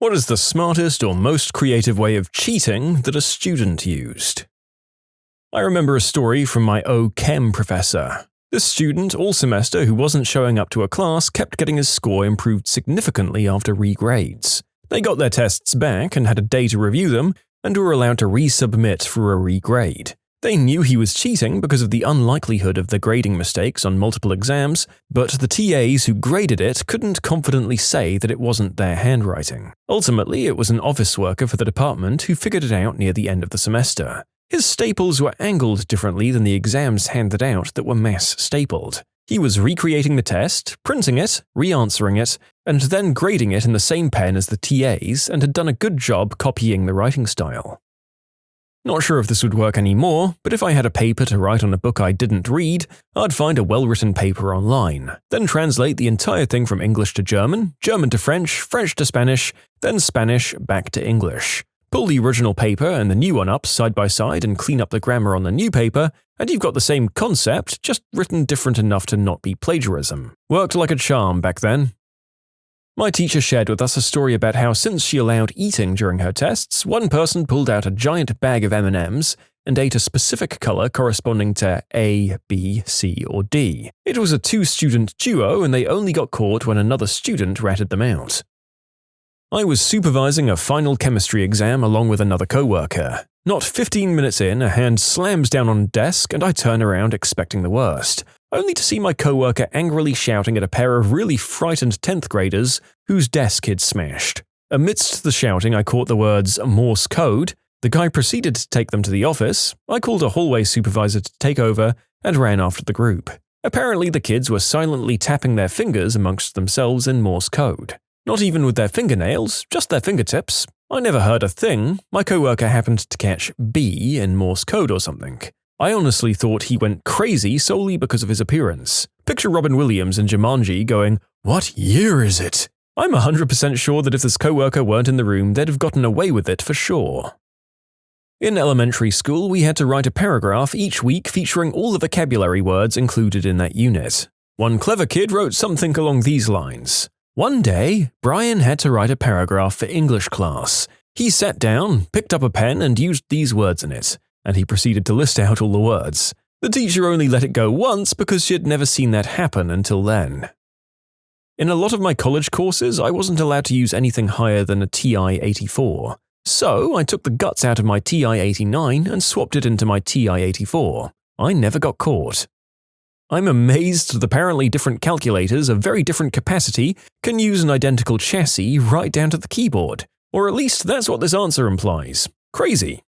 What is the smartest or most creative way of cheating that a student used? I remember a story from my chem professor. This student, all semester, who wasn't showing up to a class kept getting his score improved significantly after regrades. They got their tests back and had a day to review them, and were allowed to resubmit for a regrade. They knew he was cheating because of the unlikelihood of the grading mistakes on multiple exams, but the TAs who graded it couldn't confidently say that it wasn't their handwriting. Ultimately, it was an office worker for the department who figured it out near the end of the semester. His staples were angled differently than the exams handed out that were mass stapled. He was recreating the test, printing it, re-answering it, and then grading it in the same pen as the TAs, and had done a good job copying the writing style. Not sure if this would work anymore, but if I had a paper to write on a book I didn't read, I'd find a well-written paper online, then translate the entire thing from English to German, German to French, French to Spanish, then Spanish back to English. Pull the original paper and the new one up side by side and clean up the grammar on the new paper, and you've got the same concept, just written different enough to not be plagiarism. Worked like a charm back then. My teacher shared with us a story about how since she allowed eating during her tests, one person pulled out a giant bag of M&Ms and ate a specific color corresponding to A, B, C, or D. It was a two-student duo and they only got caught when another student ratted them out. I was supervising a final chemistry exam along with another coworker. Not 15 minutes in, a hand slams down on a desk and I turn around expecting the worst, only to see my coworker angrily shouting at a pair of really frightened 10th graders whose desk he'd smashed. Amidst the shouting, I caught the words Morse code. The guy proceeded to take them to the office. I called a hallway supervisor to take over and ran after the group. Apparently, the kids were silently tapping their fingers amongst themselves in Morse code. Not even with their fingernails, just their fingertips. I never heard a thing. My coworker happened to catch B in Morse code or something. I honestly thought he went crazy solely because of his appearance. Picture Robin Williams in Jumanji going, "What year is it?" I'm 100% sure that if this coworker weren't in the room, they'd have gotten away with it for sure. In elementary school, we had to write a paragraph each week featuring all the vocabulary words included in that unit. One clever kid wrote something along these lines. One day, Brian had to write a paragraph for English class. He sat down, picked up a pen, and used these words in it, and he proceeded to list out all the words. The teacher only let it go once because she had never seen that happen until then. In a lot of my college courses, I wasn't allowed to use anything higher than a TI-84. So I took the guts out of my TI-89 and swapped it into my TI-84. I never got caught. I'm amazed that apparently different calculators of very different capacity can use an identical chassis right down to the keyboard. Or at least that's what this answer implies. Crazy.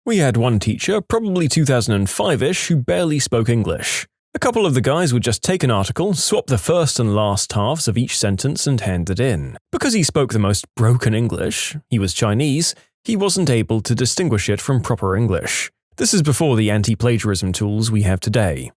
We had one teacher, probably 2005-ish, who barely spoke English. A couple of the guys would just take an article, swap the first and last halves of each sentence and hand it in. Because he spoke the most broken English, he was Chinese, he wasn't able to distinguish it from proper English. This is before the anti-plagiarism tools we have today.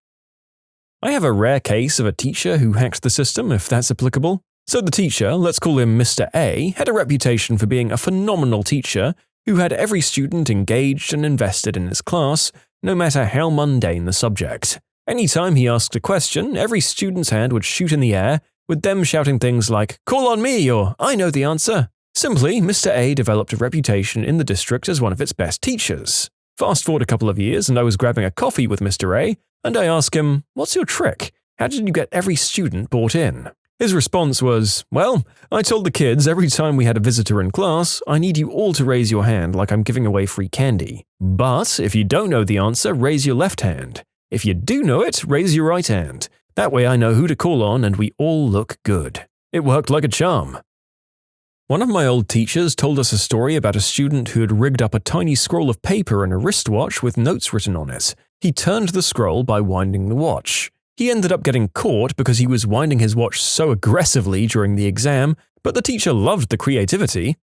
I have a rare case of a teacher who hacked the system, if that's applicable. So the teacher, let's call him Mr. A, had a reputation for being a phenomenal teacher who had every student engaged and invested in his class, no matter how mundane the subject. Anytime he asked a question, every student's hand would shoot in the air, with them shouting things like, "Call on me," or "I know the answer." Simply, Mr. A developed a reputation in the district as one of its best teachers. Fast forward a couple of years and I was grabbing a coffee with Mr. A, and I asked him, "What's your trick? How did you get every student bought in?" His response was, "Well, I told the kids every time we had a visitor in class, I need you all to raise your hand like I'm giving away free candy. But if you don't know the answer, raise your left hand. If you do know it, raise your right hand. That way I know who to call on and we all look good." It worked like a charm. One of my old teachers told us a story about a student who had rigged up a tiny scroll of paper in a wristwatch with notes written on it. He turned the scroll by winding the watch. He ended up getting caught because he was winding his watch so aggressively during the exam, but the teacher loved the creativity.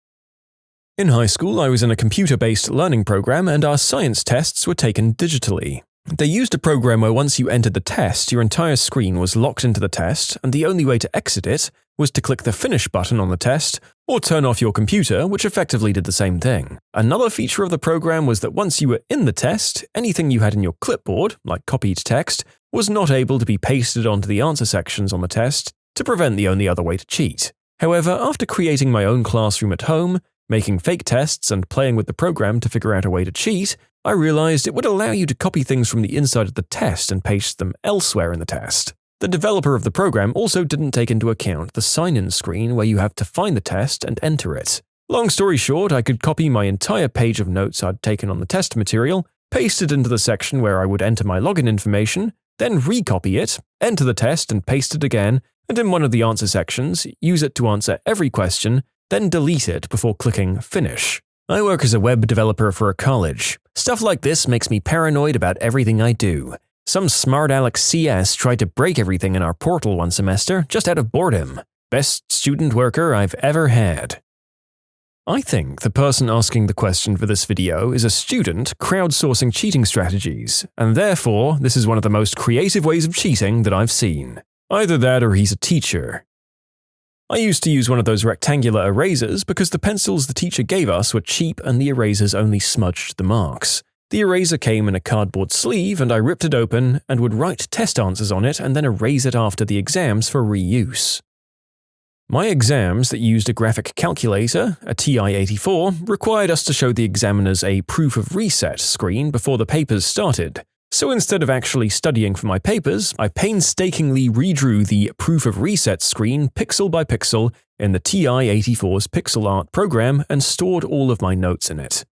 In high school, I was in a computer-based learning program and our science tests were taken digitally. They used a program where once you entered the test, your entire screen was locked into the test, and the only way to exit it was to click the Finish button on the test or turn off your computer, which effectively did the same thing. Another feature of the program was that once you were in the test, anything you had in your clipboard, like copied text, was not able to be pasted onto the answer sections on the test to prevent the only other way to cheat. However, after creating my own classroom at home, making fake tests and playing with the program to figure out a way to cheat, I realized it would allow you to copy things from the inside of the test and paste them elsewhere in the test. The developer of the program also didn't take into account the sign-in screen where you have to find the test and enter it. Long story short, I could copy my entire page of notes I'd taken on the test material, paste it into the section where I would enter my login information, then recopy it, enter the test and paste it again, and in one of the answer sections, use it to answer every question, then delete it before clicking Finish. I work as a web developer for a college. Stuff like this makes me paranoid about everything I do. Some smart Alex CS tried to break everything in our portal one semester just out of boredom. Best student worker I've ever had. I think the person asking the question for this video is a student crowdsourcing cheating strategies, and therefore this is one of the most creative ways of cheating that I've seen. Either that or he's a teacher. I used to use one of those rectangular erasers because the pencils the teacher gave us were cheap and the erasers only smudged the marks. The eraser came in a cardboard sleeve and I ripped it open and would write test answers on it and then erase it after the exams for reuse. My exams that used a graphic calculator, a TI-84, required us to show the examiners a proof of reset screen before the papers started. So instead of actually studying for my papers, I painstakingly redrew the proof of reset screen pixel by pixel in the TI-84's pixel art program and stored all of my notes in it.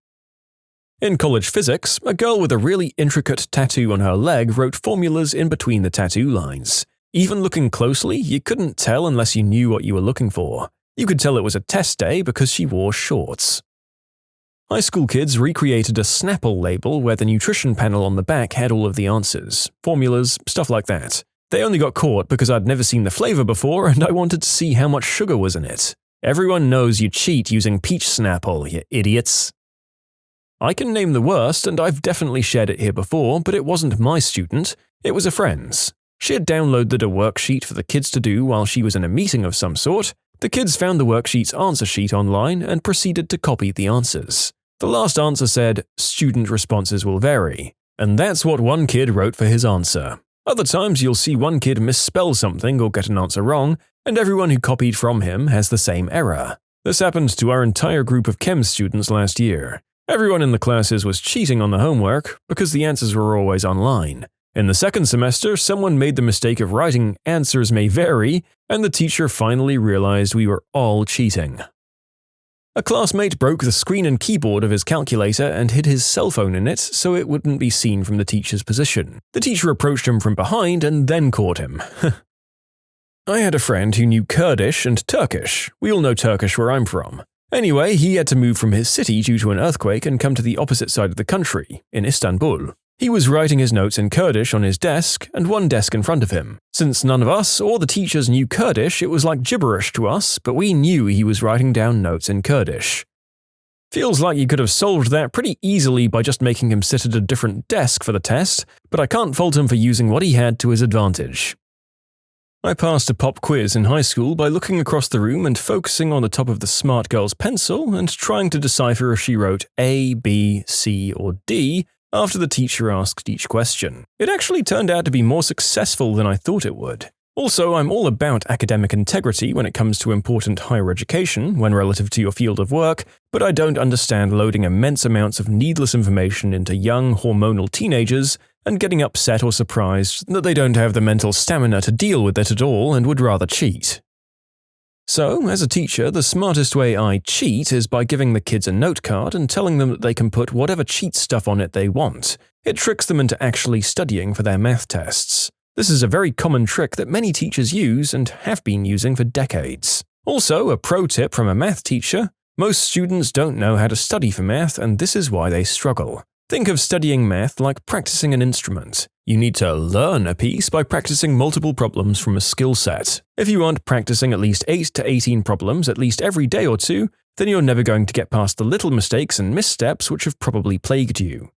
In college physics, a girl with a really intricate tattoo on her leg wrote formulas in between the tattoo lines. Even looking closely, you couldn't tell unless you knew what you were looking for. You could tell it was a test day because she wore shorts. High school kids recreated a Snapple label where the nutrition panel on the back had all of the answers, formulas, stuff like that. They only got caught because I'd never seen the flavor before and I wanted to see how much sugar was in it. Everyone knows you cheat using peach Snapple, you idiots. I can name the worst, and I've definitely shared it here before, but it wasn't my student, it was a friend's. She had downloaded a worksheet for the kids to do while she was in a meeting of some sort. The kids found the worksheet's answer sheet online and proceeded to copy the answers. The last answer said, "Student responses will vary," and that's what one kid wrote for his answer. Other times you'll see one kid misspell something or get an answer wrong, and everyone who copied from him has the same error. This happened to our entire group of chem students last year. Everyone in the classes was cheating on the homework because the answers were always online. In the second semester, someone made the mistake of writing "answers may vary," and the teacher finally realized we were all cheating. A classmate broke the screen and keyboard of his calculator and hid his cell phone in it so it wouldn't be seen from the teacher's position. The teacher approached him from behind and then caught him. I had a friend who knew Kurdish and Turkish. We all know Turkish where I'm from. Anyway, he had to move from his city due to an earthquake and come to the opposite side of the country, in Istanbul. He was writing his notes in Kurdish on his desk and one desk in front of him. Since none of us or the teachers knew Kurdish, it was like gibberish to us, but we knew he was writing down notes in Kurdish. Feels like you could have solved that pretty easily by just making him sit at a different desk for the test, but I can't fault him for using what he had to his advantage. I passed a pop quiz in high school by looking across the room and focusing on the top of the smart girl's pencil and trying to decipher if she wrote A, B, C, or D after the teacher asked each question. It actually turned out to be more successful than I thought it would. Also, I'm all about academic integrity when it comes to important higher education when relative to your field of work, but I don't understand loading immense amounts of needless information into young, hormonal teenagers and getting upset or surprised that they don't have the mental stamina to deal with it at all and would rather cheat. So, as a teacher, the smartest way I cheat is by giving the kids a note card and telling them that they can put whatever cheat stuff on it they want. It tricks them into actually studying for their math tests. This is a very common trick that many teachers use and have been using for decades. Also, a pro tip from a math teacher: most students don't know how to study for math, and this is why they struggle. Think of studying math like practicing an instrument. You need to learn a piece by practicing multiple problems from a skill set. If you aren't practicing at least 8 to 18 problems at least every day or two, then you're never going to get past the little mistakes and missteps which have probably plagued you.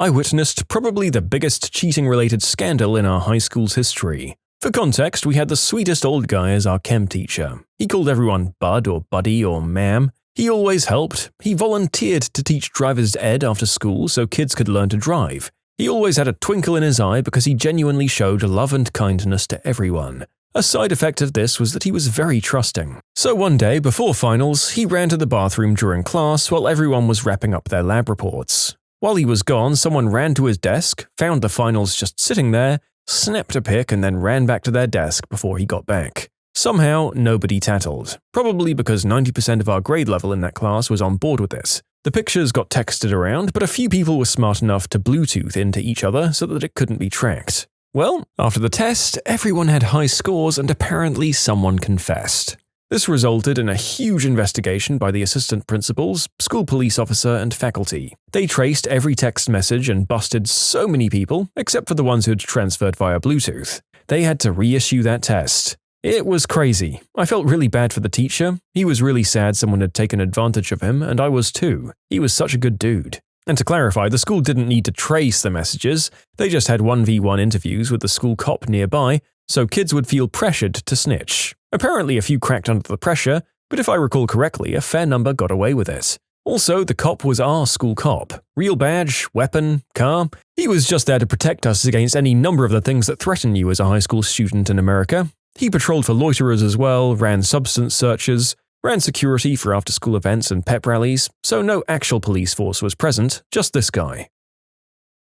I witnessed probably the biggest cheating-related scandal in our high school's history. For context, we had the sweetest old guy as our chem teacher. He called everyone bud or buddy or ma'am. He always helped. He volunteered to teach driver's ed after school so kids could learn to drive. He always had a twinkle in his eye because he genuinely showed love and kindness to everyone. A side effect of this was that he was very trusting. So one day, before finals, he ran to the bathroom during class while everyone was wrapping up their lab reports. While he was gone, someone ran to his desk, found the finals just sitting there, snapped a pic and then ran back to their desk before he got back. Somehow, nobody tattled, probably because 90% of our grade level in that class was on board with it. The pictures got texted around, but a few people were smart enough to Bluetooth into each other so that it couldn't be tracked. Well, after the test, everyone had high scores and apparently someone confessed. This resulted in a huge investigation by the assistant principals, school police officer, and faculty. They traced every text message and busted so many people, except for the ones who'd transferred via Bluetooth. They had to reissue that test. It was crazy. I felt really bad for the teacher. He was really sad someone had taken advantage of him, and I was too. He was such a good dude. And to clarify, the school didn't need to trace the messages, they just had 1v1 interviews with the school cop nearby, so kids would feel pressured to snitch. Apparently a few cracked under the pressure, but if I recall correctly, a fair number got away with it. Also, the cop was our school cop. Real badge, weapon, car. He was just there to protect us against any number of the things that threaten you as a high school student in America. He patrolled for loiterers as well, ran substance searches, ran security for after-school events and pep rallies, so no actual police force was present, just this guy.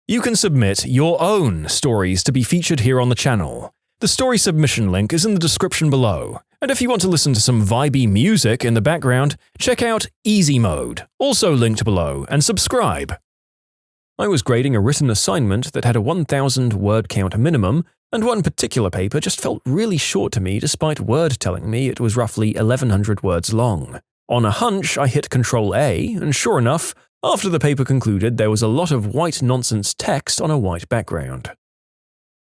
You can submit your own stories to be featured here on the channel. The story submission link is in the description below, and if you want to listen to some vibey music in the background, check out easymode, also linked below, and subscribe. I was grading a written assignment that had a 1,000 word count minimum, and one particular paper just felt really short to me despite Word telling me it was roughly 1,100 words long. On a hunch, I hit Ctrl-A, and sure enough, after the paper concluded, there was a lot of white nonsense text on a white background.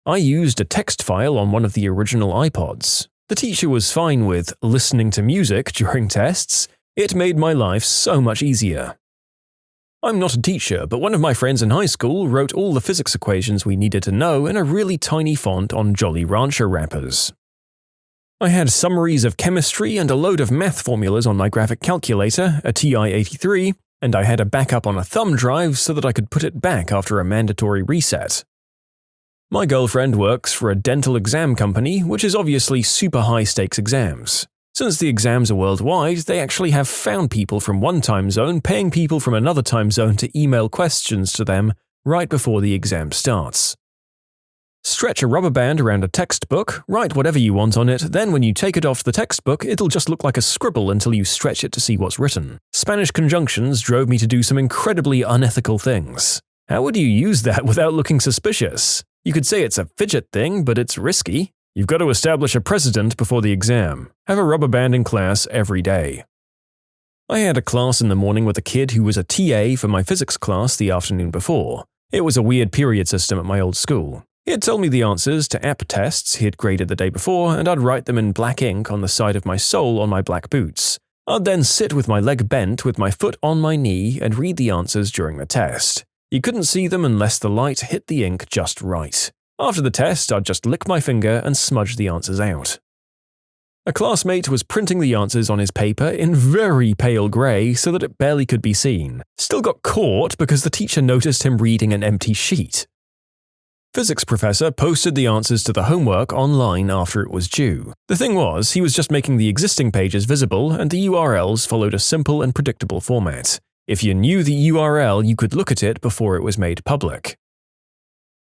I used a text file on one of the original iPods. The teacher was fine with listening to music during tests. It made my life so much easier. I'm not a teacher, but one of my friends in high school wrote all the physics equations we needed to know in a really tiny font on Jolly Rancher wrappers. I had summaries of chemistry and a load of math formulas on my graphic calculator, a TI-83, and I had a backup on a thumb drive so that I could put it back after a mandatory reset. My girlfriend works for a dental exam company, which is obviously super high-stakes exams. Since the exams are worldwide, they actually have found people from one time zone paying people from another time zone to email questions to them right before the exam starts. Stretch a rubber band around a textbook, write whatever you want on it, then when you take it off the textbook, it'll just look like a scribble until you stretch it to see what's written. Spanish conjunctions drove me to do some incredibly unethical things. How would you use that without looking suspicious? You could say it's a fidget thing, but it's risky. You've got to establish a precedent before the exam. Have a rubber band in class every day. I had a class in the morning with a kid who was a TA for my physics class the afternoon before. It was a weird period system at my old school. He had told me the answers to app tests he had graded the day before, and I'd write them in black ink on the side of my sole on my black boots. I'd then sit with my leg bent with my foot on my knee and read the answers during the test. You couldn't see them unless the light hit the ink just right. After the test, I'd just lick my finger and smudge the answers out. A classmate was printing the answers on his paper in very pale grey so that it barely could be seen. Still got caught because the teacher noticed him reading an empty sheet. Physics professor posted the answers to the homework online after it was due. The thing was, he was just making the existing pages visible and the URLs followed a simple and predictable format. If you knew the URL, you could look at it before it was made public.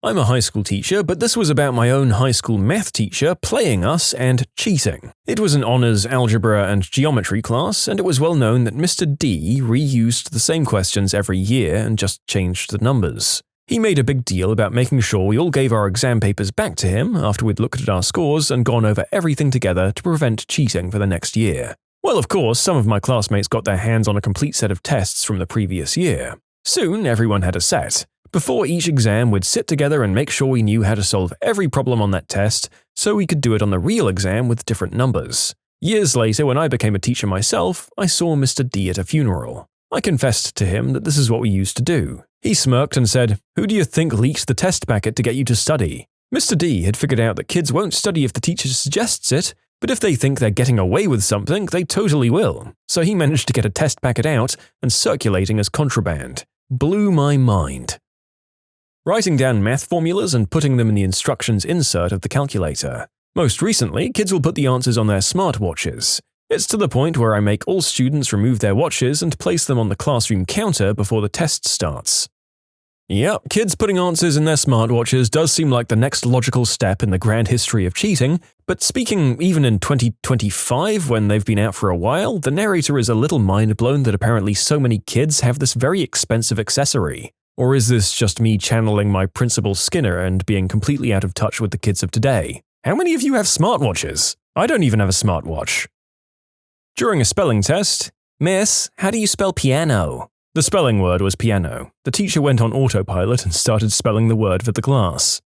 I'm a high school teacher, but this was about my own high school math teacher playing us and cheating. It was an honors algebra and geometry class, and it was well known that Mr. D reused the same questions every year and just changed the numbers. He made a big deal about making sure we all gave our exam papers back to him after we'd looked at our scores and gone over everything together to prevent cheating for the next year. Well, of course, some of my classmates got their hands on a complete set of tests from the previous year. Soon, everyone had a set. Before each exam, we'd sit together and make sure we knew how to solve every problem on that test so we could do it on the real exam with different numbers. Years later, when I became a teacher myself, I saw Mr. D at a funeral. I confessed to him that this is what we used to do. He smirked and said, "Who do you think leaked the test packet to get you to study?" Mr. D had figured out that kids won't study if the teacher suggests it, but if they think they're getting away with something, they totally will. So he managed to get a test packet out and circulating as contraband. Blew my mind. Writing down math formulas and putting them in the instructions insert of the calculator. Most recently, kids will put the answers on their smartwatches. It's to the point where I make all students remove their watches and place them on the classroom counter before the test starts. Yep, kids putting answers in their smartwatches does seem like the next logical step in the grand history of cheating, but speaking even in 2025 when they've been out for a while, the narrator is a little mind-blown that apparently so many kids have this very expensive accessory. Or is this just me channeling my Principal Skinner and being completely out of touch with the kids of today? How many of you have smartwatches? I don't even have a smartwatch. During a spelling test, "Miss, how do you spell piano?" The spelling word was piano. The teacher went on autopilot and started spelling the word for the class.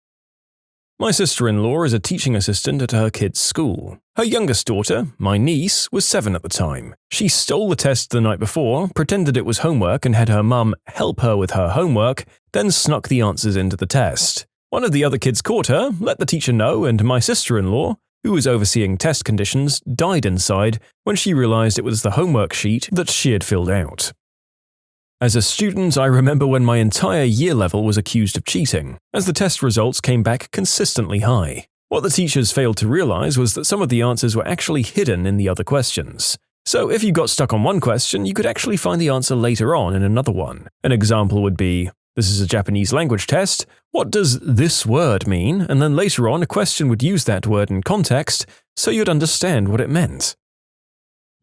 My sister-in-law is a teaching assistant at her kid's school. Her youngest daughter, my niece, was 7 at the time. She stole the test the night before, pretended it was homework and had her mum help her with her homework, then snuck the answers into the test. One of the other kids caught her, let the teacher know, and my sister-in-law, who was overseeing test conditions, died inside when she realized it was the homework sheet that she had filled out. As a student, I remember when my entire year level was accused of cheating, as the test results came back consistently high. What the teachers failed to realize was that some of the answers were actually hidden in the other questions. So if you got stuck on one question, you could actually find the answer later on in another one. An example would be, "This is a Japanese language test. What does this word mean?" And then later on, a question would use that word in context, so you'd understand what it meant.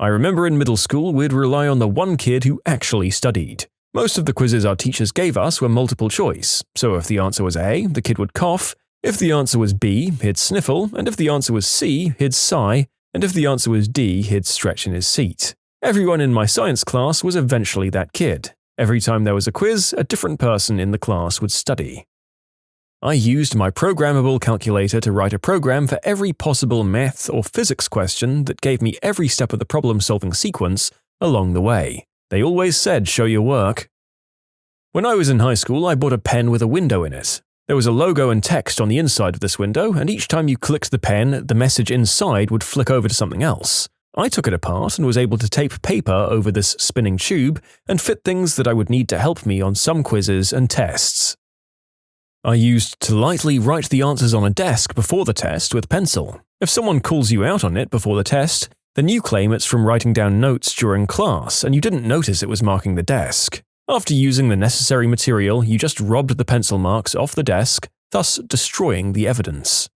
I remember in middle school we'd rely on the one kid who actually studied. Most of the quizzes our teachers gave us were multiple choice, so if the answer was A, the kid would cough, if the answer was B, he'd sniffle, and if the answer was C, he'd sigh, and if the answer was D, he'd stretch in his seat. Everyone in my science class was eventually that kid. Every time there was a quiz, a different person in the class would study. I used my programmable calculator to write a program for every possible math or physics question that gave me every step of the problem-solving sequence along the way. They always said, "Show your work." When I was in high school, I bought a pen with a window in it. There was a logo and text on the inside of this window, and each time you clicked the pen, the message inside would flick over to something else. I took it apart and was able to tape paper over this spinning tube and fit things that I would need to help me on some quizzes and tests. I used to lightly write the answers on a desk before the test with pencil. If someone calls you out on it before the test, then you claim it's from writing down notes during class and you didn't notice it was marking the desk. After using the necessary material, you just robbed the pencil marks off the desk, thus destroying the evidence.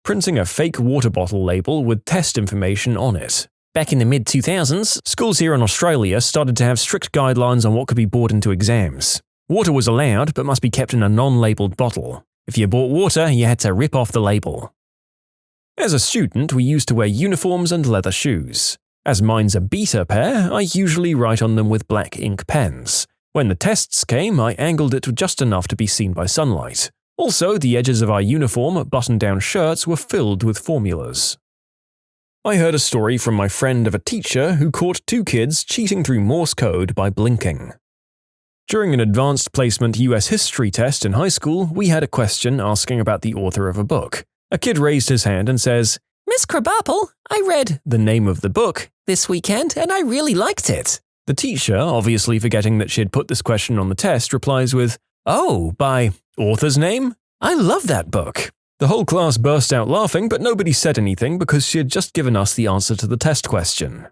Printing a fake water bottle label with test information on it. Back in the mid-2000s, schools here in Australia started to have strict guidelines on what could be brought into exams. Water was allowed, but must be kept in a non-labeled bottle. If you bought water, you had to rip off the label. As a student, we used to wear uniforms and leather shoes. As mine's a beta pair, I usually write on them with black ink pens. When the tests came, I angled it just enough to be seen by sunlight. Also, the edges of our uniform button-down shirts were filled with formulas. I heard a story from my friend of a teacher who caught 2 kids cheating through Morse code by blinking. During an advanced placement US history test in high school, we had a question asking about the author of a book. A kid raised his hand and says, "Miss Krabappel, I read the name of the book this weekend and I really liked it." The teacher, obviously forgetting that she had put this question on the test, replies with, "Oh, by author's name? I love that book." The whole class burst out laughing, but nobody said anything because she had just given us the answer to the test question.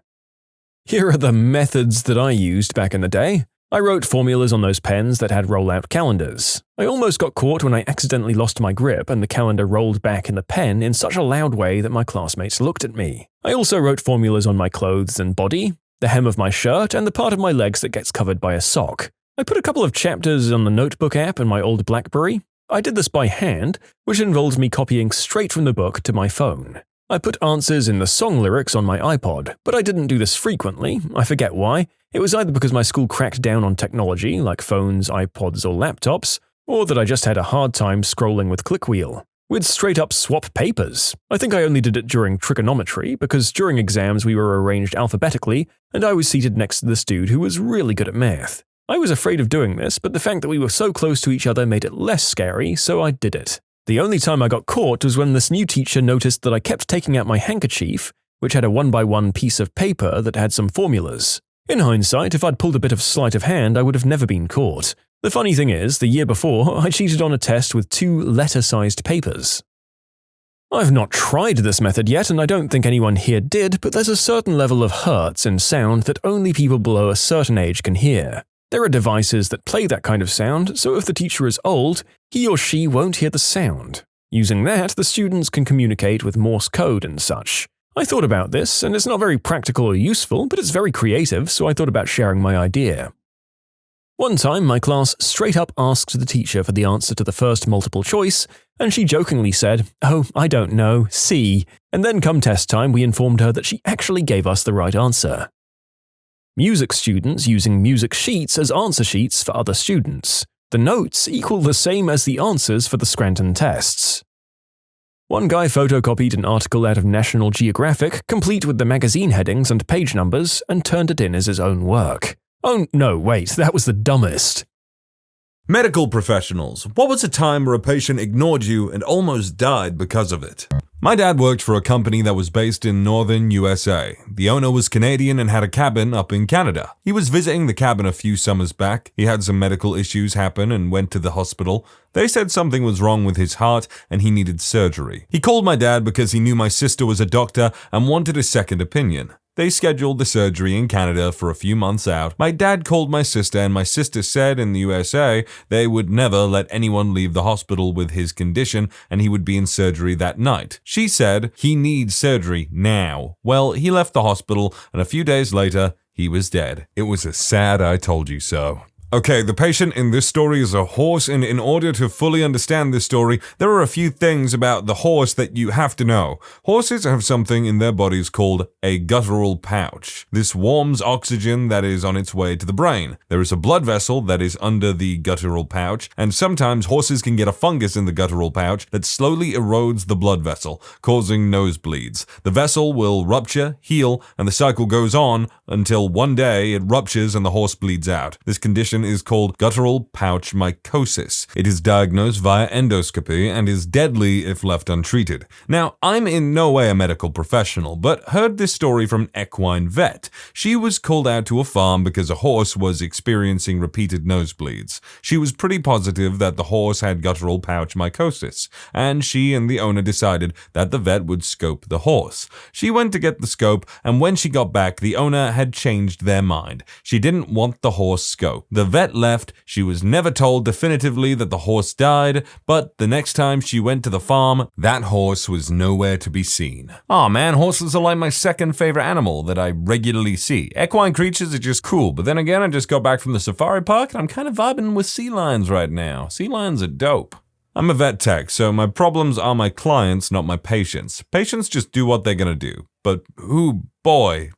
Here are the methods that I used back in the day. I wrote formulas on those pens that had roll-out calendars. I almost got caught when I accidentally lost my grip and the calendar rolled back in the pen in such a loud way that my classmates looked at me. I also wrote formulas on my clothes and body, the hem of my shirt, and the part of my legs that gets covered by a sock. I put a couple of chapters on the notebook app in my old BlackBerry. I did this by hand, which involved me copying straight from the book to my phone. I put answers in the song lyrics on my iPod, but I didn't do this frequently. I forget why. It was either because my school cracked down on technology, like phones, iPods, or laptops, or that I just had a hard time scrolling with ClickWheel. We'd straight up swap papers. I think I only did it during trigonometry, because during exams we were arranged alphabetically, and I was seated next to this dude who was really good at math. I was afraid of doing this, but the fact that we were so close to each other made it less scary, so I did it. The only time I got caught was when this new teacher noticed that I kept taking out my handkerchief, which had a 1x1 piece of paper that had some formulas. In hindsight, if I'd pulled a bit of sleight of hand, I would have never been caught. The funny thing is, the year before, I cheated on a test with 2 letter-sized papers. I've not tried this method yet, and I don't think anyone here did, but there's a certain level of hertz in sound that only people below a certain age can hear. There are devices that play that kind of sound, so if the teacher is old, he or she won't hear the sound. Using that, the students can communicate with Morse code and such. I thought about this, and it's not very practical or useful, but it's very creative, so I thought about sharing my idea. One time, my class straight up asked the teacher for the answer to the first multiple choice, and she jokingly said, "Oh, I don't know, C," and then come test time we informed her that she actually gave us the right answer. Music students using music sheets as answer sheets for other students. The notes equal the same as the answers for the Scranton tests. One guy photocopied an article out of National Geographic, complete with the magazine headings and page numbers, and turned it in as his own work. Oh no, wait, that was the dumbest. Medical professionals. What was a time where a patient ignored you and almost died because of it? My dad worked for a company that was based in northern USA. The owner was Canadian and had a cabin up in Canada. He was visiting the cabin a few summers back. He had some medical issues happen and went to the hospital. They said something was wrong with his heart and he needed surgery. He called my dad because he knew my sister was a doctor and wanted a second opinion. They scheduled the surgery in Canada for a few months out. My dad called my sister, and my sister said in the USA they would never let anyone leave the hospital with his condition and he would be in surgery that night. She said he needs surgery now. Well, he left the hospital and a few days later, he was dead. It was a sad I told you so. Okay, the patient in this story is a horse, and in order to fully understand this story, there are a few things about the horse that you have to know. Horses have something in their bodies called a guttural pouch. This warms oxygen that is on its way to the brain. There is a blood vessel that is under the guttural pouch, and sometimes horses can get a fungus in the guttural pouch that slowly erodes the blood vessel, causing nosebleeds. The vessel will rupture, heal, and the cycle goes on until one day it ruptures and the horse bleeds out. This condition is called guttural pouch mycosis. It is diagnosed via endoscopy and is deadly if left untreated. Now, I'm in no way a medical professional, but heard this story from an equine vet. She was called out to a farm because a horse was experiencing repeated nosebleeds. She was pretty positive that the horse had guttural pouch mycosis, and she and the owner decided that the vet would scope the horse. She went to get the scope, and when she got back, the owner had changed their mind. She didn't want the horse scoped. The vet left. She was never told definitively that the horse died, but the next time she went to the farm, that horse was nowhere to be seen. Aw man, horses are like my second favorite animal that I regularly see. Equine creatures are just cool, but then again, I just got back from the safari park and I'm kind of vibing with sea lions right now. Sea lions are dope. I'm a vet tech, so my problems are my clients, not my patients. Patients just do what they're gonna do. But boy,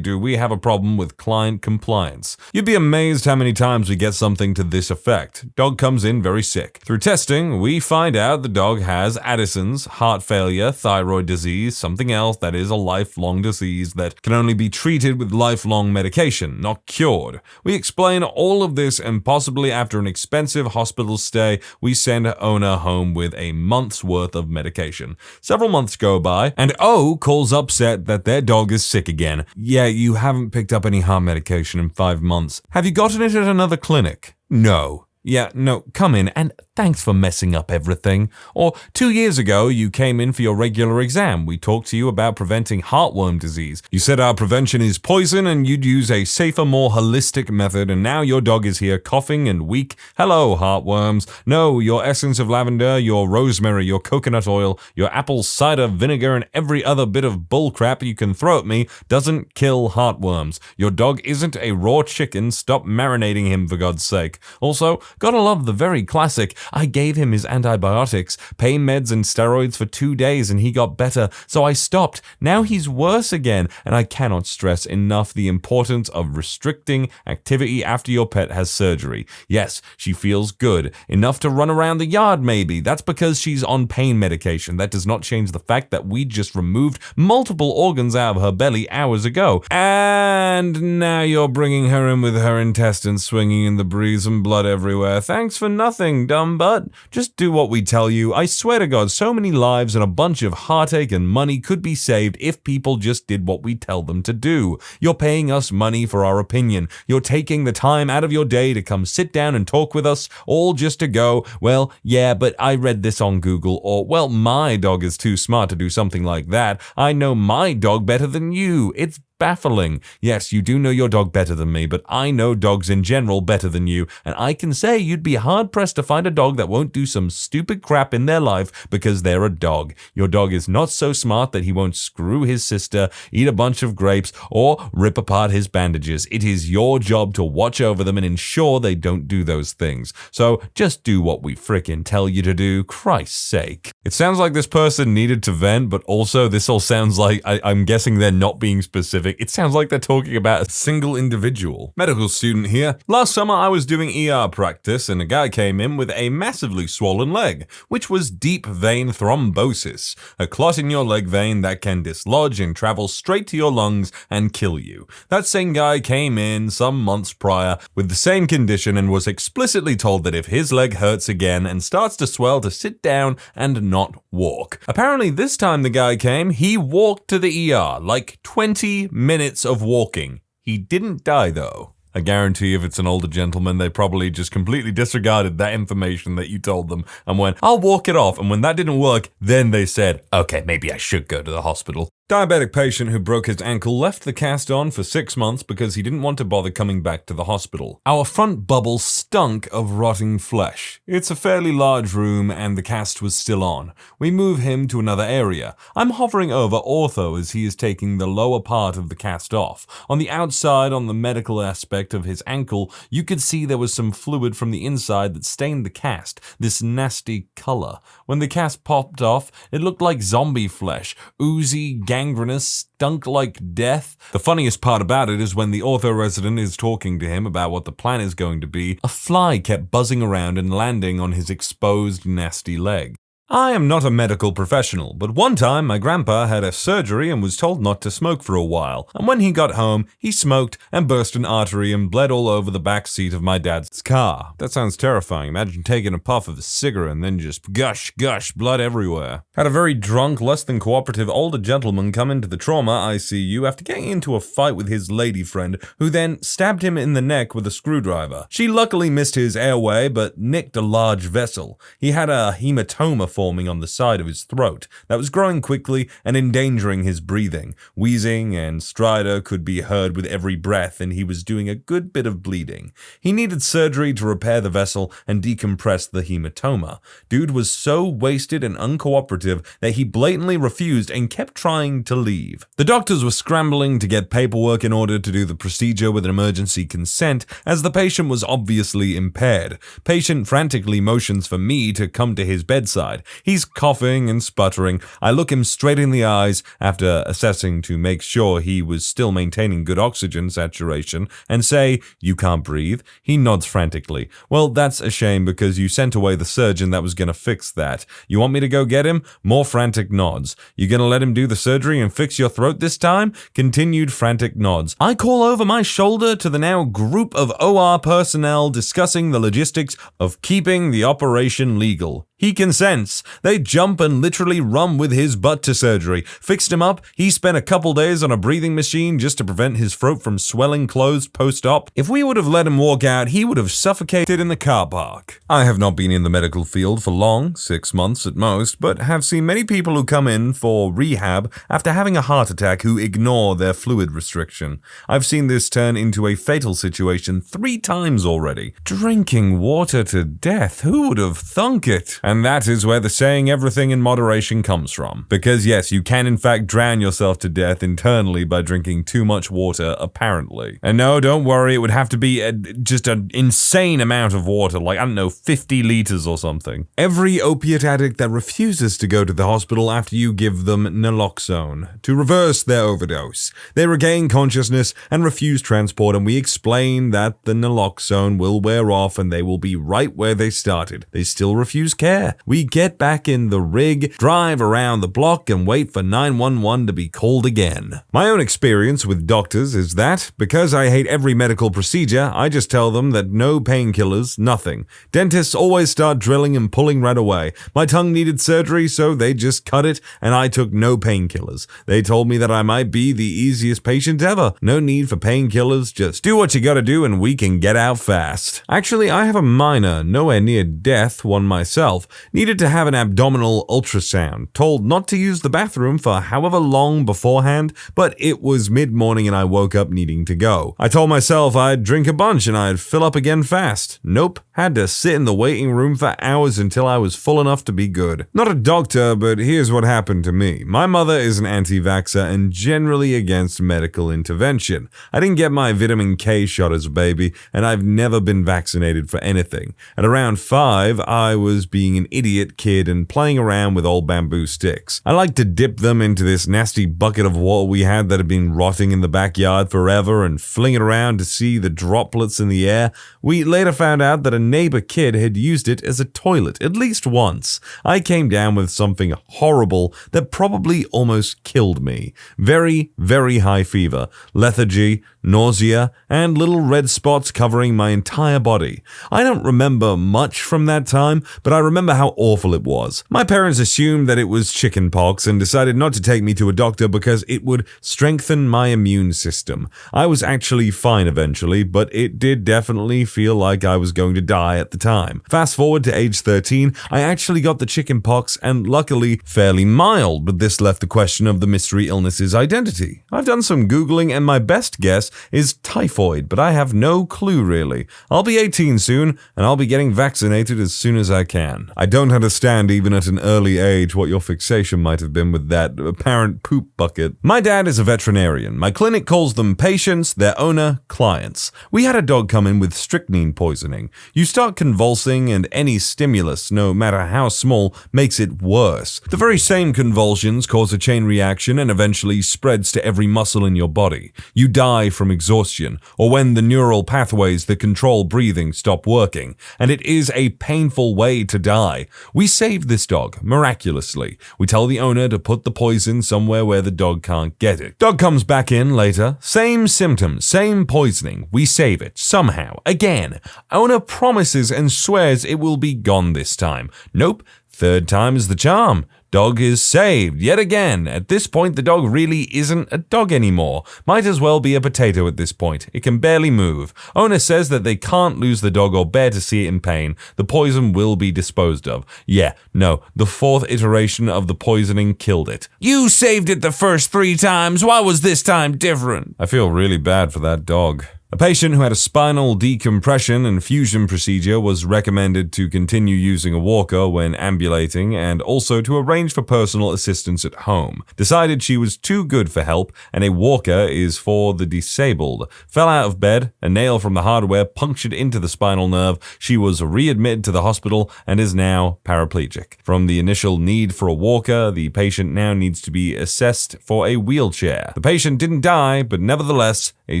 do we have a problem with client compliance. You'd be amazed how many times we get something to this effect. Dog comes in very sick. Through testing, we find out the dog has Addison's, heart failure, thyroid disease, something else that is a lifelong disease that can only be treated with lifelong medication, not cured. We explain all of this, and possibly after an expensive hospital stay, we send owner home with a month's worth of medication. Several months go by, and O calls upset that their dog is sick again. Yeah, you haven't picked up any heart medication in 5 months. Have you gotten it at another clinic? No. Yeah, no, come in, and thanks for messing up everything. Or 2 years ago, you came in for your regular exam. We talked to you about preventing heartworm disease. You said our prevention is poison and you'd use a safer, more holistic method, and now your dog is here coughing and weak. Hello, heartworms. No, your essence of lavender, your rosemary, your coconut oil, your apple cider vinegar, and every other bit of bullcrap you can throw at me doesn't kill heartworms. Your dog isn't a raw chicken. Stop marinating him, for God's sake. Also, gotta love the very classic, I gave him his antibiotics, pain meds and steroids for 2 days and he got better, so I stopped. Now he's worse again, and I cannot stress enough the importance of restricting activity after your pet has surgery. Yes, she feels good, enough to run around the yard maybe. That's because she's on pain medication. That does not change the fact that we just removed multiple organs out of her belly hours ago. And now you're bringing her in with her intestines swinging in the breeze and blood everywhere. Thanks for nothing, dumb but just do what we tell you. I swear to God, so many lives and a bunch of heartache and money could be saved if people just did what we tell them to do. You're paying us money for our opinion. You're taking the time out of your day to come sit down and talk with us, all just to go, well, yeah, but I read this on Google, or, well, my dog is too smart to do something like that. I know my dog better than you. It's baffling. Yes, you do know your dog better than me, but I know dogs in general better than you, and I can say you'd be hard-pressed to find a dog that won't do some stupid crap in their life because they're a dog. Your dog is not so smart that he won't screw his sister, eat a bunch of grapes, or rip apart his bandages. It is your job to watch over them and ensure they don't do those things. So just do what we frickin' tell you to do, Christ's sake. It sounds like this person needed to vent, but also this all sounds like, I'm guessing they're not being specific. It sounds like they're talking about a single individual. Medical student here. Last summer I was doing ER practice and a guy came in with a massively swollen leg, which was deep vein thrombosis, a clot in your leg vein that can dislodge and travel straight to your lungs and kill you. That same guy came in some months prior with the same condition and was explicitly told that if his leg hurts again and starts to swell to sit down and not walk. Apparently this time the guy came, he walked to the ER, like 20 minutes of walking. He didn't die though. I guarantee if it's an older gentleman, they probably just completely disregarded that information that you told them and went, I'll walk it off. And when that didn't work, then they said, okay, maybe I should go to the hospital. Diabetic patient who broke his ankle left the cast on for 6 months because he didn't want to bother coming back to the hospital. Our front bubble stunk of rotting flesh. It's a fairly large room and the cast was still on. We move him to another area. I'm hovering over ortho as he is taking the lower part of the cast off. On the outside, on the medical aspect of his ankle, you could see there was some fluid from the inside that stained the cast, this nasty color. When the cast popped off, it looked like zombie flesh, oozy, gangrenous, stunk like death. The funniest part about it is when the ortho resident is talking to him about what the plan is going to be, a fly kept buzzing around and landing on his exposed, nasty leg. I am not a medical professional, but one time my grandpa had a surgery and was told not to smoke for a while, and when he got home, he smoked and burst an artery and bled all over the back seat of my dad's car. That sounds terrifying. Imagine taking a puff of a cigarette and then just gush, blood everywhere. Had a very drunk, less than cooperative older gentleman come into the trauma ICU after getting into a fight with his lady friend, who then stabbed him in the neck with a screwdriver. She luckily missed his airway, but nicked a large vessel. He had a hematoma forming on the side of his throat that was growing quickly and endangering his breathing. Wheezing and stridor could be heard with every breath, and he was doing a good bit of bleeding. He needed surgery to repair the vessel and decompress the hematoma. Dude was so wasted and uncooperative that he blatantly refused and kept trying to leave. The doctors were scrambling to get paperwork in order to do the procedure with an emergency consent, as the patient was obviously impaired. Patient frantically motions for me to come to his bedside. He's coughing and sputtering. I look him straight in the eyes after assessing to make sure he was still maintaining good oxygen saturation and say, "You can't breathe." He nods frantically. "Well, that's a shame because you sent away the surgeon that was gonna fix that. You want me to go get him?" More frantic nods. "You gonna let him do the surgery and fix your throat this time?" Continued frantic nods. I call over my shoulder to the now group of OR personnel discussing the logistics of keeping the operation legal. He consents. They jump and literally run with his butt to surgery. Fixed him up. He spent a couple days on a breathing machine just to prevent his throat from swelling closed post-op. If we would have let him walk out, he would have suffocated in the car park. I have not been in the medical field for long, 6 months at most, but have seen many people who come in for rehab after having a heart attack who ignore their fluid restriction. I've seen this turn into a fatal situation 3 times already. Drinking water to death, who would have thunk it? And that is where the saying everything in moderation comes from. Because yes, you can in fact drown yourself to death internally by drinking too much water, apparently. And no, don't worry, it would have to be just an insane amount of water, like, I don't know, 50 liters or something. Every opiate addict that refuses to go to the hospital after you give them naloxone to reverse their overdose. They regain consciousness and refuse transport, and we explain that the naloxone will wear off and they will be right where they started. They still refuse care, care. We get back in the rig, drive around the block, and wait for 911 to be called again. My own experience with doctors is that, because I hate every medical procedure, I just tell them that no painkillers, nothing. Dentists always start drilling and pulling right away. My tongue needed surgery, so they just cut it, and I took no painkillers. They told me that I might be the easiest patient ever. No need for painkillers, just do what you gotta do and we can get out fast. Actually, I have a minor, nowhere near death one myself. Needed to have an abdominal ultrasound. Told not to use the bathroom for however long beforehand, but it was mid-morning and I woke up needing to go. I told myself I'd drink a bunch and I'd fill up again fast. Nope, had to sit in the waiting room for hours until I was full enough to be good. Not a doctor, but here's what happened to me. My mother is an anti-vaxxer and generally against medical intervention. I didn't get my vitamin K shot as a baby, and I've never been vaccinated for anything. At around 5, I was being an idiot kid and playing around with old bamboo sticks. I liked to dip them into this nasty bucket of water we had that had been rotting in the backyard forever and fling it around to see the droplets in the air. We later found out that a neighbor kid had used it as a toilet at least once. I came down with something horrible that probably almost killed me. Very, very high fever, lethargy, nausea, and little red spots covering my entire body. I don't remember much from that time, but I remember how awful it was. My parents assumed that it was chickenpox and decided not to take me to a doctor because it would strengthen my immune system. I was actually fine eventually, but it did definitely feel like I was going to die at the time. Fast forward to age 13, I actually got the chickenpox and luckily fairly mild, but this left the question of the mystery illness's identity. I've done some Googling and my best guess is typhoid, but I have no clue really. I'll be 18 soon, and I'll be getting vaccinated as soon as I can. I don't understand even at an early age what your fixation might have been with that apparent poop bucket. My dad is a veterinarian. My clinic calls them patients, their owner, clients. We had a dog come in with strychnine poisoning. You start convulsing and any stimulus, no matter how small, makes it worse. The very same convulsions cause a chain reaction and eventually spreads to every muscle in your body. You die from exhaustion, or when the neural pathways that control breathing stop working, and it is a painful way to die. We saved this dog, miraculously. We tell the owner to put the poison somewhere where the dog can't get it. Dog comes back in later, same symptoms, same poisoning. We save it, somehow, again. Owner promises and swears it will be gone this time. Nope, third time is the charm. Dog is saved, yet again. At this point, the dog really isn't a dog anymore. Might as well be a potato at this point. It can barely move. Owner says that they can't lose the dog or bear to see it in pain. The poison will be disposed of. Yeah, no, the 4th iteration of the poisoning killed it. You saved it the first 3 times. Why was this time different? I feel really bad for that dog. A patient who had a spinal decompression and fusion procedure was recommended to continue using a walker when ambulating and also to arrange for personal assistance at home. Decided she was too good for help and a walker is for the disabled. Fell out of bed, a nail from the hardware punctured into the spinal nerve. She was readmitted to the hospital and is now paraplegic. From the initial need for a walker, the patient now needs to be assessed for a wheelchair. The patient didn't die, but nevertheless, a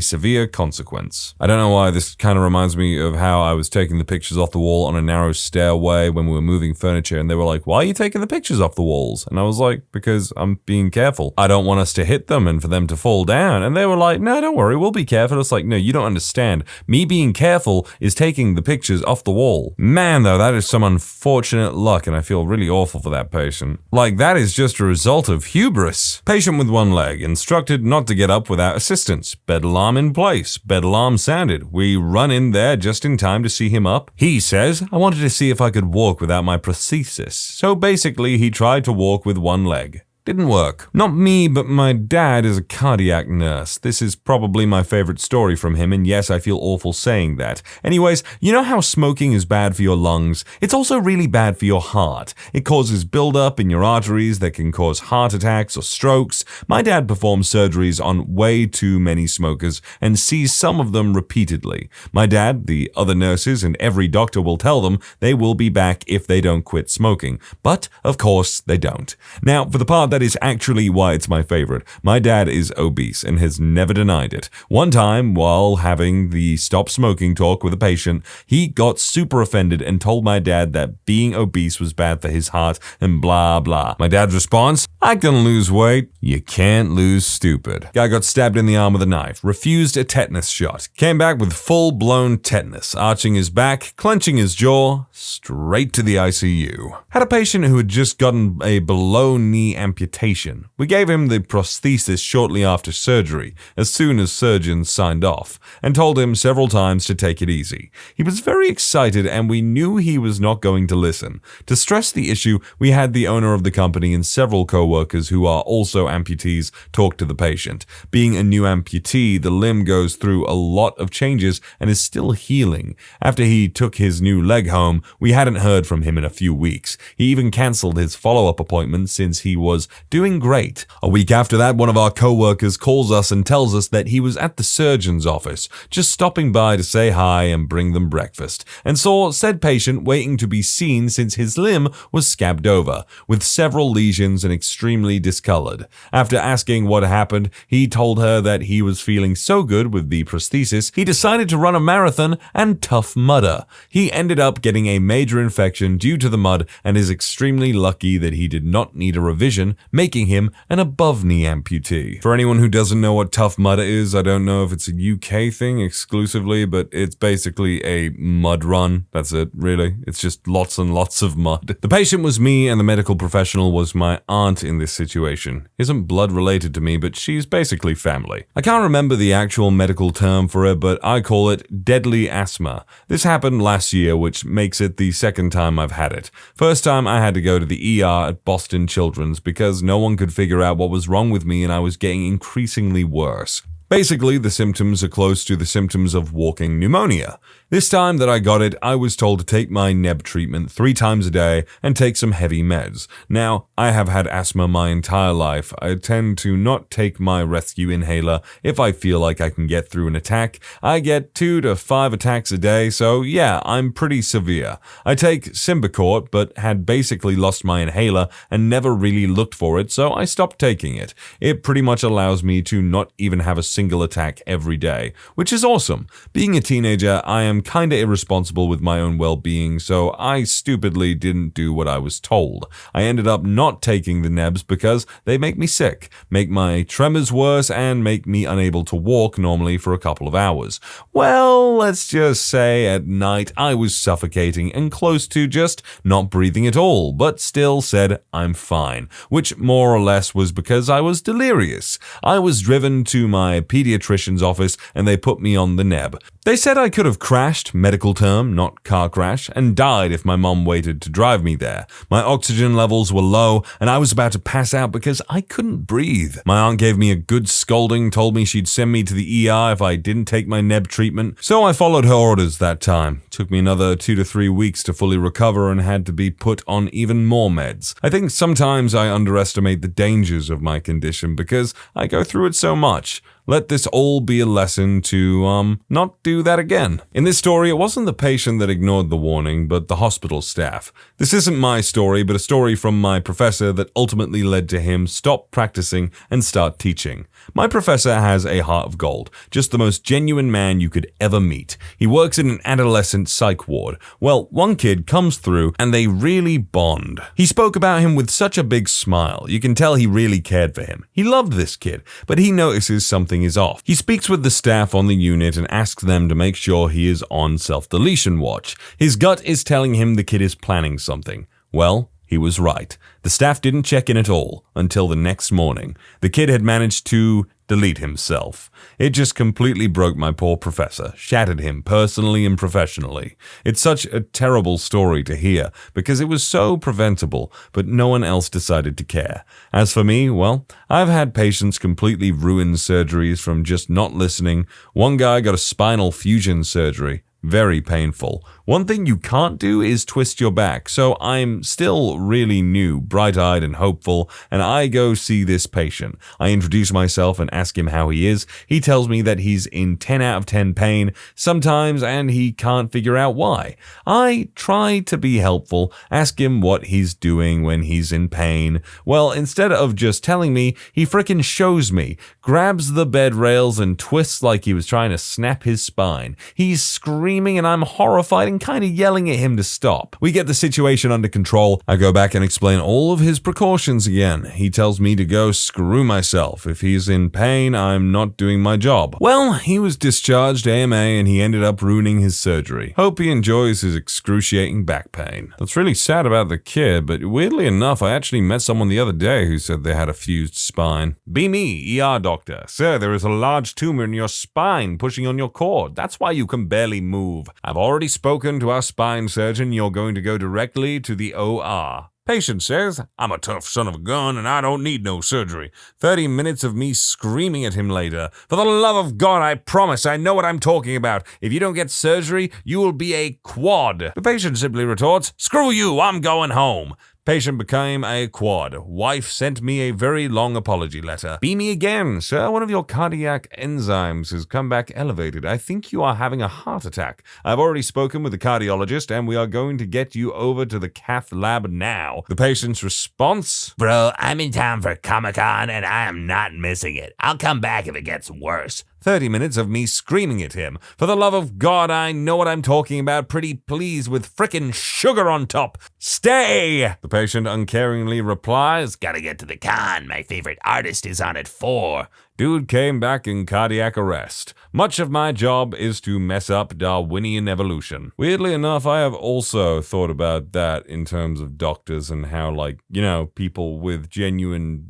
severe consequence. I don't know why this kind of reminds me of how I was taking the pictures off the wall on a narrow stairway when we were moving furniture, and they were like, why are you taking the pictures off the walls? And I was like, because I'm being careful. I don't want us to hit them and for them to fall down. And they were like, no, don't worry, we'll be careful. It's like, no, you don't understand. Me being careful is taking the pictures off the wall. Man, though, that is some unfortunate luck, and I feel really awful for that patient. Like, that is just a result of hubris. Patient with one leg, instructed not to get up without assistance. Bed alarm in place. Bed alarm sounded. We run in there just in time to see him up. He says, I wanted to see if I could walk without my prosthesis. So basically, he tried to walk with one leg. Didn't work. Not me, but my dad is a cardiac nurse. This is probably my favorite story from him, and yes, I feel awful saying that. Anyways, you know how smoking is bad for your lungs? It's also really bad for your heart. It causes buildup in your arteries that can cause heart attacks or strokes. My dad performs surgeries on way too many smokers and sees some of them repeatedly. My dad, the other nurses, and every doctor will tell them they will be back if they don't quit smoking. But, of course, they don't. Now, for the part that that is actually why it's my favorite. My dad is obese and has never denied it. One time, while having the stop smoking talk with a patient, he got super offended and told my dad that being obese was bad for his heart and blah blah. My dad's response: I can lose weight. You can't lose stupid. Guy got stabbed in the arm with a knife, refused a tetanus shot, came back with full-blown tetanus, arching his back, clenching his jaw, straight to the ICU. Had a patient who had just gotten a below-knee amputation. We gave him the prosthesis shortly after surgery, as soon as surgeons signed off, and told him several times to take it easy. He was very excited and we knew he was not going to listen. To stress the issue, we had the owner of the company and several co-workers who are also amputees talk to the patient. Being a new amputee, the limb goes through a lot of changes and is still healing. After he took his new leg home, we hadn't heard from him in a few weeks. He even cancelled his follow-up appointment since he was doing great. A week after that, one of our co-workers calls us and tells us that he was at the surgeon's office, just stopping by to say hi and bring them breakfast, and saw said patient waiting to be seen since his limb was scabbed over, with several lesions and extremely discolored. After asking what happened, he told her that he was feeling so good with the prosthesis, he decided to run a marathon and tough mudder. He ended up getting a major infection due to the mud and is extremely lucky that he did not need a revision, making him an above-knee amputee. For anyone who doesn't know what tough mudder is, I don't know if it's a UK thing exclusively, but it's basically a mud run. That's it, really. It's just lots and lots of mud. The patient was me and the medical professional was my aunt in this situation. Isn't blood related to me, but she's basically family. I can't remember the actual medical term for it, but I call it deadly asthma. This happened last year, which makes it the second time I've had it. First time I had to go to the ER at Boston Children's because no one could figure out what was wrong with me and I was getting increasingly worse. Basically, the symptoms are close to the symptoms of walking pneumonia. This time that I got it, I was told to take my neb treatment 3 times a day and take some heavy meds. Now, I have had asthma my entire life. I tend to not take my rescue inhaler if I feel like I can get through an attack. I get 2 to 5 attacks a day, so yeah, I'm pretty severe. I take Symbicort, but had basically lost my inhaler and never really looked for it, so I stopped taking it. It pretty much allows me to not even have a single attack every day, which is awesome. Being a teenager, I am kinda irresponsible with my own well-being, so I stupidly didn't do what I was told. I ended up not taking the nebs because they make me sick, make my tremors worse, and make me unable to walk normally for a couple of hours. Well, let's just say at night I was suffocating and close to just not breathing at all, but still said I'm fine, which more or less was because I was delirious. I was driven to my pediatrician's office and they put me on the neb. They said I could have crashed, medical term, not car crash, and died if my mom waited to drive me there. My oxygen levels were low, and I was about to pass out because I couldn't breathe. My aunt gave me a good scolding, told me she'd send me to the ER if I didn't take my neb treatment, so I followed her orders that time. Took me another 2 to 3 weeks to fully recover and had to be put on even more meds. I think sometimes I underestimate the dangers of my condition because I go through it so much. Let this all be a lesson to, not do that again. In this story, it wasn't the patient that ignored the warning, but the hospital staff. This isn't my story, but a story from my professor that ultimately led to him stop practicing and start teaching. My professor has a heart of gold, just the most genuine man you could ever meet. He works in an adolescent psych ward. Well, one kid comes through and they really bond. He spoke about him with such a big smile. You can tell he really cared for him. He loved this kid, but he notices something is off. He speaks with the staff on the unit and asks them to make sure he is on self-deletion watch. His gut is telling him the kid is planning something. Well, he was right. The staff didn't check in at all until the next morning. The kid had managed to delete himself. It just completely broke my poor professor, shattered him personally and professionally. It's such a terrible story to hear because it was so preventable, but no one else decided to care. As for me, well, I've had patients completely ruin surgeries from just not listening. One guy got a spinal fusion surgery. Very painful. One thing you can't do is twist your back, so I'm still really new, bright-eyed and hopeful, and I go see this patient. I introduce myself and ask him how he is. He tells me that he's in 10 out of 10 pain sometimes and he can't figure out why. I try to be helpful, ask him what he's doing when he's in pain. Well, instead of just telling me, he frickin' shows me, grabs the bed rails and twists like he was trying to snap his spine. He's screaming and I'm horrified and kind of yelling at him to stop. We get the situation under control. I go back and explain all of his precautions again. He tells me to go screw myself. If he's in pain, I'm not doing my job. Well, he was discharged AMA and he ended up ruining his surgery. Hope he enjoys his excruciating back pain. That's really sad about the kid, but weirdly enough, I actually met someone the other day who said they had a fused spine. Be me, ER doctor. Sir, there is a large tumor in your spine pushing on your cord. That's why you can barely move. I've already spoken to our spine surgeon. You're going to go directly to the OR. Patient says, I'm a tough son of a gun and I don't need no surgery. 30 minutes of me screaming at him later. For the love of God, I promise I know what I'm talking about. If you don't get surgery, you will be a quad. The patient simply retorts, screw you, I'm going home. Patient became a quad. Wife sent me a very long apology letter. Be me again, sir. One of your cardiac enzymes has come back elevated. I think you are having a heart attack. I've already spoken with the cardiologist and we are going to get you over to the cath lab now. The patient's response? Bro, I'm in town for Comic-Con and I am not missing it. I'll come back if it gets worse. 30 minutes of me screaming at him. For the love of God, I know what I'm talking about. Pretty please with frickin' sugar on top. Stay! The patient uncaringly replies, Gotta get to the con. My favorite artist is on at 4. Dude came back in cardiac arrest. Much of my job is to mess up Darwinian evolution. Weirdly enough, I have also thought about that in terms of doctors and how, like, you know, people with genuine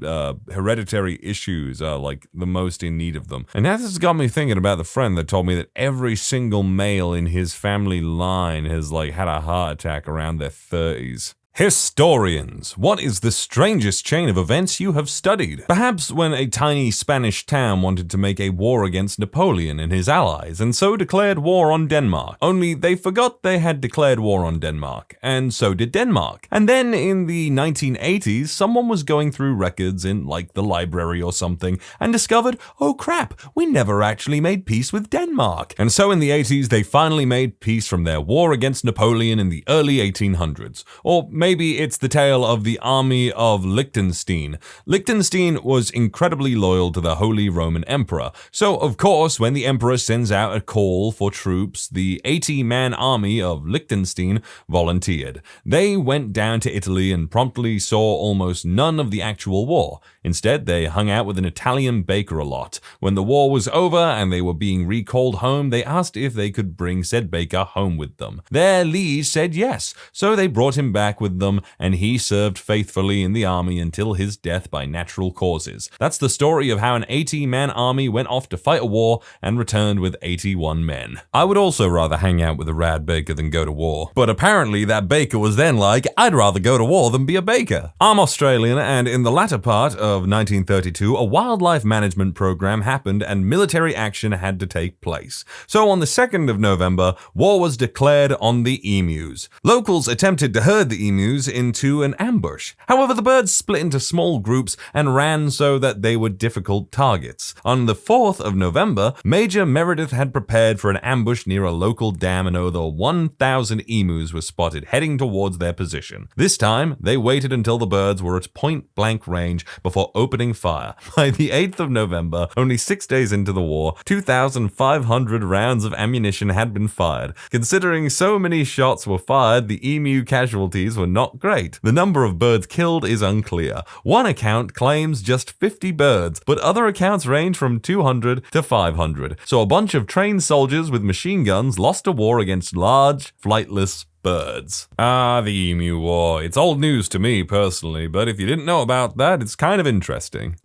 hereditary issues are, like, the most in need of them. And that has got me thinking about the friend that told me that every single male in his family line has, like, had a heart attack around their 30s. Historians, what is the strangest chain of events you have studied? Perhaps when a tiny Spanish town wanted to make a war against Napoleon and his allies, and so declared war on Denmark. Only they forgot they had declared war on Denmark, and so did Denmark. And then in the 1980s, someone was going through records in, like, the library or something, and discovered, oh crap, we never actually made peace with Denmark. And so in the 80s, they finally made peace from their war against Napoleon in the early 1800s. Or maybe it's the tale of the army of Liechtenstein. Liechtenstein was incredibly loyal to the Holy Roman Emperor. So, of course, when the emperor sends out a call for troops, the 80-man army of Liechtenstein volunteered. They went down to Italy and promptly saw almost none of the actual war. Instead, they hung out with an Italian baker a lot. When the war was over and they were being recalled home, they asked if they could bring said baker home with them. Their liege said yes, so they brought him back with them, and he served faithfully in the army until his death by natural causes. That's the story of how an 80-man army went off to fight a war and returned with 81 men. I would also rather hang out with a rad baker than go to war. But apparently that baker was then like, I'd rather go to war than be a baker. I'm Australian, and in the latter part of 1932, a wildlife management program happened and military action had to take place. So on the 2nd of November, war was declared on the emus. Locals attempted to herd the emus into an ambush. However, the birds split into small groups and ran so that they were difficult targets. On the 4th of November, Major Meredith had prepared for an ambush near a local dam and over 1,000 emus were spotted heading towards their position. This time, they waited until the birds were at point-blank range before opening fire. By the 8th of November, only 6 days into the war, 2,500 rounds of ammunition had been fired. Considering so many shots were fired, the emu casualties were not great. The number of birds killed is unclear. One account claims just 50 birds, but other accounts range from 200 to 500. So a bunch of trained soldiers with machine guns lost a war against large, flightless birds. The Emu War. It's old news to me personally, but if you didn't know about that, it's kind of interesting.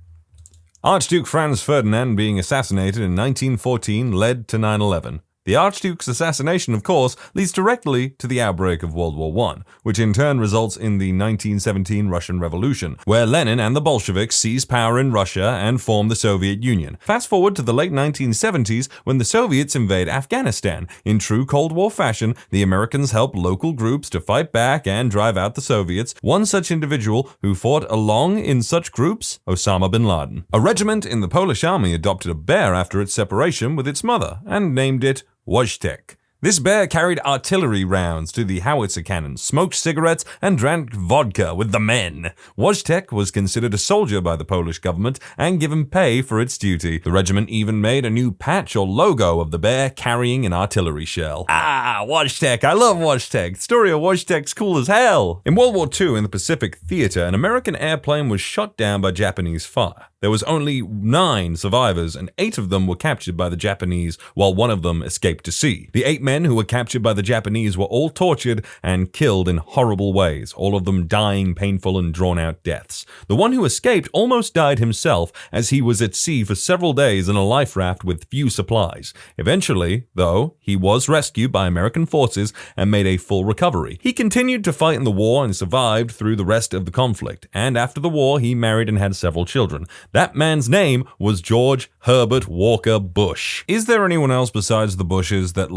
Archduke Franz Ferdinand being assassinated in 1914 led to 9/11. The Archduke's assassination, of course, leads directly to the outbreak of World War I, which in turn results in the 1917 Russian Revolution, where Lenin and the Bolsheviks seize power in Russia and form the Soviet Union. Fast forward to the late 1970s when the Soviets invade Afghanistan. In true Cold War fashion, the Americans help local groups to fight back and drive out the Soviets. One such individual who fought along in such groups, Osama bin Laden. A regiment in the Polish army adopted a bear after its separation with its mother and named it Wojtek. This bear carried artillery rounds to the howitzer cannons, smoked cigarettes, and drank vodka with the men. Wojtek was considered a soldier by the Polish government and given pay for its duty. The regiment even made a new patch or logo of the bear carrying an artillery shell. Ah, Wojtek, I love Wojtek. The story of Wojtek's cool as hell. In World War II in the Pacific Theater, an American airplane was shot down by Japanese fire. There was only 9 survivors, and 8 of them were captured by the Japanese, while 1 of them escaped to sea. The 8 men who were captured by the Japanese were all tortured and killed in horrible ways, all of them dying painful and drawn-out deaths. The one who escaped almost died himself, as he was at sea for several days in a life raft with few supplies. Eventually, though, he was rescued by American forces and made a full recovery. He continued to fight in the war and survived through the rest of the conflict, and after the war he married and had several children. That man's name was George Herbert Walker Bush. Is there anyone else besides the Bushes that,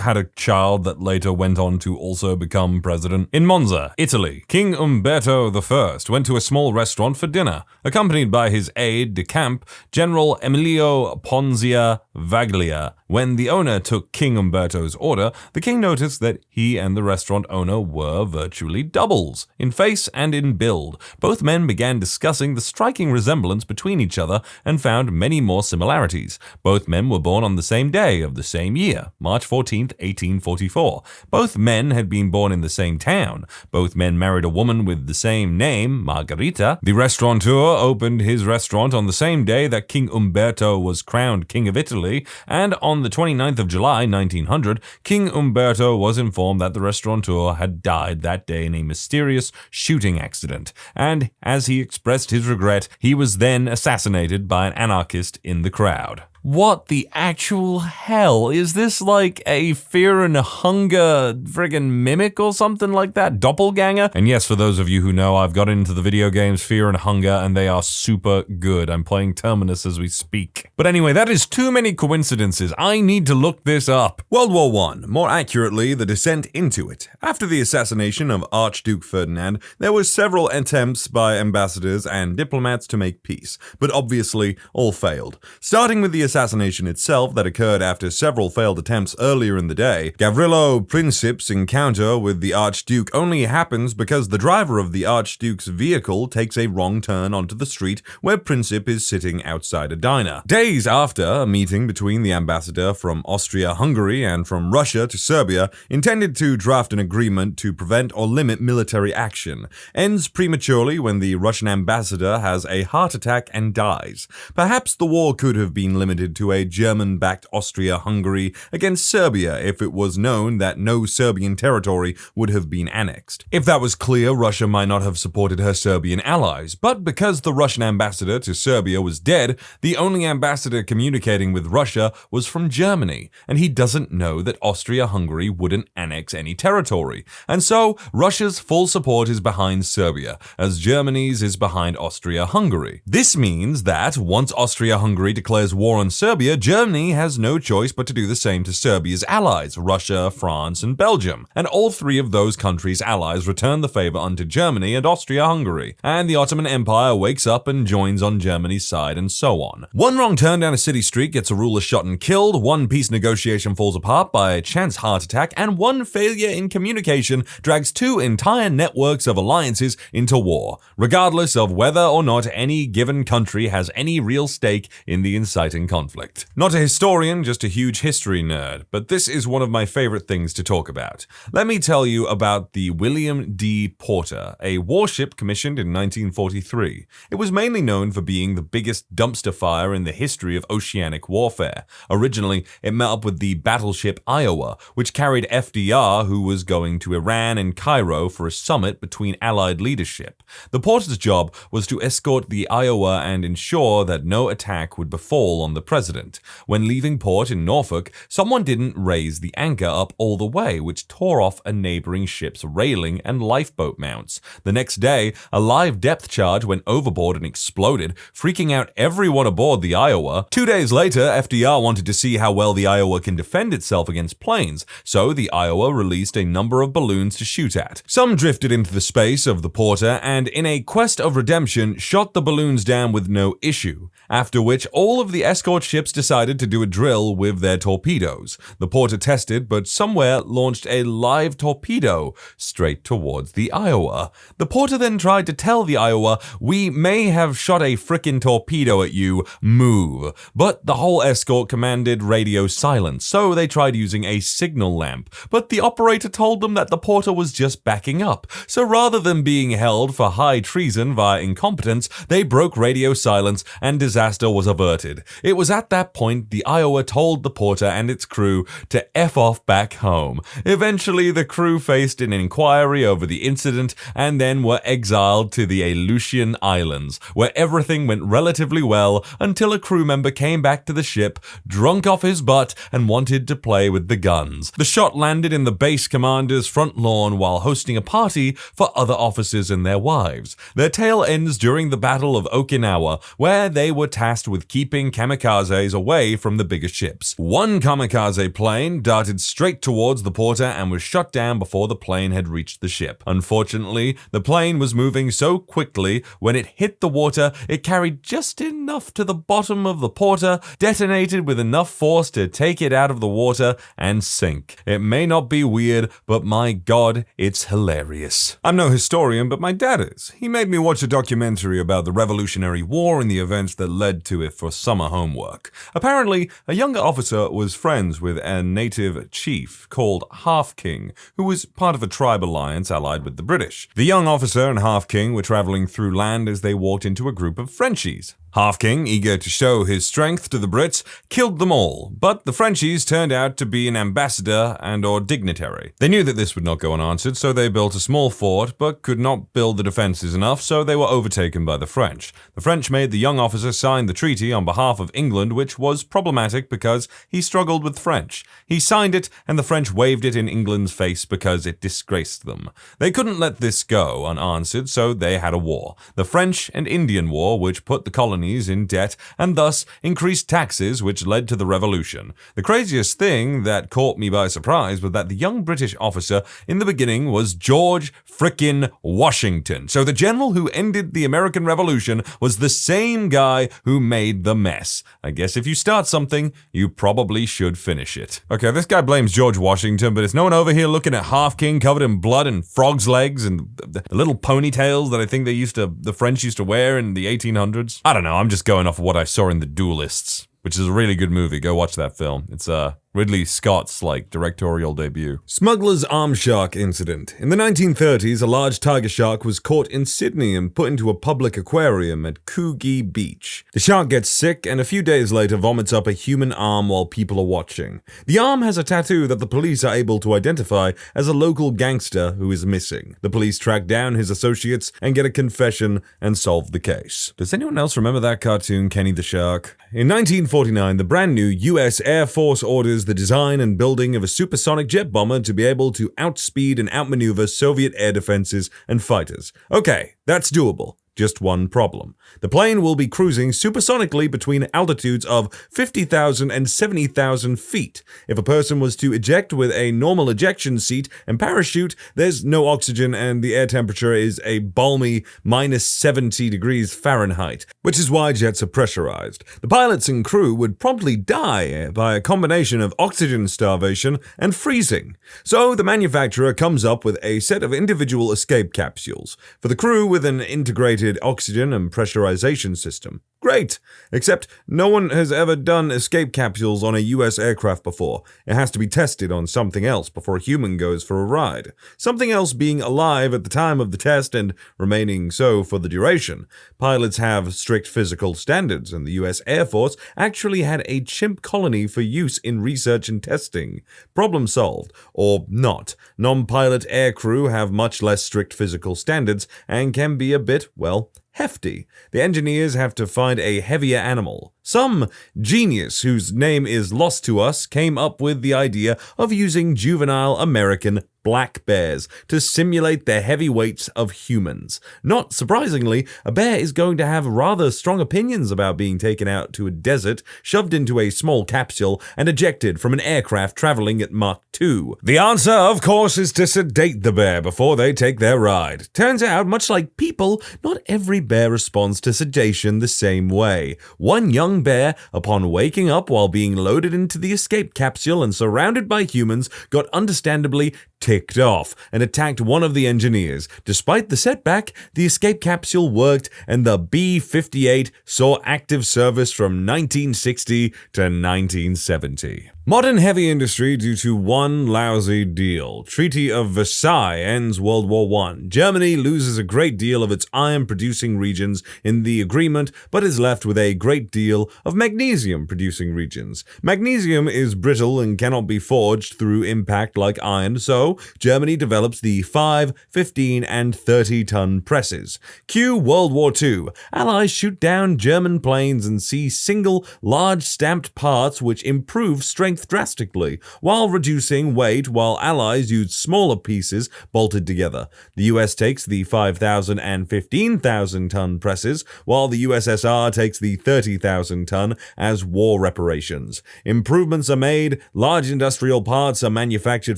had a child that later went on to also become president? In Monza, Italy, King Umberto I went to a small restaurant for dinner, accompanied by his aide-de-camp, General Emilio Ponzia Vaglia. When the owner took King Umberto's order, the king noticed that he and the restaurant owner were virtually doubles, in face and in build. Both men began discussing the striking resemblance between each other and found many more similarities. Both men were born on the same day of the same year, March 14th, 1844. Both men had been born in the same town. Both men married a woman with the same name, Margherita. The restaurateur opened his restaurant on the same day that King Umberto was crowned King of Italy, and on the 29th of July, 1900, King Umberto was informed that the restaurateur had died that day in a mysterious shooting accident, and as he expressed his regret, he was then assassinated by an anarchist in the crowd. What the actual hell? Is this like a Fear and Hunger friggin' mimic or something like that? Doppelganger? And yes, for those of you who know, I've got into the video games Fear and Hunger, and they are super good. I'm playing Terminus as we speak. But anyway, that is too many coincidences. I need to look this up. World War I, more accurately, the descent into it. After the assassination of Archduke Ferdinand, there were several attempts by ambassadors and diplomats to make peace, but obviously all failed. Starting with the assassination itself that occurred after several failed attempts earlier in the day, Gavrilo Princip's encounter with the Archduke only happens because the driver of the Archduke's vehicle takes a wrong turn onto the street where Princip is sitting outside a diner. Days after, a meeting between the ambassador from Austria-Hungary and from Russia to Serbia, intended to draft an agreement to prevent or limit military action, ends prematurely when the Russian ambassador has a heart attack and dies. Perhaps the war could have been limited to a German-backed Austria-Hungary against Serbia if it was known that no Serbian territory would have been annexed. If that was clear, Russia might not have supported her Serbian allies, but because the Russian ambassador to Serbia was dead, the only ambassador communicating with Russia was from Germany, and he doesn't know that Austria-Hungary wouldn't annex any territory. And so, Russia's full support is behind Serbia, as Germany's is behind Austria-Hungary. This means that, once Austria-Hungary declares war on Serbia, Germany has no choice but to do the same to Serbia's allies, Russia, France, and Belgium. And all 3 of those countries' allies return the favor unto Germany and Austria-Hungary. And the Ottoman Empire wakes up and joins on Germany's side, and so on. One wrong turn down a city street gets a ruler shot and killed, one peace negotiation falls apart by a chance heart attack, and one failure in communication drags 2 entire networks of alliances into war, regardless of whether or not any given country has any real stake in the inciting conflict. Not a historian, just a huge history nerd, but this is one of my favorite things to talk about. Let me tell you about the William D. Porter, a warship commissioned in 1943. It was mainly known for being the biggest dumpster fire in the history of oceanic warfare. Originally, it met up with the battleship Iowa, which carried FDR, who was going to Iran and Cairo for a summit between Allied leadership. The Porter's job was to escort the Iowa and ensure that no attack would befall on the president. When leaving port in Norfolk, someone didn't raise the anchor up all the way, which tore off a neighboring ship's railing and lifeboat mounts. The next day, a live depth charge went overboard and exploded, freaking out everyone aboard the Iowa. 2 days later, FDR wanted to see how well the Iowa can defend itself against planes, so the Iowa released a number of balloons to shoot at. Some drifted into the space of the Porter and, in a quest of redemption, shot the balloons down with no issue, after which all of the escort ships decided to do a drill with their torpedoes. The Porter tested, but somewhere launched a live torpedo straight towards the Iowa. The Porter then tried to tell the Iowa, "We may have shot a frickin' torpedo at you, move." But the whole escort commanded radio silence, so they tried using a signal lamp. But the operator told them that the Porter was just backing up, so rather than being held for high treason via incompetence, they broke radio silence and disaster was averted. It was at that point the Iowa told the Porter and its crew to F off back home. Eventually, the crew faced an inquiry over the incident and then were exiled to the Aleutian Islands, where everything went relatively well until a crew member came back to the ship, drunk off his butt, and wanted to play with the guns. The shot landed in the base commander's front lawn while hosting a party for other officers and their wives. Their tale ends during the Battle of Okinawa, where they were tasked with keeping kamikazes away from the bigger ships. One kamikaze plane darted straight towards the Porter and was shot down before the plane had reached the ship. Unfortunately, the plane was moving so quickly, when it hit the water, it carried just enough to the bottom of the Porter, detonated with enough force to take it out of the water and sink. It may not be weird, but my god, it's hilarious. I'm no historian, but my dad is. He made me watch a documentary about the Revolutionary War and the events that led to it for summer homework. Apparently, a younger officer was friends with a native chief called Half King, who was part of a tribe alliance allied with the British. The young officer and Half King were traveling through land as they walked into a group of Frenchies. Half King, eager to show his strength to the Brits, killed them all, but the Frenchies turned out to be an ambassador and/or dignitary. They knew that this would not go unanswered, so they built a small fort, but could not build the defenses enough, so they were overtaken by the French. The French made the young officer sign the treaty on behalf of England, which was problematic because he struggled with French. He signed it, and the French waved it in England's face because it disgraced them. They couldn't let this go unanswered, so they had a war. The French and Indian War, which put the colonies in debt and thus increased taxes, which led to the revolution. The craziest thing that caught me by surprise was that the young British officer in the beginning was George frickin' Washington. So the general who ended the American Revolution was the same guy who made the mess. I guess if you start something, you probably should finish it. Okay, this guy blames George Washington, but is no one over here looking at Half King covered in blood and frog's legs and the little ponytails that I think the French used to wear in the 1800s? I don't know. I'm just going off of what I saw in The Duelists, which is a really good movie. Go watch that film. It's Ridley Scott's directorial debut. Smuggler's arm shark incident. In the 1930s, a large tiger shark was caught in Sydney and put into a public aquarium at Coogee Beach. The shark gets sick and a few days later vomits up a human arm while people are watching. The arm has a tattoo that the police are able to identify as a local gangster who is missing. The police track down his associates and get a confession and solve the case. Does anyone else remember that cartoon, Kenny the Shark? In 1949, the brand new U.S. Air Force orders the design and building of a supersonic jet bomber to be able to outspeed and outmaneuver Soviet air defenses and fighters. Okay, that's doable. Just one problem. The plane will be cruising supersonically between altitudes of 50,000 and 70,000 feet. If a person was to eject with a normal ejection seat and parachute, there's no oxygen and the air temperature is a balmy minus 70 degrees Fahrenheit, which is why jets are pressurized. The pilots and crew would promptly die by a combination of oxygen starvation and freezing. So the manufacturer comes up with a set of individual escape capsules for the crew with an integrated oxygen and pressurization system. Great! Except no one has ever done escape capsules on a US aircraft before. It has to be tested on something else before a human goes for a ride. Something else being alive at the time of the test and remaining so for the duration. Pilots have strict physical standards, and the US Air Force actually had a chimp colony for use in research and testing. Problem solved. Or not. Non-pilot air crew have much less strict physical standards and can be a bit, well, hefty. The engineers have to find a heavier animal. Some genius whose name is lost to us came up with the idea of using juvenile American black bears to simulate the heavy weights of humans. Not surprisingly, a bear is going to have rather strong opinions about being taken out to a desert, shoved into a small capsule, and ejected from an aircraft traveling at Mach 2. The answer, of course, is to sedate the bear before they take their ride. Turns out, much like people, not every bear responds to sedation the same way. One young bear, upon waking up while being loaded into the escape capsule and surrounded by humans, got understandably ticked off and attacked one of the engineers. Despite the setback, the escape capsule worked and the B-58 saw active service from 1960 to 1970. Modern heavy industry due to one lousy deal. Treaty of Versailles ends World War I. Germany loses a great deal of its iron-producing regions in the agreement, but is left with a great deal of magnesium-producing regions. Magnesium is brittle and cannot be forged through impact like iron, so Germany develops the 5, 15, and 30-ton presses. Cue World War II. Allies shoot down German planes and see single, large stamped parts which improve strength drastically, while reducing weight, while Allies use smaller pieces bolted together. The US takes the 5,000 and 15,000 ton presses, while the USSR takes the 30,000 ton as war reparations. Improvements are made, large industrial parts are manufactured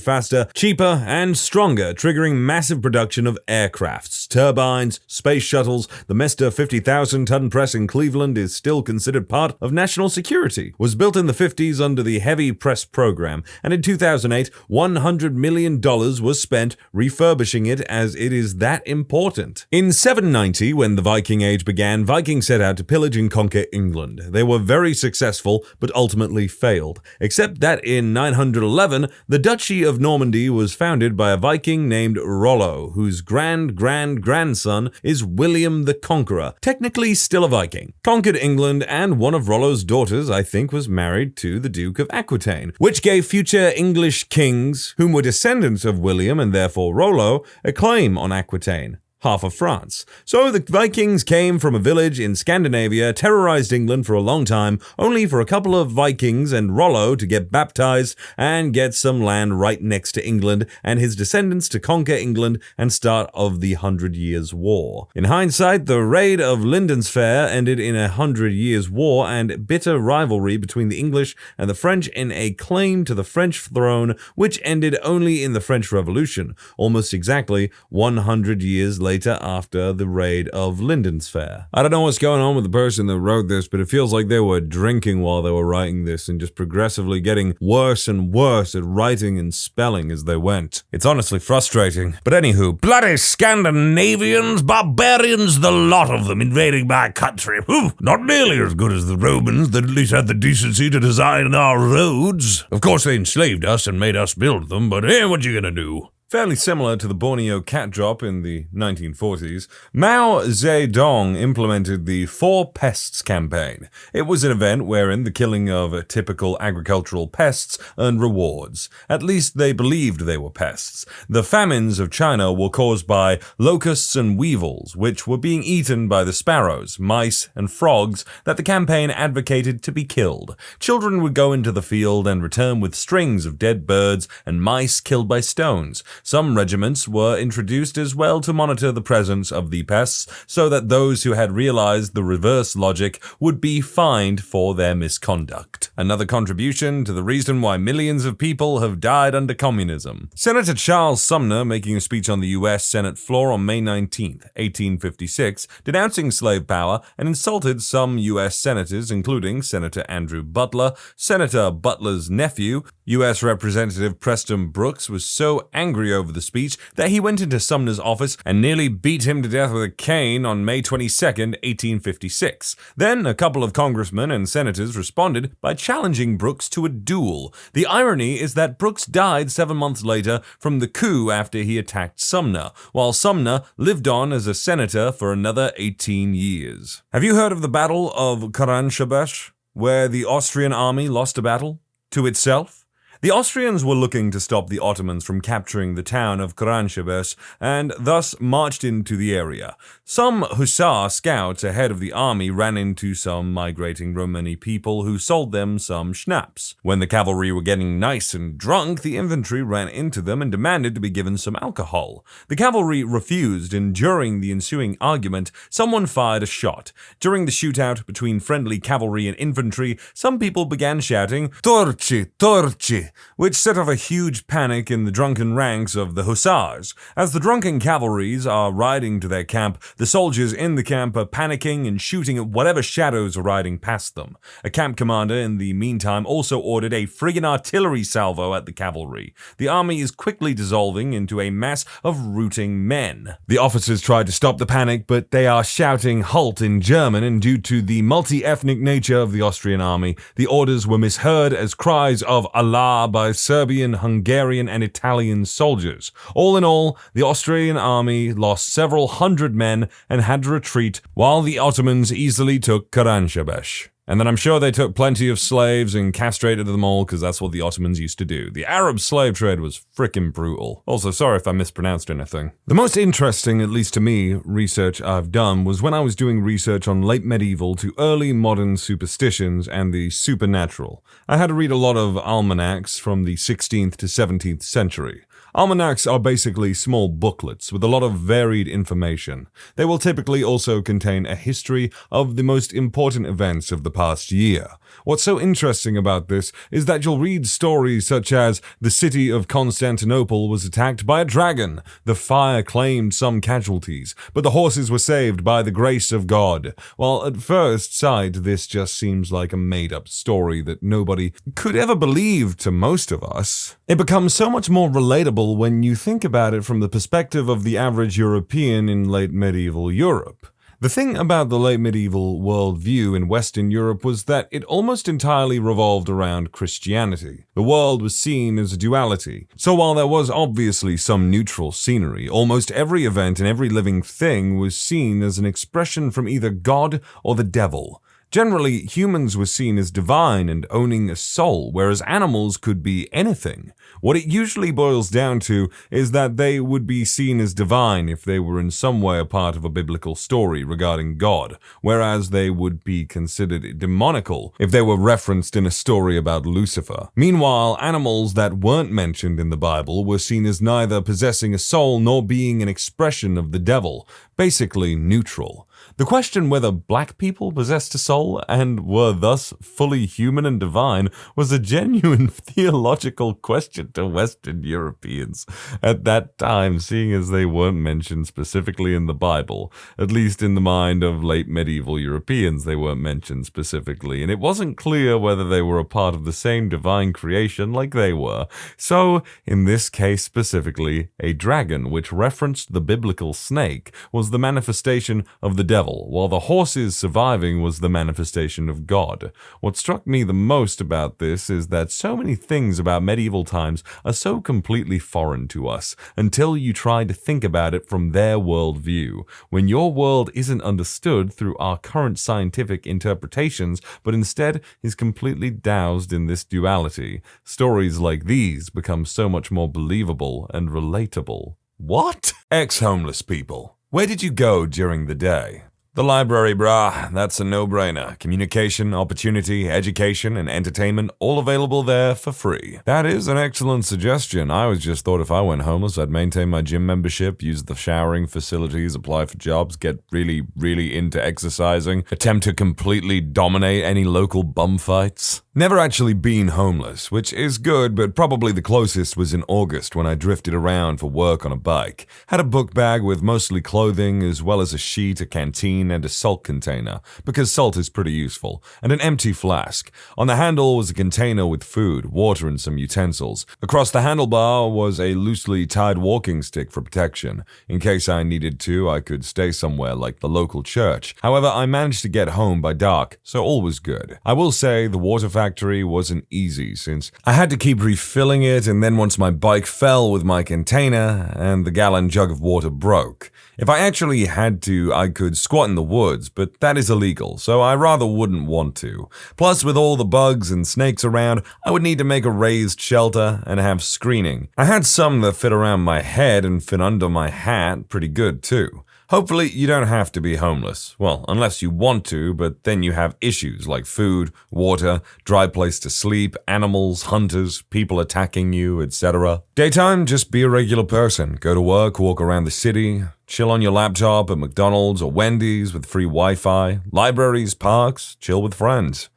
faster, cheaper, and stronger, triggering massive production of aircrafts, turbines, space shuttles. The Mester 50,000 ton press in Cleveland is still considered part of national security. Was built in the 50s under the heavy press program, and in 2008, $100 million was spent refurbishing it as it is that important. In 790, when the Viking Age began, Vikings set out to pillage and conquer England. They were very successful, but ultimately failed, except that in 911, the Duchy of Normandy was founded by a Viking named Rollo, whose grandson is William the Conqueror, technically still a Viking. Conquered England, and one of Rollo's daughters, I think, was married to the Duke of Aquitaine, which gave future English kings, whom were descendants of William and therefore Rollo, a claim on Aquitaine, half of France. So the Vikings came from a village in Scandinavia, terrorized England for a long time, only for a couple of Vikings and Rollo to get baptized and get some land right next to England and his descendants to conquer England and start of the 100 Years' War. In hindsight, the raid of Linden's Fair ended in a 100 Years' War and bitter rivalry between the English and the French in a claim to the French throne, which ended only in the French Revolution, almost exactly 100 years later after the raid of Linden's Fair. I don't know what's going on with the person that wrote this, but it feels like they were drinking while they were writing this and just progressively getting worse and worse at writing and spelling as they went. It's honestly frustrating. But anywho, Bloody Scandinavians, barbarians, the lot of them invading my country. Whew, not nearly as good as the Romans that at least had the decency to design our roads. Of course, they enslaved us and made us build them, but what you gonna do? Fairly similar to the Borneo cat drop in the 1940s, Mao Zedong implemented the Four Pests campaign. It was an event wherein the killing of typical agricultural pests earned rewards. At least they believed they were pests. The famines of China were caused by locusts and weevils, which were being eaten by the sparrows, mice, and frogs that the campaign advocated to be killed. Children would go into the field and return with strings of dead birds and mice killed by stones. Some regiments were introduced as well to monitor the presence of the pests, so that those who had realized the reverse logic would be fined for their misconduct. Another contribution to the reason why millions of people have died under communism. Senator Charles Sumner, making a speech on the U.S. Senate floor on May 19, 1856, denouncing slave power and insulted some U.S. senators, including Senator Andrew Butler. Senator Butler's nephew, U.S. Representative Preston Brooks, was so angry over the speech that he went into Sumner's office and nearly beat him to death with a cane on May 22, 1856. Then a couple of congressmen and senators responded by challenging Brooks to a duel. The irony is that Brooks died 7 months later from the coup after he attacked Sumner, while Sumner lived on as a senator for another 18 years. Have you heard of the Battle of Karánsebes, where the Austrian army lost a battle to itself? The Austrians were looking to stop the Ottomans from capturing the town of Karánsebes and thus marched into the area. Some hussar scouts ahead of the army ran into some migrating Romani people who sold them some schnapps. When the cavalry were getting nice and drunk, the infantry ran into them and demanded to be given some alcohol. The cavalry refused, and during the ensuing argument, someone fired a shot. During the shootout between friendly cavalry and infantry, some people began shouting, "Torci, torci," which set off a huge panic in the drunken ranks of the hussars. As the drunken cavalries are riding to their camp, the soldiers in the camp are panicking and shooting at whatever shadows are riding past them. A camp commander, in the meantime, also ordered a friggin' artillery salvo at the cavalry. The army is quickly dissolving into a mass of rooting men. The officers tried to stop the panic, but they are shouting "halt" in German, and due to the multi-ethnic nature of the Austrian army, the orders were misheard as cries of "Allah" by Serbian, Hungarian, and Italian soldiers. All in all, the Austrian army lost several hundred men and had to retreat, while the Ottomans easily took Karánsebes. And then I'm sure they took plenty of slaves and castrated them all, because that's what the Ottomans used to do. The Arab slave trade was frickin' brutal. Also, sorry if I mispronounced anything. The most interesting, at least to me, research I've done was when I was doing research on late medieval to early modern superstitions and the supernatural. I had to read a lot of almanacs from the 16th to 17th century. Almanacs are basically small booklets with a lot of varied information. They will typically also contain a history of the most important events of the past year. What's so interesting about this is that you'll read stories such as the city of Constantinople was attacked by a dragon, the fire claimed some casualties, but the horses were saved by the grace of God. While at first sight this just seems like a made-up story that nobody could ever believe to most of us, it becomes so much more relatable when you think about it from the perspective of the average European in late medieval Europe. The thing about the late medieval worldview in Western Europe was that it almost entirely revolved around Christianity. The world was seen as a duality. So while there was obviously some neutral scenery, almost every event and every living thing was seen as an expression from either God or the devil. Generally, humans were seen as divine and owning a soul, whereas animals could be anything. What it usually boils down to is that they would be seen as divine if they were in some way a part of a biblical story regarding God, whereas they would be considered demonical if they were referenced in a story about Lucifer. Meanwhile, animals that weren't mentioned in the Bible were seen as neither possessing a soul nor being an expression of the devil, basically neutral. The question whether black people possessed a soul and were thus fully human and divine was a genuine theological question to Western Europeans at that time, seeing as they weren't mentioned specifically in the Bible. At least in the mind of late medieval Europeans, they weren't mentioned specifically, and it wasn't clear whether they were a part of the same divine creation like they were. So, in this case specifically, a dragon, which referenced the biblical snake, was the manifestation of the devil, while the horses surviving was the manifestation of God. What struck me the most about this is that so many things about medieval times are so completely foreign to us until you try to think about it from their worldview, when your world isn't understood through our current scientific interpretations, but instead is completely doused in this duality. Stories like these become so much more believable and relatable. What? Ex-homeless people. Where did you go during the day? The library, brah, that's a no-brainer. Communication, opportunity, education, and entertainment, all available there for free. That is an excellent suggestion. I always just thought if I went homeless, I'd maintain my gym membership, use the showering facilities, apply for jobs, get really, really into exercising, attempt to completely dominate any local bum fights. Never actually been homeless, which is good, but probably the closest was in August when I drifted around for work on a bike. Had a book bag with mostly clothing, as well as a sheet, a canteen, and a salt container, because salt is pretty useful, and an empty flask. On the handle was a container with food, water, and some utensils. Across the handlebar was a loosely tied walking stick for protection. In case I needed to, I could stay somewhere like the local church. However, I managed to get home by dark, so all was good. I will say the water fountain factory wasn't easy since I had to keep refilling it, and then once my bike fell with my container and the gallon jug of water broke. If I actually had to, I could squat in the woods, but that is illegal, so I rather wouldn't want to. Plus, with all the bugs and snakes around, I would need to make a raised shelter and have screening. I had some that fit around my head and fit under my hat pretty good too. Hopefully, you don't have to be homeless. Well, unless you want to, but then you have issues like food, water, dry place to sleep, animals, hunters, people attacking you, etc. Daytime, just be a regular person. Go to work, walk around the city, chill on your laptop at McDonald's or Wendy's with free Wi-Fi, libraries, parks, chill with friends.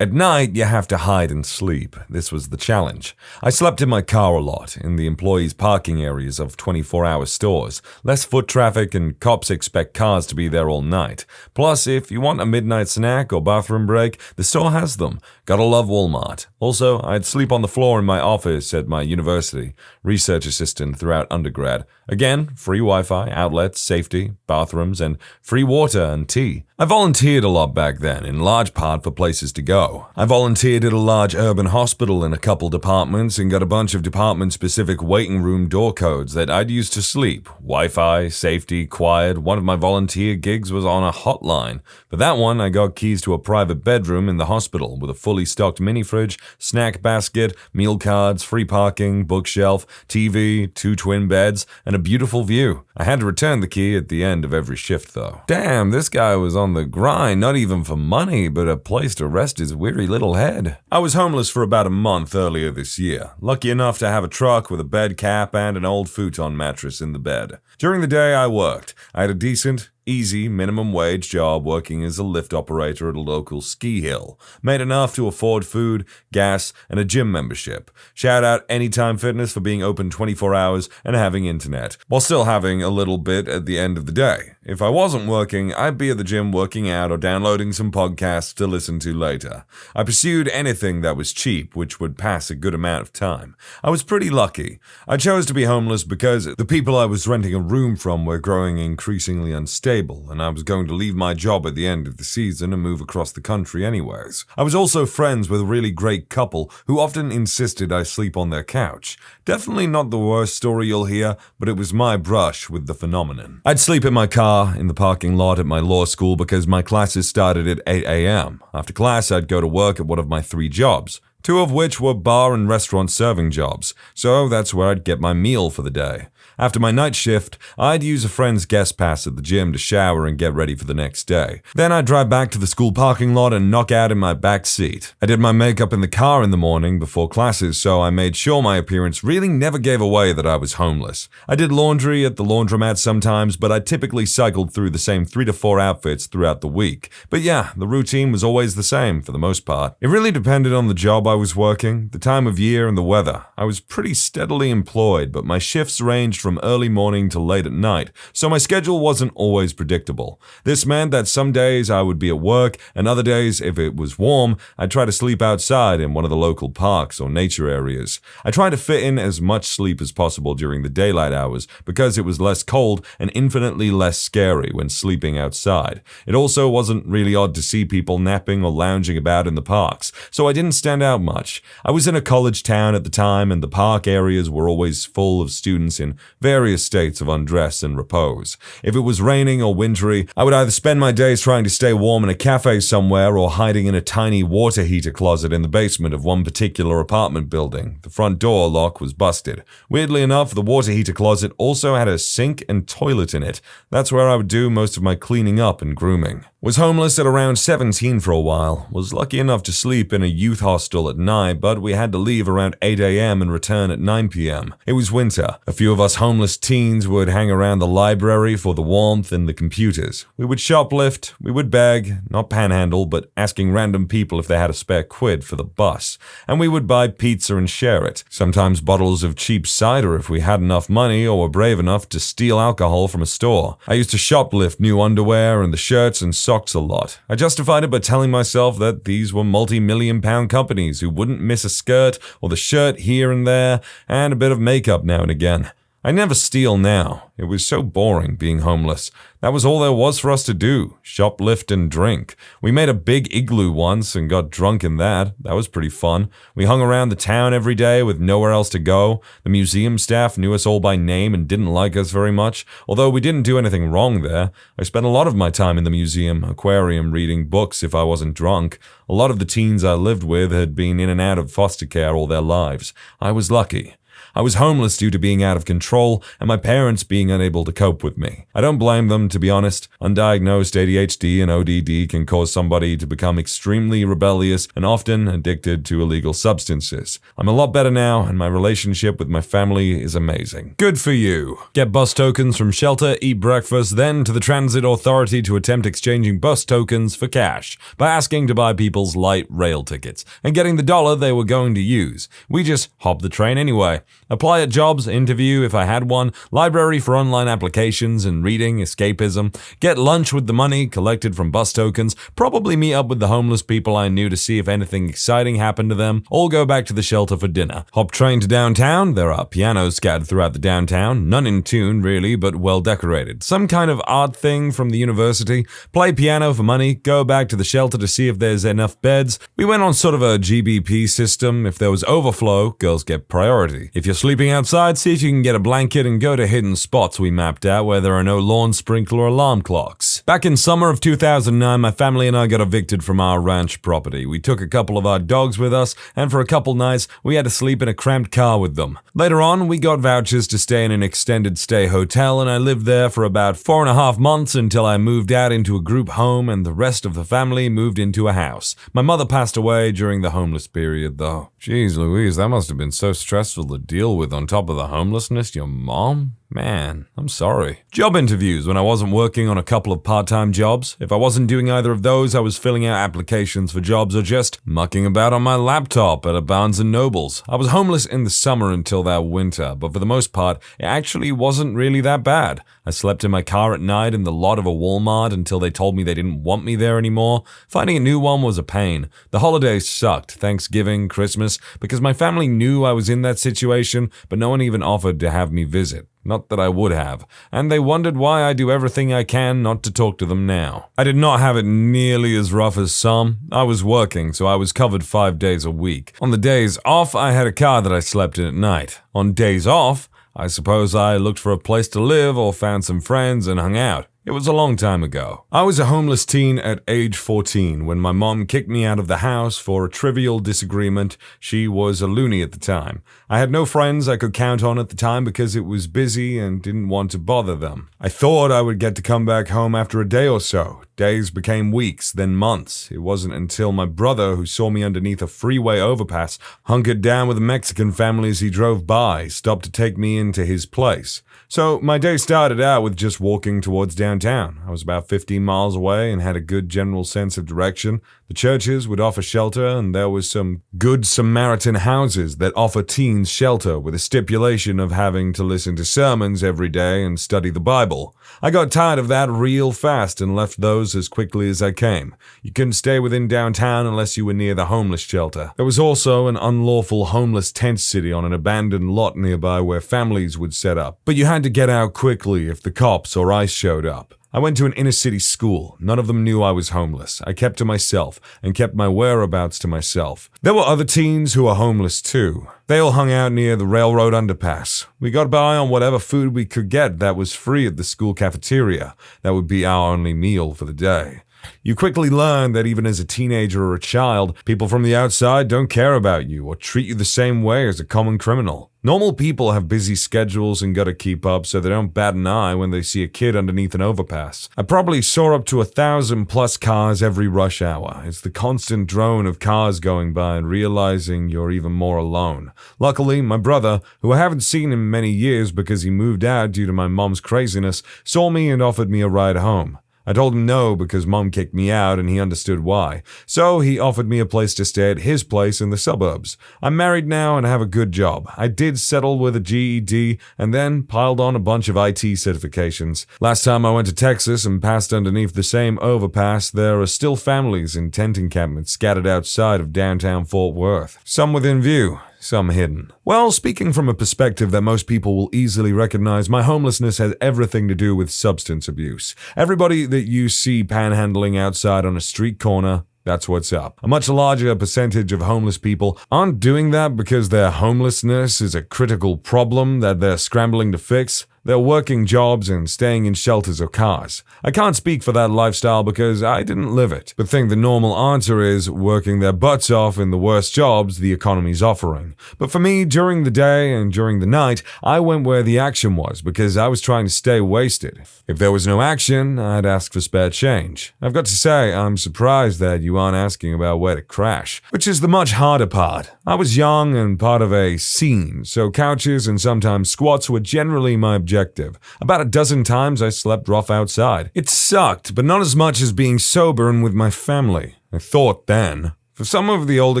At night, you have to hide and sleep. This was the challenge. I slept in my car a lot, in the employees' parking areas of 24-hour stores. Less foot traffic and cops expect cars to be there all night. Plus, if you want a midnight snack or bathroom break, the store has them. Gotta love Walmart. Also, I'd sleep on the floor in my office at my university. Research assistant throughout undergrad. Again, free Wi-Fi, outlets, safety, bathrooms, and free water and tea. I volunteered a lot back then, in large part for places to go. I volunteered at a large urban hospital in a couple departments and got a bunch of department-specific waiting room door codes that I'd use to sleep. Wi-Fi, safety, quiet. One of my volunteer gigs was on a hotline. For that one, I got keys to a private bedroom in the hospital with a fully stocked mini-fridge, snack basket, meal cards, free parking, bookshelf, TV, 2 twin beds, and a beautiful view. I had to return the key at the end of every shift, though. Damn, this guy was on the grind, not even for money, but a place to rest his weary little head. I was homeless for about a month earlier this year, lucky enough to have a truck with a bed cap and an old futon mattress in the bed. During the day I worked. I had a decent, easy, minimum wage job working as a lift operator at a local ski hill. Made enough to afford food, gas, and a gym membership. Shout out Anytime Fitness for being open 24 hours and having internet, while still having a little bit at the end of the day. If I wasn't working, I'd be at the gym working out or downloading some podcasts to listen to later. I pursued anything that was cheap, which would pass a good amount of time. I was pretty lucky. I chose to be homeless because the people I was renting a room from were growing increasingly unstable, and I was going to leave my job at the end of the season and move across the country anyways. I was also friends with a really great couple who often insisted I sleep on their couch. Definitely not the worst story you'll hear, but it was my brush with the phenomenon. I'd sleep in my car in the parking lot at my law school because my classes started at 8 a.m. After class, I'd go to work at one of my 3 jobs, 2 of which were bar and restaurant serving jobs, so that's where I'd get my meal for the day. After my night shift, I'd use a friend's guest pass at the gym to shower and get ready for the next day. Then I'd drive back to the school parking lot and knock out in my back seat. I did my makeup in the car in the morning before classes, so I made sure my appearance really never gave away that I was homeless. I did laundry at the laundromat sometimes, but I typically cycled through the same 3 to 4 outfits throughout the week. But yeah, the routine was always the same for the most part. It really depended on the job I was working, the time of year, and the weather. I was pretty steadily employed, but my shifts ranged from early morning to late at night, so my schedule wasn't always predictable. This meant that some days I would be at work, and other days, if it was warm, I'd try to sleep outside in one of the local parks or nature areas. I tried to fit in as much sleep as possible during the daylight hours because it was less cold and infinitely less scary when sleeping outside. It also wasn't really odd to see people napping or lounging about in the parks, so I didn't stand out much. I was in a college town at the time, and the park areas were always full of students in various states of undress and repose. If it was raining or wintry, I would either spend my days trying to stay warm in a cafe somewhere or hiding in a tiny water heater closet in the basement of one particular apartment building. The front door lock was busted. Weirdly enough, the water heater closet also had a sink and toilet in it. That's where I would do most of my cleaning up and grooming. Was homeless at around 17 for a while. Was lucky enough to sleep in a youth hostel at night, but we had to leave around 8 a.m. and return at 9 p.m. It was winter. A few of us homeless teens would hang around the library for the warmth and the computers. We would shoplift, we would beg, not panhandle, but asking random people if they had a spare quid for the bus. And we would buy pizza and share it. Sometimes bottles of cheap cider if we had enough money or were brave enough to steal alcohol from a store. I used to shoplift new underwear and the shirts and socks a lot. I justified it by telling myself that these were multi-million-pound companies who wouldn't miss a skirt or the shirt here and there and a bit of makeup now and again. I never steal now. It was so boring being homeless. That was all there was for us to do, shoplift and drink. We made a big igloo once and got drunk in that. That was pretty fun. We hung around the town every day with nowhere else to go. The museum staff knew us all by name and didn't like us very much, although we didn't do anything wrong there. I spent a lot of my time in the museum, aquarium, reading books if I wasn't drunk. A lot of the teens I lived with had been in and out of foster care all their lives. I was lucky. I was homeless due to being out of control and my parents being unable to cope with me. I don't blame them, to be honest. Undiagnosed ADHD and ODD can cause somebody to become extremely rebellious and often addicted to illegal substances. I'm a lot better now and my relationship with my family is amazing. Good for you. Get bus tokens from shelter, eat breakfast, then to the transit authority to attempt exchanging bus tokens for cash by asking to buy people's light rail tickets and getting the dollar they were going to use. We just hop the train anyway. Apply at jobs, interview if I had one, library for online applications and reading, escapism, get lunch with the money collected from bus tokens, probably meet up with the homeless people I knew to see if anything exciting happened to them, or go back to the shelter for dinner. Hop train to downtown, there are pianos scattered throughout the downtown, none in tune really, but well decorated. Some kind of art thing from the university, play piano for money, go back to the shelter to see if there's enough beds. We went on sort of a GBP system. If there was overflow, girls get priority. If you're sleeping outside, see if you can get a blanket and go to hidden spots we mapped out where there are no lawn sprinkler alarm clocks. Back in summer of 2009, my family and I got evicted from our ranch property. We took a couple of our dogs with us, and for a couple nights, we had to sleep in a cramped car with them. Later on, we got vouchers to stay in an extended stay hotel, and I lived there for about 4.5 months until I moved out into a group home and the rest of the family moved into a house. My mother passed away during the homeless period, though. Jeez Louise, that must have been so stressful to deal with on top of the homelessness. Your mom? Man, I'm sorry. Job interviews when I wasn't working on a couple of part-time jobs. If I wasn't doing either of those, I was filling out applications for jobs or just mucking about on my laptop at a Barnes & Noble's. I was homeless in the summer until that winter, but for the most part, it actually wasn't really that bad. I slept in my car at night in the lot of a Walmart until they told me they didn't want me there anymore. Finding a new one was a pain. The holidays sucked, Thanksgiving, Christmas, because my family knew I was in that situation, but no one even offered to have me visit. Not that I would have, and they wondered why I do everything I can not to talk to them now. I did not have it nearly as rough as some. I was working, so I was covered 5 days a week. On the days off, I had a car that I slept in at night. On days off, I suppose I looked for a place to live or found some friends and hung out. It was a long time ago. I was a homeless teen at age 14 when my mom kicked me out of the house for a trivial disagreement. She was a loony at the time. I had no friends I could count on at the time because it was busy and didn't want to bother them. I thought I would get to come back home after a day or so. Days became weeks, then months. It wasn't until my brother, who saw me underneath a freeway overpass, hunkered down with a Mexican family as he drove by, stopped to take me into his place. So my day started out with just walking towards downtown. I was about 15 miles away and had a good general sense of direction. The churches would offer shelter, and there was some good Samaritan houses that offer teens shelter with a stipulation of having to listen to sermons every day and study the Bible. I got tired of that real fast and left those as quickly as I came. You couldn't stay within downtown unless you were near the homeless shelter. There was also an unlawful homeless tent city on an abandoned lot nearby where families would set up. But you had to get out quickly if the cops or ICE showed up. I went to an inner-city school. None of them knew I was homeless. I kept to myself and kept my whereabouts to myself. There were other teens who were homeless too. They all hung out near the railroad underpass. We got by on whatever food we could get that was free at the school cafeteria. That would be our only meal for the day. You quickly learn that even as a teenager or a child, people from the outside don't care about you or treat you the same way as a common criminal. Normal people have busy schedules and gotta keep up, so they don't bat an eye when they see a kid underneath an overpass. I probably saw up to 1,000+ cars every rush hour. It's the constant drone of cars going by and realizing you're even more alone. Luckily, my brother, who I haven't seen in many years because he moved out due to my mom's craziness, saw me and offered me a ride home. I told him no because Mom kicked me out and he understood why. So he offered me a place to stay at his place in the suburbs. I'm married now and have a good job. I did settle with a GED and then piled on a bunch of IT certifications. Last time I went to Texas and passed underneath the same overpass, there are still families in tent encampments scattered outside of downtown Fort Worth. Some within view, some hidden. Well, speaking from a perspective that most people will easily recognize, my homelessness has everything to do with substance abuse. Everybody that you see panhandling outside on a street corner, that's what's up. A much larger percentage of homeless people aren't doing that because their homelessness is a critical problem that they're scrambling to fix. They're working jobs and staying in shelters or cars. I can't speak for that lifestyle because I didn't live it, but think the normal answer is working their butts off in the worst jobs the economy's offering. But for me, during the day and during the night, I went where the action was because I was trying to stay wasted. If there was no action, I'd ask for spare change. I've got to say, I'm surprised that you aren't asking about where to crash, which is the much harder part. I was young and part of a scene, so couches and sometimes squats were generally my objective. About a dozen times I slept rough outside. It sucked, but not as much as being sober and with my family. I thought then. For some of the older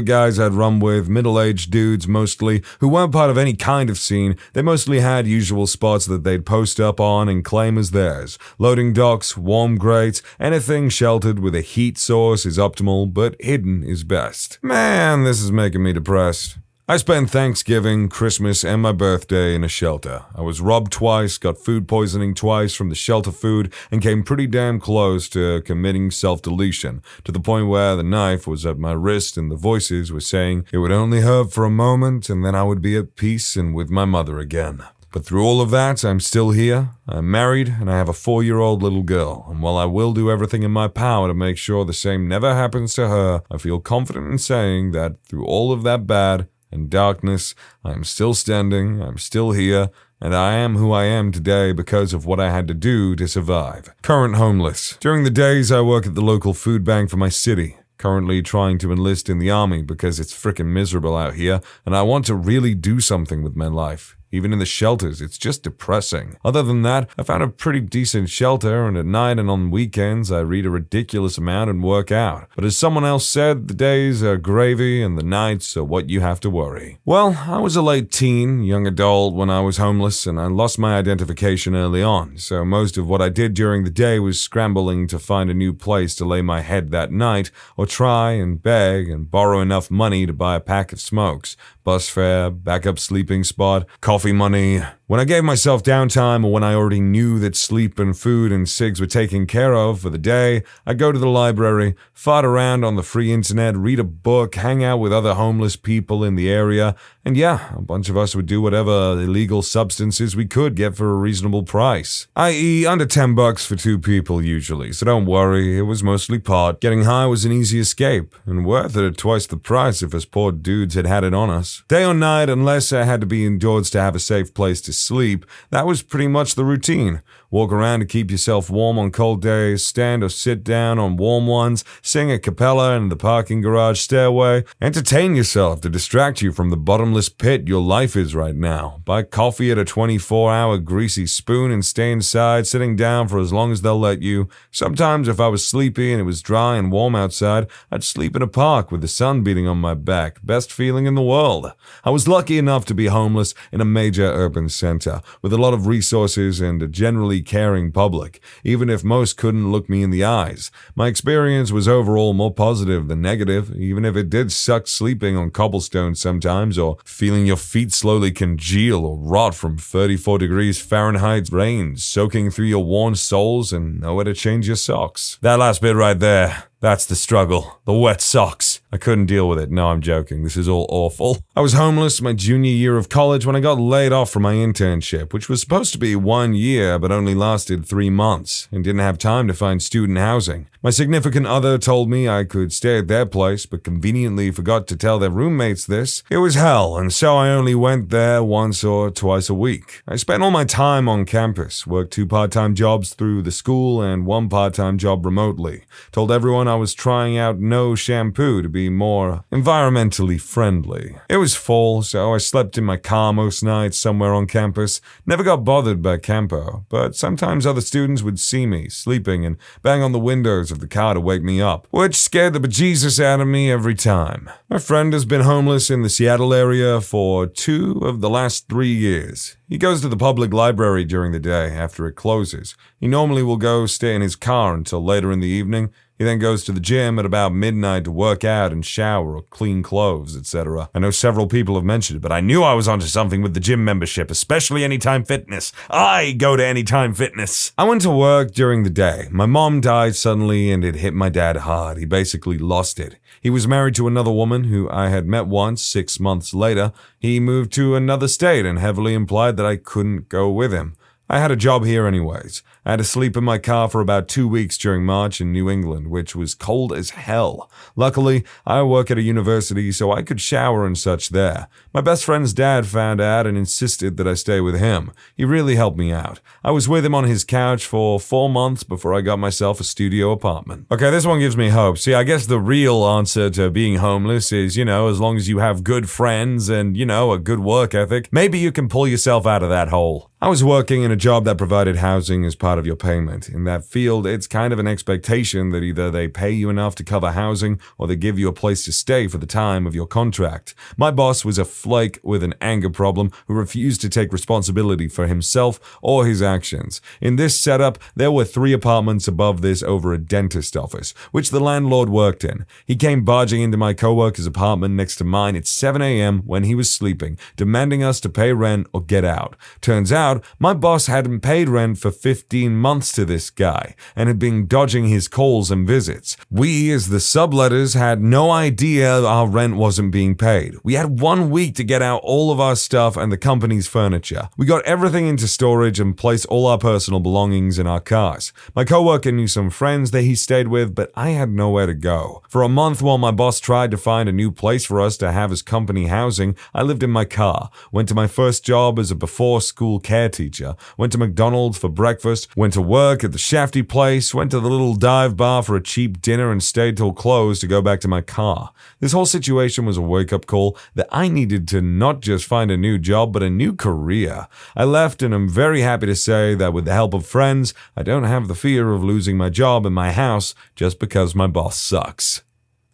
guys I'd run with, middle-aged dudes mostly, who weren't part of any kind of scene, they mostly had usual spots that they'd post up on and claim as theirs. Loading docks, warm grates, anything sheltered with a heat source is optimal, but hidden is best. Man, this is making me depressed. I spent Thanksgiving, Christmas, and my birthday in a shelter. I was robbed twice, got food poisoning twice from the shelter food, and came pretty damn close to committing self-deletion, to the point where the knife was at my wrist and the voices were saying it would only hurt for a moment and then I would be at peace and with my mother again. But through all of that, I'm still here, I'm married, and I have a 4-year-old little girl, and while I will do everything in my power to make sure the same never happens to her, I feel confident in saying that through all of that bad and darkness, I am still standing, I'm still here, and I am who I am today because of what I had to do to survive. Current homeless. During the days I work at the local food bank for my city. Currently trying to enlist in the army because it's frickin' miserable out here, and I want to really do something with my life. Even in the shelters, it's just depressing. Other than that, I found a pretty decent shelter, and at night and on weekends, I read a ridiculous amount and work out. But as someone else said, the days are gravy and the nights are what you have to worry. Well, I was a late teen, young adult when I was homeless, and I lost my identification early on, so most of what I did during the day was scrambling to find a new place to lay my head that night, or try and beg and borrow enough money to buy a pack of smokes, bus fare, backup sleeping spot, coffee money. When I gave myself downtime or when I already knew that sleep and food and cigs were taken care of for the day, I'd go to the library, fart around on the free internet, read a book, hang out with other homeless people in the area, and yeah, a bunch of us would do whatever illegal substances we could get for a reasonable price. i.e. under $10 for 2 people usually, so don't worry, it was mostly pot. Getting high was an easy escape, and worth it at twice the price if us poor dudes had it on us. Day or night, unless I had to be indoors to have a safe place to sleep, that was pretty much the routine. Walk around to keep yourself warm on cold days, stand or sit down on warm ones, sing a cappella in the parking garage stairway, entertain yourself to distract you from the bottomless pit your life is right now. Buy coffee at a 24-hour greasy spoon and stay inside, sitting down for as long as they'll let you. Sometimes if I was sleepy and it was dry and warm outside, I'd sleep in a park with the sun beating on my back. Best feeling in the world. I was lucky enough to be homeless in a major urban center, with a lot of resources and a generally caring public, even if most couldn't look me in the eyes. My experience was overall more positive than negative, even if it did suck sleeping on cobblestone sometimes, or feeling your feet slowly congeal or rot from 34 degrees Fahrenheit rain soaking through your worn soles and nowhere to change your socks. That last bit right there, that's the struggle. The wet socks. I couldn't deal with it. No, I'm joking. This is all awful. I was homeless my junior year of college when I got laid off from my internship, which was supposed to be 1 year but only lasted 3 months, and didn't have time to find student housing. My significant other told me I could stay at their place, but conveniently forgot to tell their roommates this. It was hell, and so I only went there once or twice a week. I spent all my time on campus, worked 2 part-time jobs through the school and 1 part-time job remotely. Told everyone I was trying out no shampoo to be more environmentally friendly. It was fall, so I slept in my car most nights somewhere on campus. Never got bothered by campo, but sometimes other students would see me sleeping and bang on the windows of the car to wake me up, which scared the bejesus out of me every time. My friend has been homeless in the Seattle area for 2 of the last 3 years. He goes to the public library during the day after it closes. He normally will go stay in his car until later in the evening. He then goes to the gym at about midnight to work out and shower or clean clothes, etc. I know several people have mentioned it, but I knew I was onto something with the gym membership, especially Anytime Fitness. I go to Anytime Fitness. I went to work during the day. My mom died suddenly and it hit my dad hard. He basically lost it. He was married to another woman who I had met once. 6 months later, he moved to another state and heavily implied that I couldn't go with him. I had a job here anyways. I had to sleep in my car for about 2 weeks during March in New England, which was cold as hell. Luckily, I work at a university, so I could shower and such there. My best friend's dad found out and insisted that I stay with him. He really helped me out. I was with him on his couch for 4 months before I got myself a studio apartment. Okay, this one gives me hope. See, I guess the real answer to being homeless is, as long as you have good friends and, a good work ethic, maybe you can pull yourself out of that hole. I was working in a job that provided housing as part of your payment. In that field, it's kind of an expectation that either they pay you enough to cover housing or they give you a place to stay for the time of your contract. My boss was a flake with an anger problem who refused to take responsibility for himself or his actions. In this setup, there were 3 apartments above this over a dentist office, which the landlord worked in. He came barging into my coworker's apartment next to mine at 7 a.m. when he was sleeping, demanding us to pay rent or get out. Turns out, my boss hadn't paid rent for 15 months to this guy and had been dodging his calls and visits. We, as the subletters, had no idea our rent wasn't being paid. We had 1 week to get out all of our stuff and the company's furniture. We got everything into storage and placed all our personal belongings in our cars. My coworker knew some friends that he stayed with, but I had nowhere to go. For a month while my boss tried to find a new place for us to have as company housing, I lived in my car, went to my first job as a before-school care teacher, went to McDonald's for breakfast, went to work at the Shafty place, went to the little dive bar for a cheap dinner and stayed till close to go back to my car. This whole situation was a wake-up call that I needed to not just find a new job, but a new career. I left and I'm very happy to say that with the help of friends, I don't have the fear of losing my job and my house just because my boss sucks.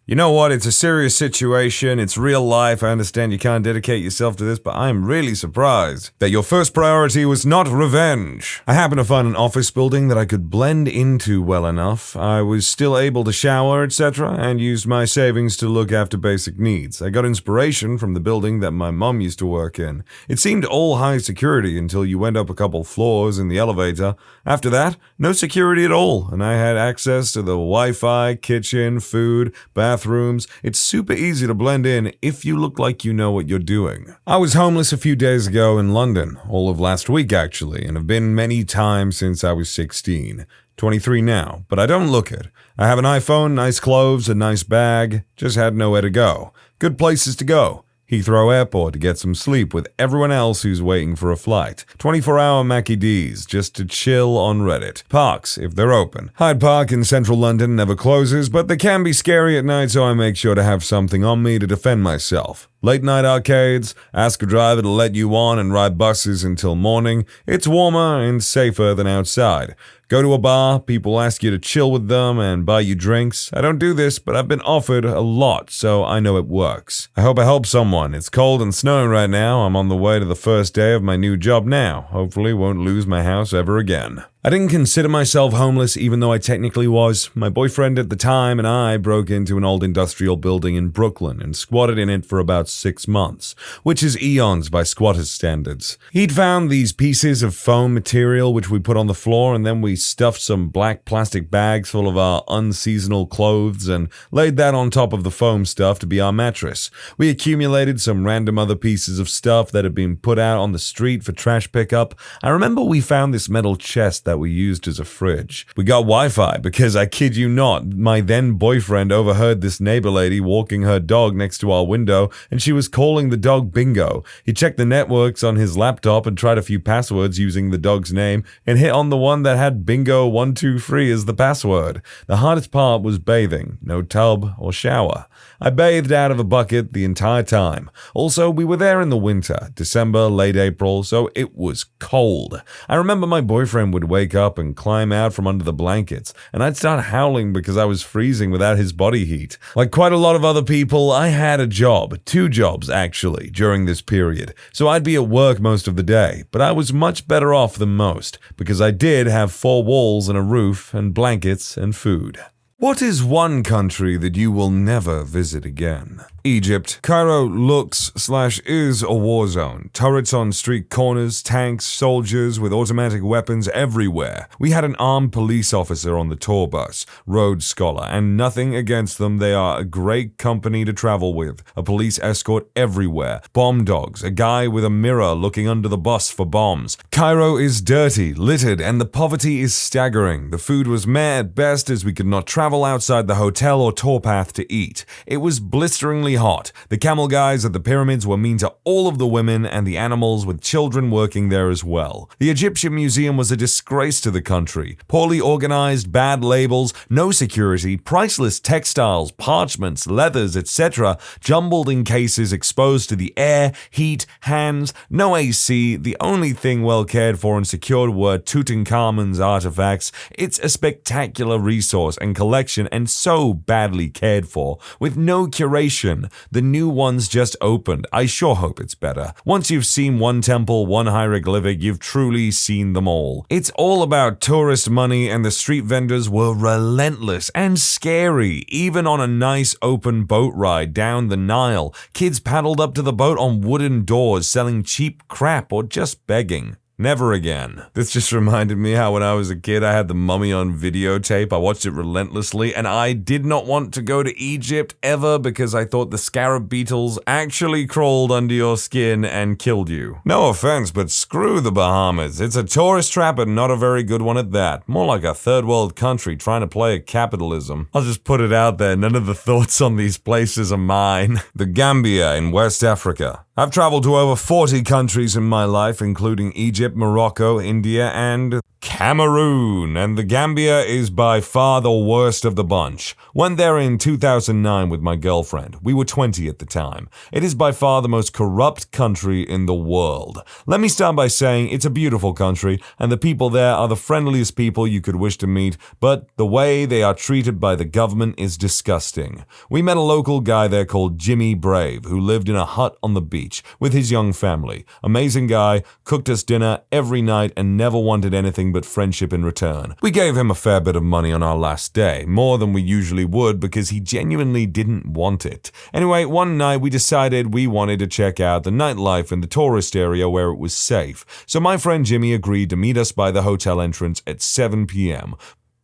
You know what? It's a serious situation. It's real life. I understand you can't dedicate yourself to this, but I'm really surprised that your first priority was not revenge. I happened to find an office building that I could blend into well enough. I was still able to shower, etc., and used my savings to look after basic needs. I got inspiration from the building that my mom used to work in. It seemed all high security until you went up a couple floors in the elevator. After that, no security at all, and I had access to the Wi-Fi, kitchen, food, bathrooms. It's super easy to blend in if you look like you know what you're doing. I was homeless a few days ago in London, all of last week actually, and have been many times since I was 16. 23 now, but I don't look it. I have an iPhone, nice clothes, a nice bag, just had nowhere to go. Good places to go. Heathrow Airport to get some sleep with everyone else who's waiting for a flight. 24-hour Mackie D's just to chill on Reddit. Parks, if they're open. Hyde Park in central London never closes, but they can be scary at night, so I make sure to have something on me to defend myself. Late night arcades, ask a driver to let you on and ride buses until morning. It's warmer and safer than outside. Go to a bar, people ask you to chill with them and buy you drinks. I don't do this, but I've been offered a lot, so I know it works. I hope I help someone. It's cold and snowing right now. I'm on the way to the first day of my new job now. Hopefully won't lose my house ever again. I didn't consider myself homeless even though I technically was. My boyfriend at the time and I broke into an old industrial building in Brooklyn and squatted in it for about 6 months, which is eons by squatters' standards. He'd found these pieces of foam material which we put on the floor, and then we stuffed some black plastic bags full of our unseasonal clothes and laid that on top of the foam stuff to be our mattress. We accumulated some random other pieces of stuff that had been put out on the street for trash pickup. I remember we found this metal chest that we used as a fridge. We got Wi-Fi because, I kid you not, my then boyfriend overheard this neighbor lady walking her dog next to our window and she was calling the dog Bingo. He checked the networks on his laptop and tried a few passwords using the dog's name and hit on the one that had Bingo123 as the password. The hardest part was bathing. No tub or shower. I bathed out of a bucket the entire time. Also, we were there in the winter, December, late April, so it was cold. I remember my boyfriend would wake up and climb out from under the blankets, and I'd start howling because I was freezing without his body heat. Like quite a lot of other people, I had a job, 2 jobs actually, during this period, so I'd be at work most of the day, but I was much better off than most, because I did have 4 walls and a roof and blankets and food. What is one country that you will never visit again? Egypt. Cairo looks/is a war zone. Turrets on street corners, tanks, soldiers with automatic weapons everywhere. We had an armed police officer on the tour bus, Rhodes Scholar, and nothing against them, they are a great company to travel with. A police escort everywhere. Bomb dogs, a guy with a mirror looking under the bus for bombs. Cairo is dirty, littered, and the poverty is staggering. The food was meh at best as we could not travel outside the hotel or tour path to eat. It was blisteringly hot. The camel guys at the pyramids were mean to all of the women and the animals, with children working there as well. The Egyptian Museum was a disgrace to the country. Poorly organized, bad labels, no security, priceless textiles, parchments, leathers, etc., jumbled in cases exposed to the air, heat, hands, no AC. The only thing well cared for and secured were Tutankhamun's artifacts. It's a spectacular resource and collection, and so badly cared for, with no curation. The new one's just opened. I sure hope it's better. Once you've seen one temple, one hieroglyphic, you've truly seen them all. It's all about tourist money, and the street vendors were relentless and scary. Even on a nice open boat ride down the Nile, kids paddled up to the boat on wooden doors selling cheap crap or just begging. Never again. This just reminded me how when I was a kid I had the Mummy on videotape. I watched it relentlessly, and I did not want to go to Egypt ever because I thought the scarab beetles actually crawled under your skin and killed you. No offense, but screw the Bahamas. It's a tourist trap and not a very good one at that. More like a third world country trying to play capitalism. I'll just put it out there, none of the thoughts on these places are mine. The Gambia in West Africa. I've traveled to over 40 countries in my life, including Egypt, Morocco, India, and Cameroon, and the Gambia is by far the worst of the bunch. Went there in 2009 with my girlfriend. We were 20 at the time. It is by far the most corrupt country in the world. Let me start by saying it's a beautiful country, and the people there are the friendliest people you could wish to meet, but the way they are treated by the government is disgusting. We met a local guy there called Jimmy Brave, who lived in a hut on the beach with his young family. Amazing guy, cooked us dinner every night and never wanted anything but friendship in return. We gave him a fair bit of money on our last day, more than we usually would because he genuinely didn't want it. Anyway, one night we decided we wanted to check out the nightlife in the tourist area where it was safe. So my friend Jimmy agreed to meet us by the hotel entrance at 7 p.m.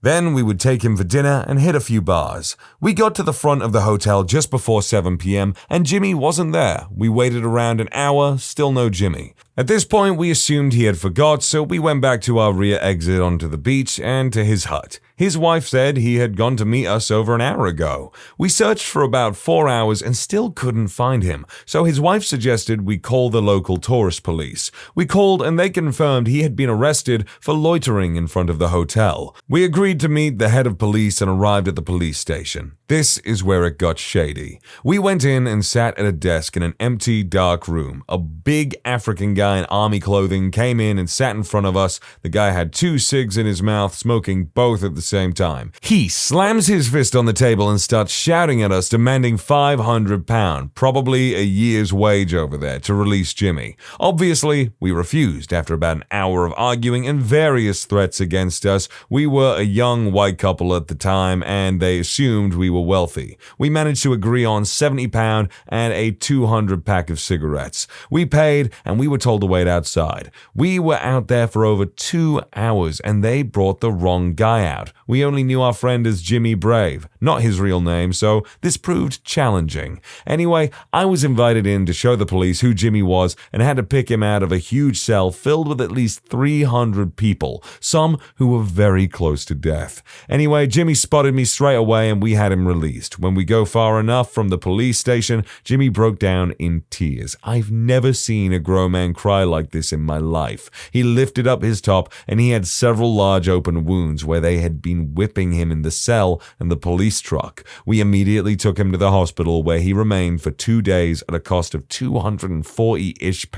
Then we would take him for dinner and hit a few bars. We got to the front of the hotel just before 7 p.m. and Jimmy wasn't there. We waited around an hour, still no Jimmy. At this point, we assumed he had forgot, so we went back to our rear exit onto the beach and to his hut. His wife said he had gone to meet us over an hour ago. We searched for about 4 hours and still couldn't find him, so his wife suggested we call the local tourist police. We called and they confirmed he had been arrested for loitering in front of the hotel. We agreed to meet the head of police and arrived at the police station. This is where it got shady. We went in and sat at a desk in an empty, dark room. A big African guy in army clothing came in and sat in front of us. The guy had 2 cigs in his mouth, smoking both at the same time. He slams his fist on the table and starts shouting at us, demanding £500, probably a year's wage over there, to release Jimmy. Obviously, we refused after about an hour of arguing and various threats against us. We were a young white couple at the time, and they assumed we were wealthy. We managed to agree on £70 and a 200 pack of cigarettes. We paid, and we were told to wait outside. We were out there for over 2 hours, and they brought the wrong guy out. We only knew our friend as Jimmy Brave, not his real name, so this proved challenging. Anyway, I was invited in to show the police who Jimmy was and had to pick him out of a huge cell filled with at least 300 people, some who were very close to death. Anyway, Jimmy spotted me straight away and we had him released. When we go far enough from the police station, Jimmy broke down in tears. I've never seen a grown man cry like this in my life. He lifted up his top and he had several large open wounds where they had been whipping him in the cell and the police truck. We immediately took him to the hospital where he remained for 2 days at a cost of £240-ish.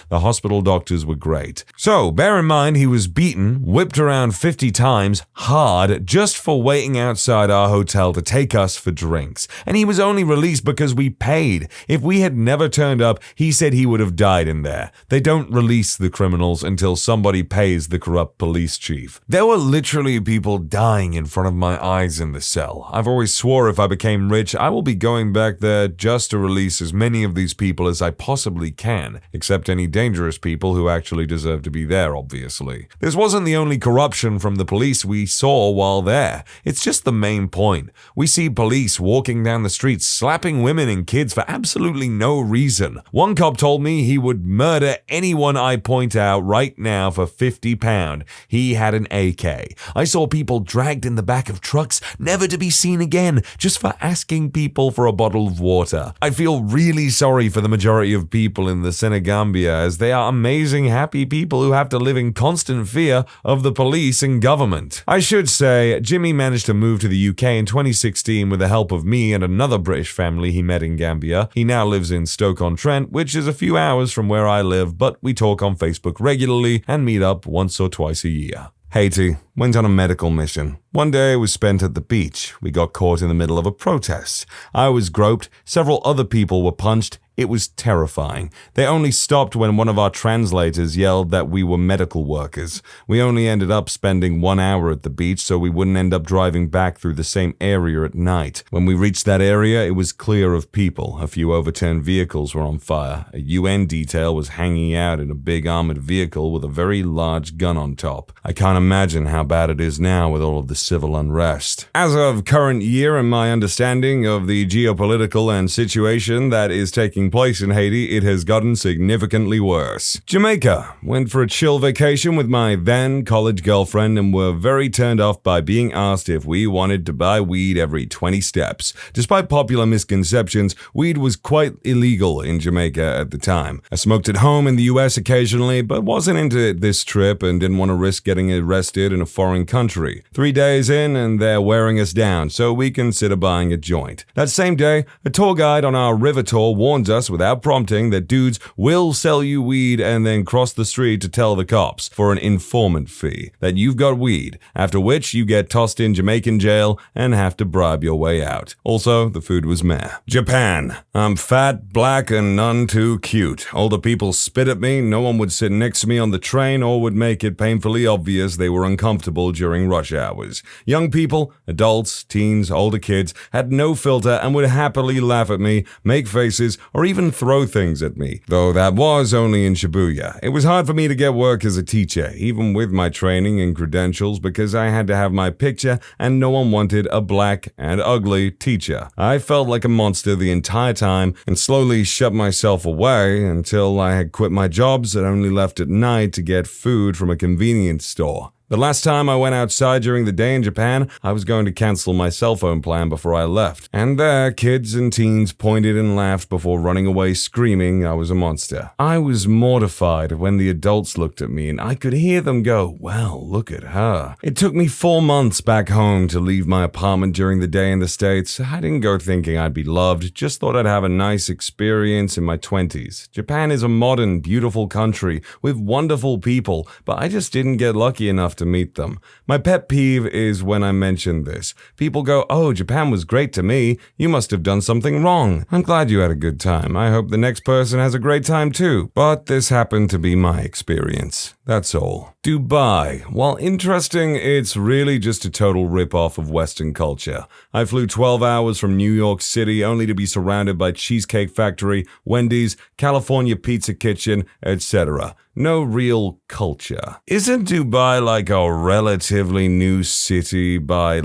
The hospital doctors were great. So, bear in mind he was beaten, whipped around 50 times, hard, just for waiting outside our hotel to take us for drinks. And he was only released because we paid. If we had never turned up, he said he would have died in there. They don't release the criminals until somebody pays the corrupt police chief. There were literally people dying in front of my eyes in the cell. I've always swore if I became rich, I will be going back there just to release as many of these people as I possibly can, except any dangerous people who actually deserve to be there, obviously. This wasn't the only corruption from the police we saw while there. It's just the main point. We see police walking down the streets slapping women and kids for absolutely no reason. One cop told me he would murder anyone I point out right now for £50. He had an AK. I saw people dragged in the back of trucks, never to be seen again, just for asking people for a bottle of water. I feel really sorry for the majority of people in the Senegambia, as they are amazing, happy people who have to live in constant fear of the police and government. I should say, Jimmy managed to move to the UK in 2016 with the help of me and another British family he met in Gambia. He now lives in Stoke-on-Trent, which is a few hours from where I live, but we talk on Facebook regularly and meet up once or twice a year. Haiti went on a medical mission. One day was spent at the beach. We got caught in the middle of a protest. I was groped, several other people were punched. It was terrifying. They only stopped when one of our translators yelled that we were medical workers. We only ended up spending 1 hour at the beach so we wouldn't end up driving back through the same area at night. When we reached that area, it was clear of people. A few overturned vehicles were on fire. A UN detail was hanging out in a big armored vehicle with a very large gun on top. I can't imagine how bad it is now with all of the civil unrest. As of current year and my understanding of the geopolitical and situation that is taking place in Haiti, it has gotten significantly worse. Jamaica. Went for a chill vacation with my then college girlfriend and were very turned off by being asked if we wanted to buy weed every 20 steps. Despite popular misconceptions, weed was quite illegal in Jamaica at the time. I smoked at home in the US occasionally, but wasn't into it this trip and didn't want to risk getting arrested in a foreign country. 3 days in and they're wearing us down, so we consider buying a joint. That same day, a tour guide on our river tour warns us without prompting that dudes will sell you weed and then cross the street to tell the cops for an informant fee that you've got weed, after which you get tossed in Jamaican jail and have to bribe your way out. Also, the food was meh. Japan. I'm fat, black, and none too cute. Older people spit at me, no one would sit next to me on the train or would make it painfully obvious they were uncomfortable during rush hours. Young people, adults, teens, older kids, had no filter and would happily laugh at me, make faces, or even throw things at me, though that was only in Shibuya. It was hard for me to get work as a teacher, even with my training and credentials, because I had to have my picture and no one wanted a black and ugly teacher. I felt like a monster the entire time and slowly shut myself away until I had quit my jobs and only left at night to get food from a convenience store. The last time I went outside during the day in Japan, I was going to cancel my cell phone plan before I left. And there, kids and teens pointed and laughed before running away screaming I was a monster. I was mortified when the adults looked at me and I could hear them go, "Well, look at her." It took me 4 months back home to leave my apartment during the day in the States. I didn't go thinking I'd be loved, just thought I'd have a nice experience in my 20s. Japan is a modern, beautiful country with wonderful people, but I just didn't get lucky enough to meet them. My pet peeve is when I mention this. People go, "Oh, Japan was great to me. You must have done something wrong." I'm glad you had a good time. I hope the next person has a great time too. But this happened to be my experience. That's all. Dubai. While interesting, it's really just a total rip-off of Western culture. I flew 12 hours from New York City only to be surrounded by Cheesecake Factory, Wendy's, California Pizza Kitchen, etc. No real culture. Isn't Dubai like a relatively new city by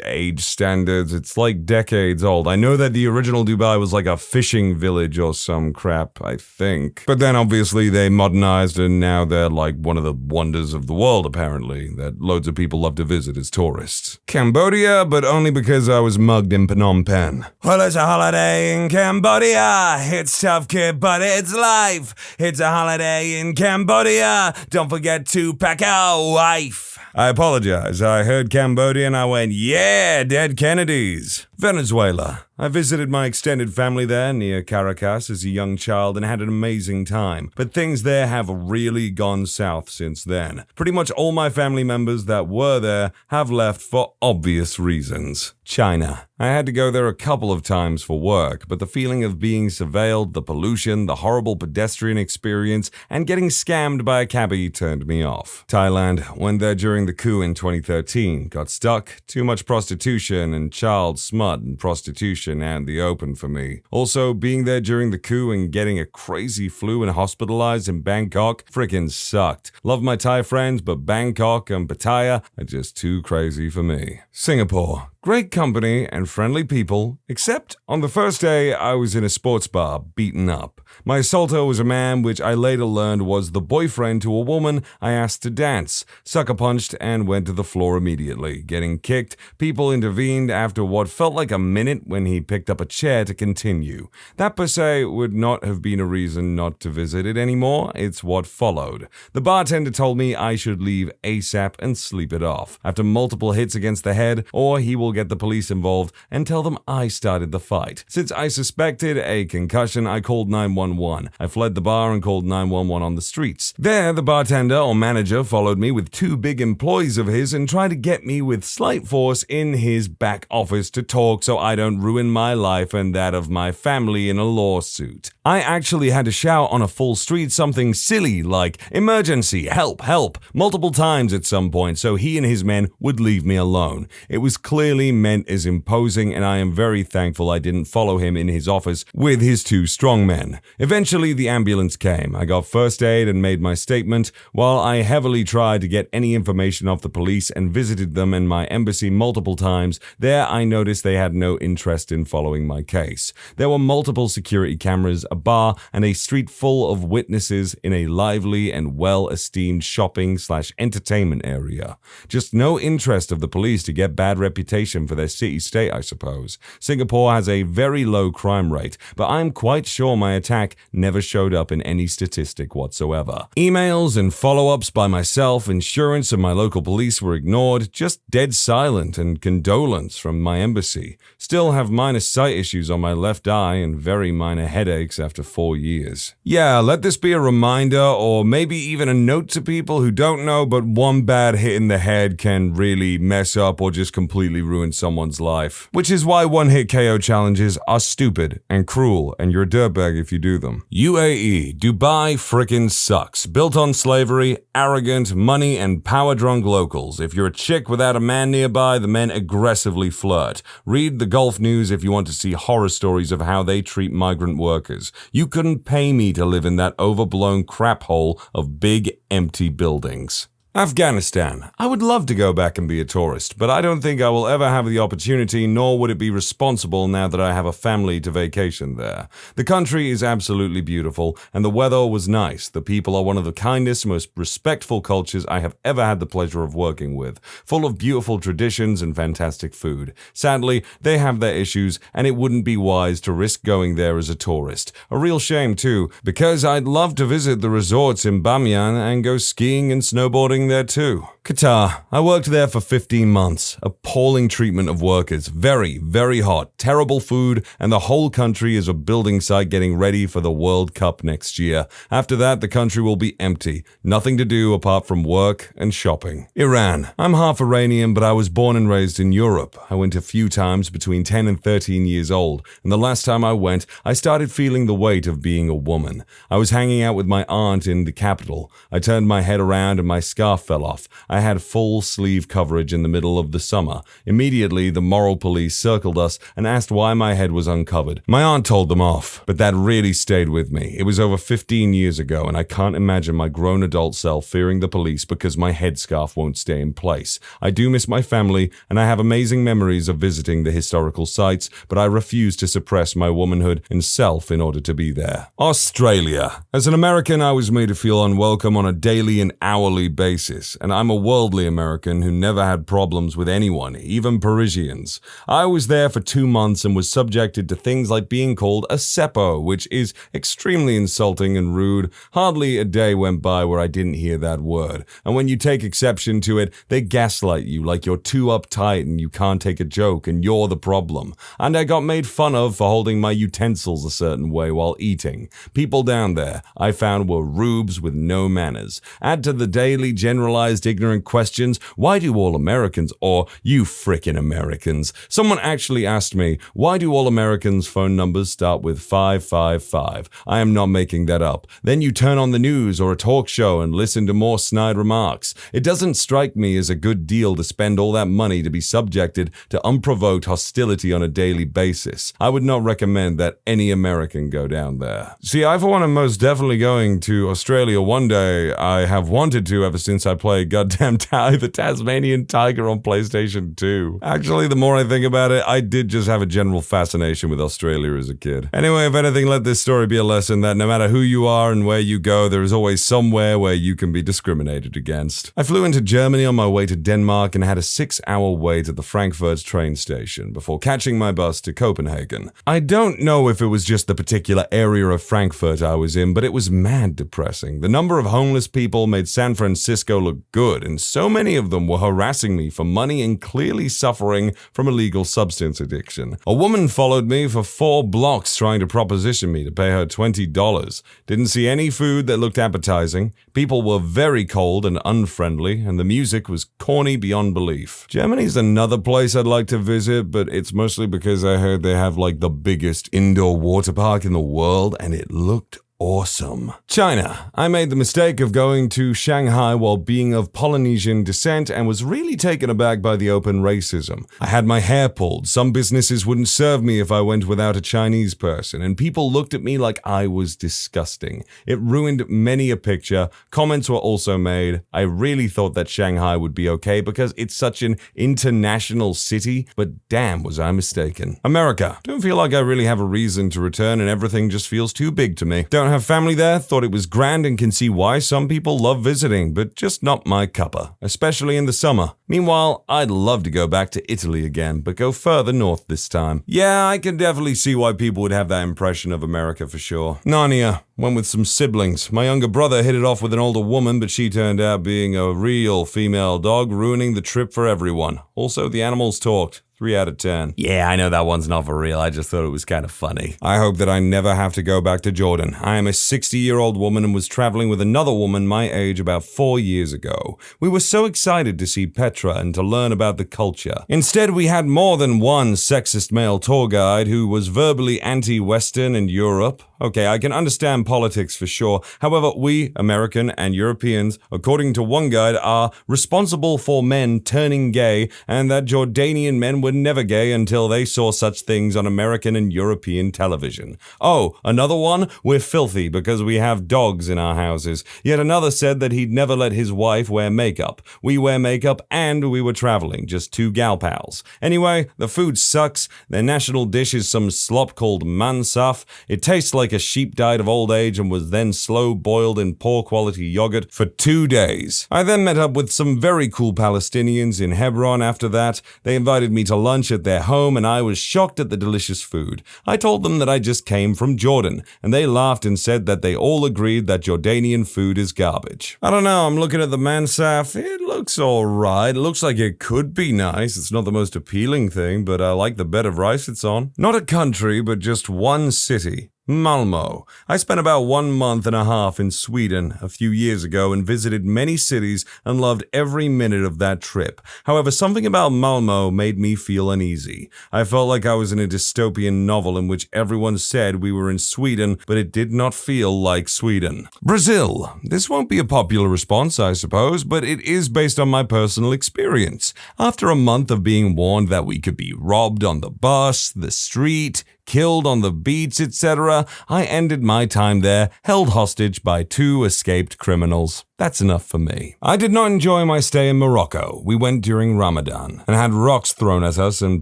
age standards? It's like decades old. I know that the original Dubai was like a fishing village or some crap, I think. But then obviously they modernized and now they're like one of the wonders of the world apparently, that loads of people love to visit as tourists. Cambodia, but only because I was mugged in Phnom Penh. Well, it's a holiday in Cambodia. It's tough, kid, but it's life. It's a holiday in Cambodia. Don't forget to pack a wife. I apologize. I heard Cambodia and I went, yeah, dead Kennedys. Venezuela. I visited my extended family there near Caracas as a young child and had an amazing time. But things there have really gone south since then. Pretty much all my family members that were there have left for obvious reasons. China. I had to go there a couple of times for work, but the feeling of being surveilled, the pollution, the horrible pedestrian experience, and getting scammed by a cabbie turned me off. Thailand, went there during the coup in 2013, got stuck, too much prostitution and child smut and prostitution out in the open for me. Also, being there during the coup and getting a crazy flu and hospitalized in Bangkok frickin' sucked. Love my Thai friends, but Bangkok and Pattaya are just too crazy for me. Singapore. Great company and friendly people, except on the first day I was in a sports bar, beaten up. My assaulter was a man, which I later learned was the boyfriend to a woman I asked to dance. Sucker punched and went to the floor immediately. Getting kicked, people intervened after what felt like a minute when he picked up a chair to continue. That per se would not have been a reason not to visit it anymore, it's what followed. The bartender told me I should leave ASAP and sleep it off. After multiple hits against the head, or he will get the police involved and tell them I started the fight. Since I suspected a concussion, I called 911. I fled the bar and called 911 on the streets. There, the bartender or manager followed me with two big employees of his and tried to get me with slight force in his back office to talk so I don't ruin my life and that of my family in a lawsuit. I actually had to shout on a full street something silly like, "Emergency, help, help," multiple times at some point so he and his men would leave me alone. It was clearly meant as imposing, and I am very thankful I didn't follow him in his office with his two strongmen. Eventually, the ambulance came. I got first aid and made my statement. While I heavily tried to get any information off the police and visited them and my embassy multiple times, there I noticed they had no interest in following my case. There were multiple security cameras, a bar, and a street full of witnesses in a lively and well-esteemed shopping/entertainment area. Just no interest of the police to get bad reputation for their city-state, I suppose. Singapore has a very low crime rate, but I'm quite sure my attack never showed up in any statistic whatsoever. Emails and follow-ups by myself, insurance, and my local police were ignored, just dead silent and condolence from my embassy. Still have minor sight issues on my left eye and very minor headaches after 4 years. Yeah, let this be a reminder or maybe even a note to people who don't know, but one bad hit in the head can really mess up or just completely ruin someone's life. Which is why one-hit KO challenges are stupid and cruel, and you're a dirtbag if you do them. UAE, Dubai frickin' sucks. Built on slavery, arrogant, money, and power-drunk locals. If you're a chick without a man nearby, the men aggressively flirt. Read the Gulf News if you want to see horror stories of how they treat migrant workers. You couldn't pay me to live in that overblown crap hole of big, empty buildings. Afghanistan. I would love to go back and be a tourist, but I don't think I will ever have the opportunity, nor would it be responsible now that I have a family to vacation there. The country is absolutely beautiful, and the weather was nice. The people are one of the kindest, most respectful cultures I have ever had the pleasure of working with, full of beautiful traditions and fantastic food. Sadly, they have their issues, and it wouldn't be wise to risk going there as a tourist. A real shame too, because I'd love to visit the resorts in Bamiyan and go skiing and snowboarding there too. Qatar. I worked there for 15 months. Appalling treatment of workers. Very, very hot. Terrible food, and the whole country is a building site getting ready for the World Cup next year. After that, the country will be empty. Nothing to do apart from work and shopping. Iran. I'm half Iranian, but I was born and raised in Europe. I went a few times between 10 and 13 years old, and the last time I went, I started feeling the weight of being a woman. I was hanging out with my aunt in the capital. I turned my head around and my scarf fell off. I had full sleeve coverage in the middle of the summer. Immediately, the moral police circled us and asked why my head was uncovered. My aunt told them off, but that really stayed with me. It was over 15 years ago, and I can't imagine my grown adult self fearing the police because my headscarf won't stay in place. I do miss my family, and I have amazing memories of visiting the historical sites, but I refuse to suppress my womanhood and self in order to be there. Australia. As an American, I was made to feel unwelcome on a daily and hourly basis, and I'm a worldly American who never had problems with anyone, even Parisians. I was there for 2 months and was subjected to things like being called a seppo, which is extremely insulting and rude. Hardly a day went by where I didn't hear that word. And when you take exception to it, they gaslight you like you're too uptight and you can't take a joke and you're the problem. And I got made fun of for holding my utensils a certain way while eating. People down there, I found, were rubes with no manners. Add to the daily generalized ignorant questions. Why do all Americans, or you frickin' Americans? Someone actually asked me, why do all Americans' phone numbers start with 555? I am not making that up. Then you turn on the news or a talk show and listen to more snide remarks. It doesn't strike me as a good deal to spend all that money to be subjected to unprovoked hostility on a daily basis. I would not recommend that any American go down there. See, I for one am most definitely going to Australia one day. I have wanted to ever since I played goddamn the Tasmanian Tiger on PlayStation 2. Actually, the more I think about it, I did just have a general fascination with Australia as a kid. Anyway, if anything, let this story be a lesson that no matter who you are and where you go, there is always somewhere where you can be discriminated against. I flew into Germany on my way to Denmark and had a 6-hour wait at the Frankfurt train station before catching my bus to Copenhagen. I don't know if it was just the particular area of Frankfurt I was in, but it was mad depressing. The number of homeless people made San Francisco look good, and so many of them were harassing me for money and clearly suffering from illegal substance addiction. A woman followed me for 4 blocks trying to proposition me to pay her $20. Didn't see any food that looked appetizing. People were very cold and unfriendly, and the music was corny beyond belief. Germany's another place I'd like to visit, but it's mostly because I heard they have like the biggest indoor water park in the world, and it looked awesome. China. I made the mistake of going to Shanghai while being of Polynesian descent and was really taken aback by the open racism. I had my hair pulled. Some businesses wouldn't serve me if I went without a Chinese person, and people looked at me like I was disgusting. It ruined many a picture. Comments were also made. I really thought that Shanghai would be okay because it's such an international city, but damn was I mistaken. America. Don't feel like I really have a reason to return and everything just feels too big to me. Don't have family there, thought it was grand and can see why some people love visiting, but just not my cuppa, especially in the summer. Meanwhile, I'd love to go back to Italy again, but go further north this time. Yeah, I can definitely see why people would have that impression of America for sure. Narnia. Went with some siblings. My younger brother hit it off with an older woman, but she turned out being a real female dog, ruining the trip for everyone. Also, the animals talked. 3 out of 10. Yeah, I know that one's not for real. I just thought it was kind of funny. I hope that I never have to go back to Jordan. I am a 60-year-old woman and was traveling with another woman my age about 4 years ago. We were so excited to see Petra and to learn about the culture. Instead, we had more than one sexist male tour guide who was verbally anti-Western and Europe. Okay, I can understand politics for sure. However, we, American and Europeans, according to one guide, are responsible for men turning gay, and that Jordanian men were never gay until they saw such things on American and European television. Oh, another one? We're filthy because we have dogs in our houses. Yet another said that he'd never let his wife wear makeup. We wear makeup and we were traveling, just 2 gal pals. Anyway, the food sucks. Their national dish is some slop called mansaf. It tastes like a sheep died of old age and was then slow boiled in poor quality yogurt for 2 days. I then met up with some very cool Palestinians in Hebron after that. They invited me to lunch at their home and I was shocked at the delicious food. I told them that I just came from Jordan and they laughed and said that they all agreed that Jordanian food is garbage. I don't know, I'm looking at the mansaf. It looks alright. It looks like it could be nice. It's not the most appealing thing, but I like the bed of rice it's on. Not a country, but just one city. Malmö. I spent about 1 month and a half in Sweden a few years ago and visited many cities and loved every minute of that trip. However, something about Malmö made me feel uneasy. I felt like I was in a dystopian novel in which everyone said we were in Sweden, but it did not feel like Sweden. Brazil. This won't be a popular response, I suppose, but it is based on my personal experience. After a month of being warned that we could be robbed on the bus, the street, killed on the beach, etc., I ended my time there, held hostage by 2 escaped criminals. That's enough for me. I did not enjoy my stay in Morocco. We went during Ramadan and had rocks thrown at us and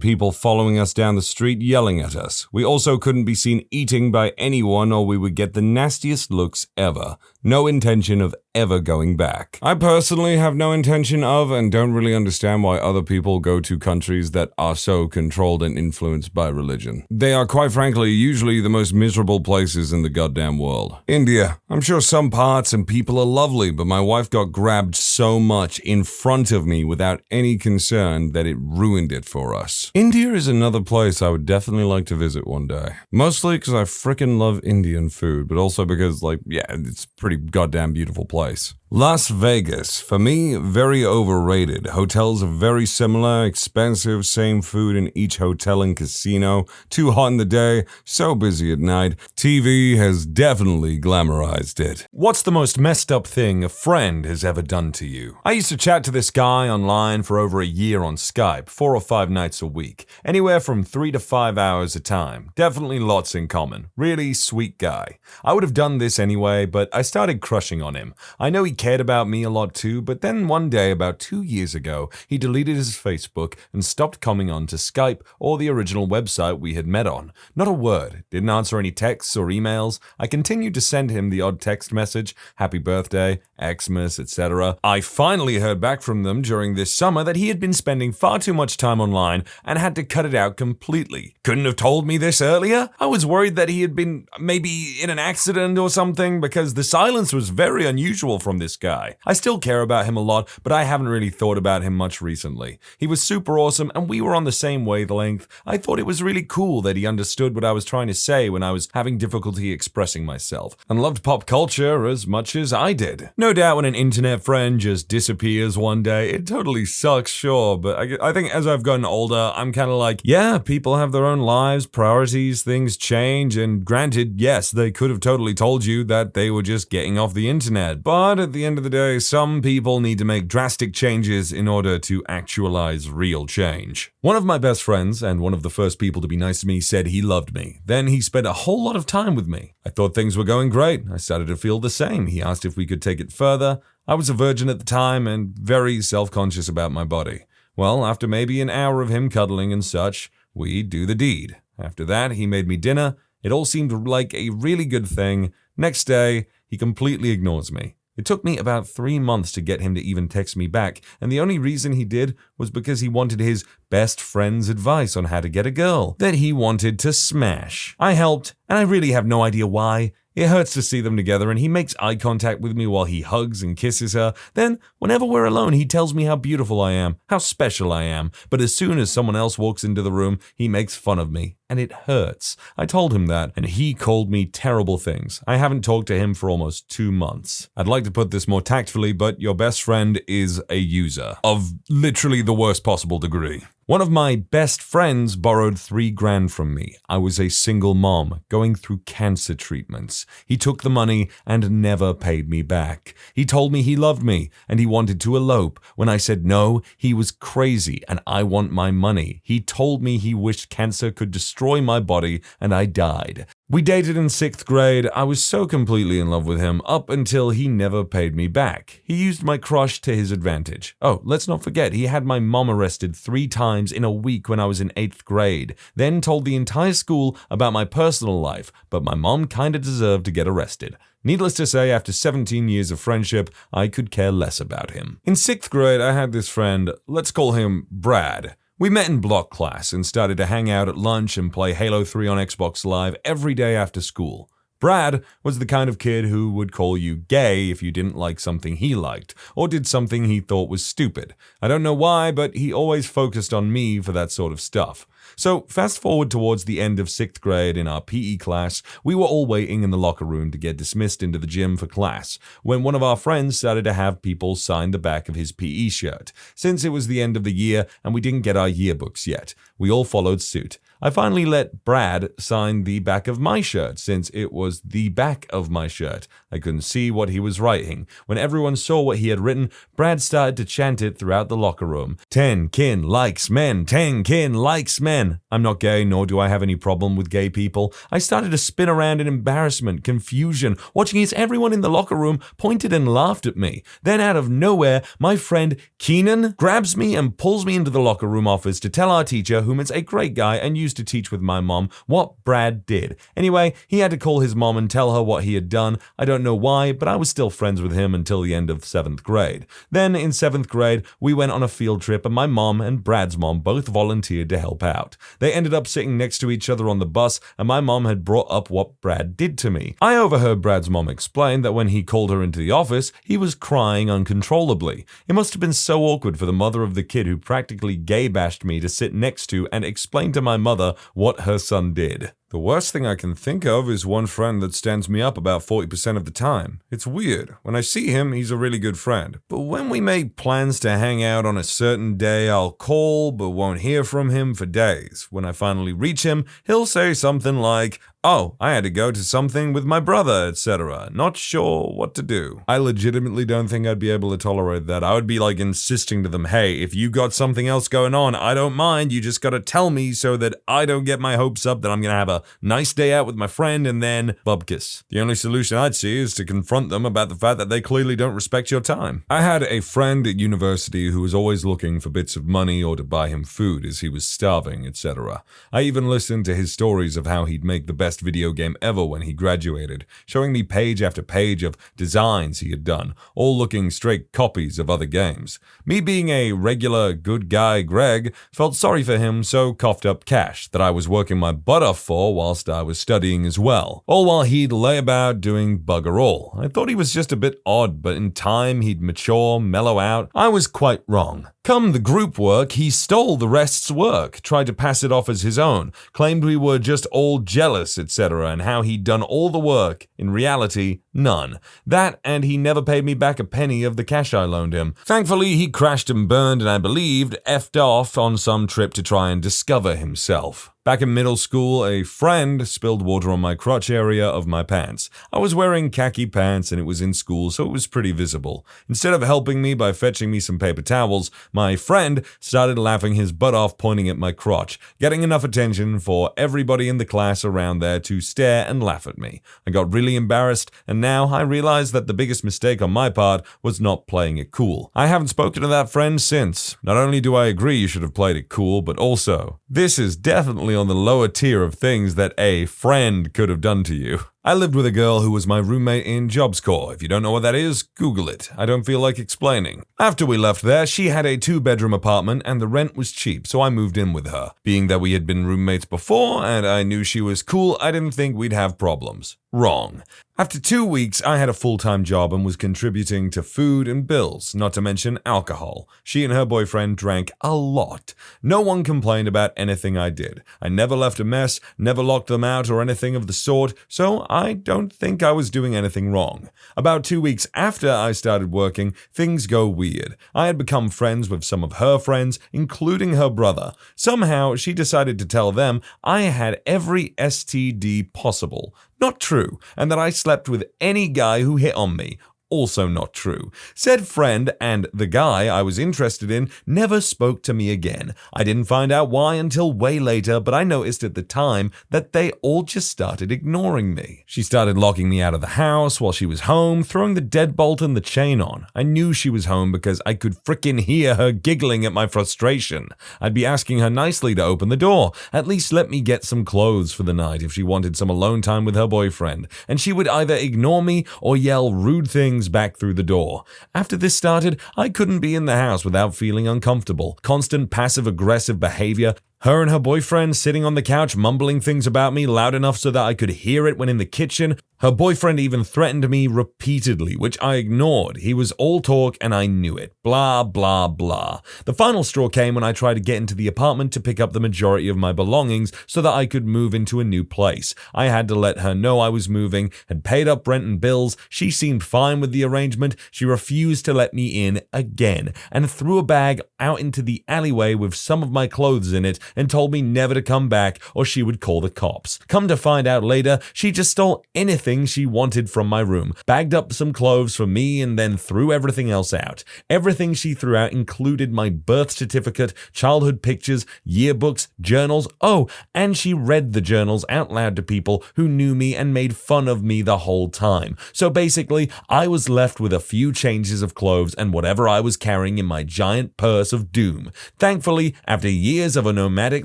people following us down the street yelling at us. We also couldn't be seen eating by anyone or we would get the nastiest looks ever. No intention of ever going back. I personally have no intention of and don't really understand why other people go to countries that are so controlled and influenced by religion. They are quite frankly, usually the most miserable places in the goddamn world. India. I'm sure some parts and people are lovely, but my wife got grabbed so much in front of me without any concern that it ruined it for us. India is another place I would definitely like to visit one day. Mostly because I frickin' love Indian food, but also because, it's a pretty goddamn beautiful place. Las Vegas. For me, very overrated. Hotels are very similar, expensive, same food in each hotel and casino, too hot in the day, so busy at night. TV has definitely glamorized it. What's the most messed up thing a friend has ever done to you? I used to chat to this guy online for over a year on Skype, 4 or 5 nights a week, anywhere from 3 to 5 hours a time. Definitely lots in common. Really sweet guy. I would have done this anyway, but I started crushing on him. I know he cared about me a lot too, but then one day about 2 years ago, he deleted his Facebook and stopped coming on to Skype or the original website we had met on. Not a word. Didn't answer any texts or emails. I continued to send him the odd text message, happy birthday, Xmas, etc. I finally heard back from them during this summer that he had been spending far too much time online and had to cut it out completely. Couldn't have told me this earlier? I was worried that he had been maybe in an accident or something because the silence was very unusual from this guy. I still care about him a lot, but I haven't really thought about him much recently. He was super awesome and we were on the same wavelength. I thought it was really cool that he understood what I was trying to say when I was having difficulty expressing myself and loved pop culture as much as I did. No doubt when an internet friend just disappears one day, it totally sucks, sure, but I think as I've gotten older, I'm kind of like, yeah, people have their own lives, priorities, things change, and granted, yes, they could have totally told you that they were just getting off the internet, but at the end of the day, some people need to make drastic changes in order to actualize real change. One of my best friends, and one of the first people to be nice to me, said he loved me. Then he spent a whole lot of time with me. I thought things were going great. I started to feel the same. He asked if we could take it further. I was a virgin at the time and very self-conscious about my body. Well, after maybe an hour of him cuddling and such, we do the deed. After that, he made me dinner. It all seemed like a really good thing. Next day, he completely ignores me. It took me about 3 months to get him to even text me back, and the only reason he did was because he wanted his best friend's advice on how to get a girl that he wanted to smash. I helped, and I really have no idea why. It hurts to see them together, and he makes eye contact with me while he hugs and kisses her. Then, whenever we're alone, he tells me how beautiful I am, how special I am. But as soon as someone else walks into the room, he makes fun of me, and it hurts. I told him that, and he called me terrible things. I haven't talked to him for almost 2 months. I'd like to put this more tactfully, but your best friend is a user of literally the worst possible degree. One of my best friends borrowed $3,000 from me. I was a single mom going through cancer treatments. He took the money and never paid me back. He told me he loved me and he wanted to elope. When I said no, he was crazy and I want my money. He told me he wished cancer could destroy my body and I died. We dated in 6th grade. I was so completely in love with him up until he never paid me back. He used my crush to his advantage. Oh, let's not forget, he had my mom arrested 3 times in a week when I was in 8th grade, then told the entire school about my personal life, but my mom kinda deserved to get arrested. Needless to say, after 17 years of friendship, I could care less about him. In 6th grade, I had this friend, let's call him Brad. We met in block class and started to hang out at lunch and play Halo 3 on Xbox Live every day after school. Brad was the kind of kid who would call you gay if you didn't like something he liked, or did something he thought was stupid. I don't know why, but he always focused on me for that sort of stuff. So fast forward towards the end of 6th grade in our PE class, we were all waiting in the locker room to get dismissed into the gym for class, when one of our friends started to have people sign the back of his PE shirt. Since it was the end of the year and we didn't get our yearbooks yet, we all followed suit. I finally let Brad sign the back of my shirt since it was the back of my shirt. I couldn't see what he was writing. When everyone saw what he had written, Brad started to chant it throughout the locker room. 10 kin likes men, 10 kin likes men. I'm not gay, nor do I have any problem with gay people. I started to spin around in embarrassment, confusion, watching as everyone in the locker room pointed and laughed at me. Then out of nowhere, my friend Keenan grabs me and pulls me into the locker room office to tell our teacher, whom is a great guy and uses used to teach with my mom what Brad did. Anyway, he had to call his mom and tell her what he had done. I don't know why, but I was still friends with him until the end of 7th grade. Then in 7th grade, we went on a field trip and my mom and Brad's mom both volunteered to help out. They ended up sitting next to each other on the bus and my mom had brought up what Brad did to me. I overheard Brad's mom explain that when he called her into the office, he was crying uncontrollably. It must have been so awkward for the mother of the kid who practically gay-bashed me to sit next to and explain to my mother what her son did. The worst thing I can think of is one friend that stands me up about 40% of the time. It's weird. When I see him, he's a really good friend. But when we make plans to hang out on a certain day, I'll call but won't hear from him for days. When I finally reach him, he'll say something like, "Oh, I had to go to something with my brother, etc. Not sure what to do." I legitimately don't think I'd be able to tolerate that. I would be like insisting to them, "Hey, if you got something else going on, I don't mind. You just gotta tell me so that I don't get my hopes up that I'm gonna have a nice day out with my friend and then bubkiss." The only solution I'd see is to confront them about the fact that they clearly don't respect your time. I had a friend at university who was always looking for bits of money or to buy him food as he was starving, etc. I even listened to his stories of how he'd make the best video game ever when he graduated, showing me page after page of designs he had done, all looking straight copies of other games. Me being a regular good guy Greg felt sorry for him, so coughed up cash that I was working my butt off for whilst I was studying as well, all while he'd lay about doing bugger all. I thought he was just a bit odd, but in time he'd mature, mellow out. I was quite wrong. Come the group work, he stole the rest's work, tried to pass it off as his own, claimed we were just all jealous, etc., and how he'd done all the work. In reality, none. That, and he never paid me back a penny of the cash I loaned him. Thankfully, he crashed and burned and I believed effed off on some trip to try and discover himself. Back in middle school, a friend spilled water on my crotch area of my pants. I was wearing khaki pants and it was in school, so it was pretty visible. Instead of helping me by fetching me some paper towels, my friend started laughing his butt off pointing at my crotch, getting enough attention for everybody in the class around there to stare and laugh at me. I got really embarrassed, and now I realize that the biggest mistake on my part was not playing it cool. I haven't spoken to that friend since. Not only do I agree you should have played it cool, but also, this is definitely on the lower tier of things that a friend could have done to you. I lived with a girl who was my roommate in Jobs Corps. If you don't know what that is, Google it. I don't feel like explaining. After we left there, she had a 2-bedroom apartment and the rent was cheap, so I moved in with her. Being that we had been roommates before and I knew she was cool, I didn't think we'd have problems. Wrong. After 2 weeks, I had a full-time job and was contributing to food and bills, not to mention alcohol. She and her boyfriend drank a lot. No one complained about anything I did. I never left a mess, never locked them out or anything of the sort, so I don't think I was doing anything wrong. About 2 weeks after I started working, things go weird. I had become friends with some of her friends, including her brother. Somehow, she decided to tell them I had every STD possible. Not true, and that I slept with any guy who hit on me. Also not true. Said friend and the guy I was interested in never spoke to me again. I didn't find out why until way later, but I noticed at the time that they all just started ignoring me. She started locking me out of the house while she was home, throwing the deadbolt and the chain on. I knew she was home because I could frickin' hear her giggling at my frustration. I'd be asking her nicely to open the door, at least let me get some clothes for the night if she wanted some alone time with her boyfriend, and she would either ignore me or yell rude things back through the door. After this started, I couldn't be in the house without feeling uncomfortable. Constant passive-aggressive behavior. Her and her boyfriend sitting on the couch mumbling things about me loud enough so that I could hear it when in the kitchen. Her boyfriend even threatened me repeatedly, which I ignored. He was all talk and I knew it. Blah, blah, blah. The final straw came when I tried to get into the apartment to pick up the majority of my belongings so that I could move into a new place. I had to let her know I was moving, had paid up rent and bills. She seemed fine with the arrangement. She refused to let me in again and threw a bag out into the alleyway with some of my clothes in it and told me never to come back or she would call the cops. Come to find out later, she just stole anything she wanted from my room, bagged up some clothes for me and then threw everything else out. Everything she threw out included my birth certificate, childhood pictures, yearbooks, journals. Oh, and she read the journals out loud to people who knew me and made fun of me the whole time. So basically, I was left with a few changes of clothes and whatever I was carrying in my giant purse of doom. Thankfully, after years of a nomadic nomadic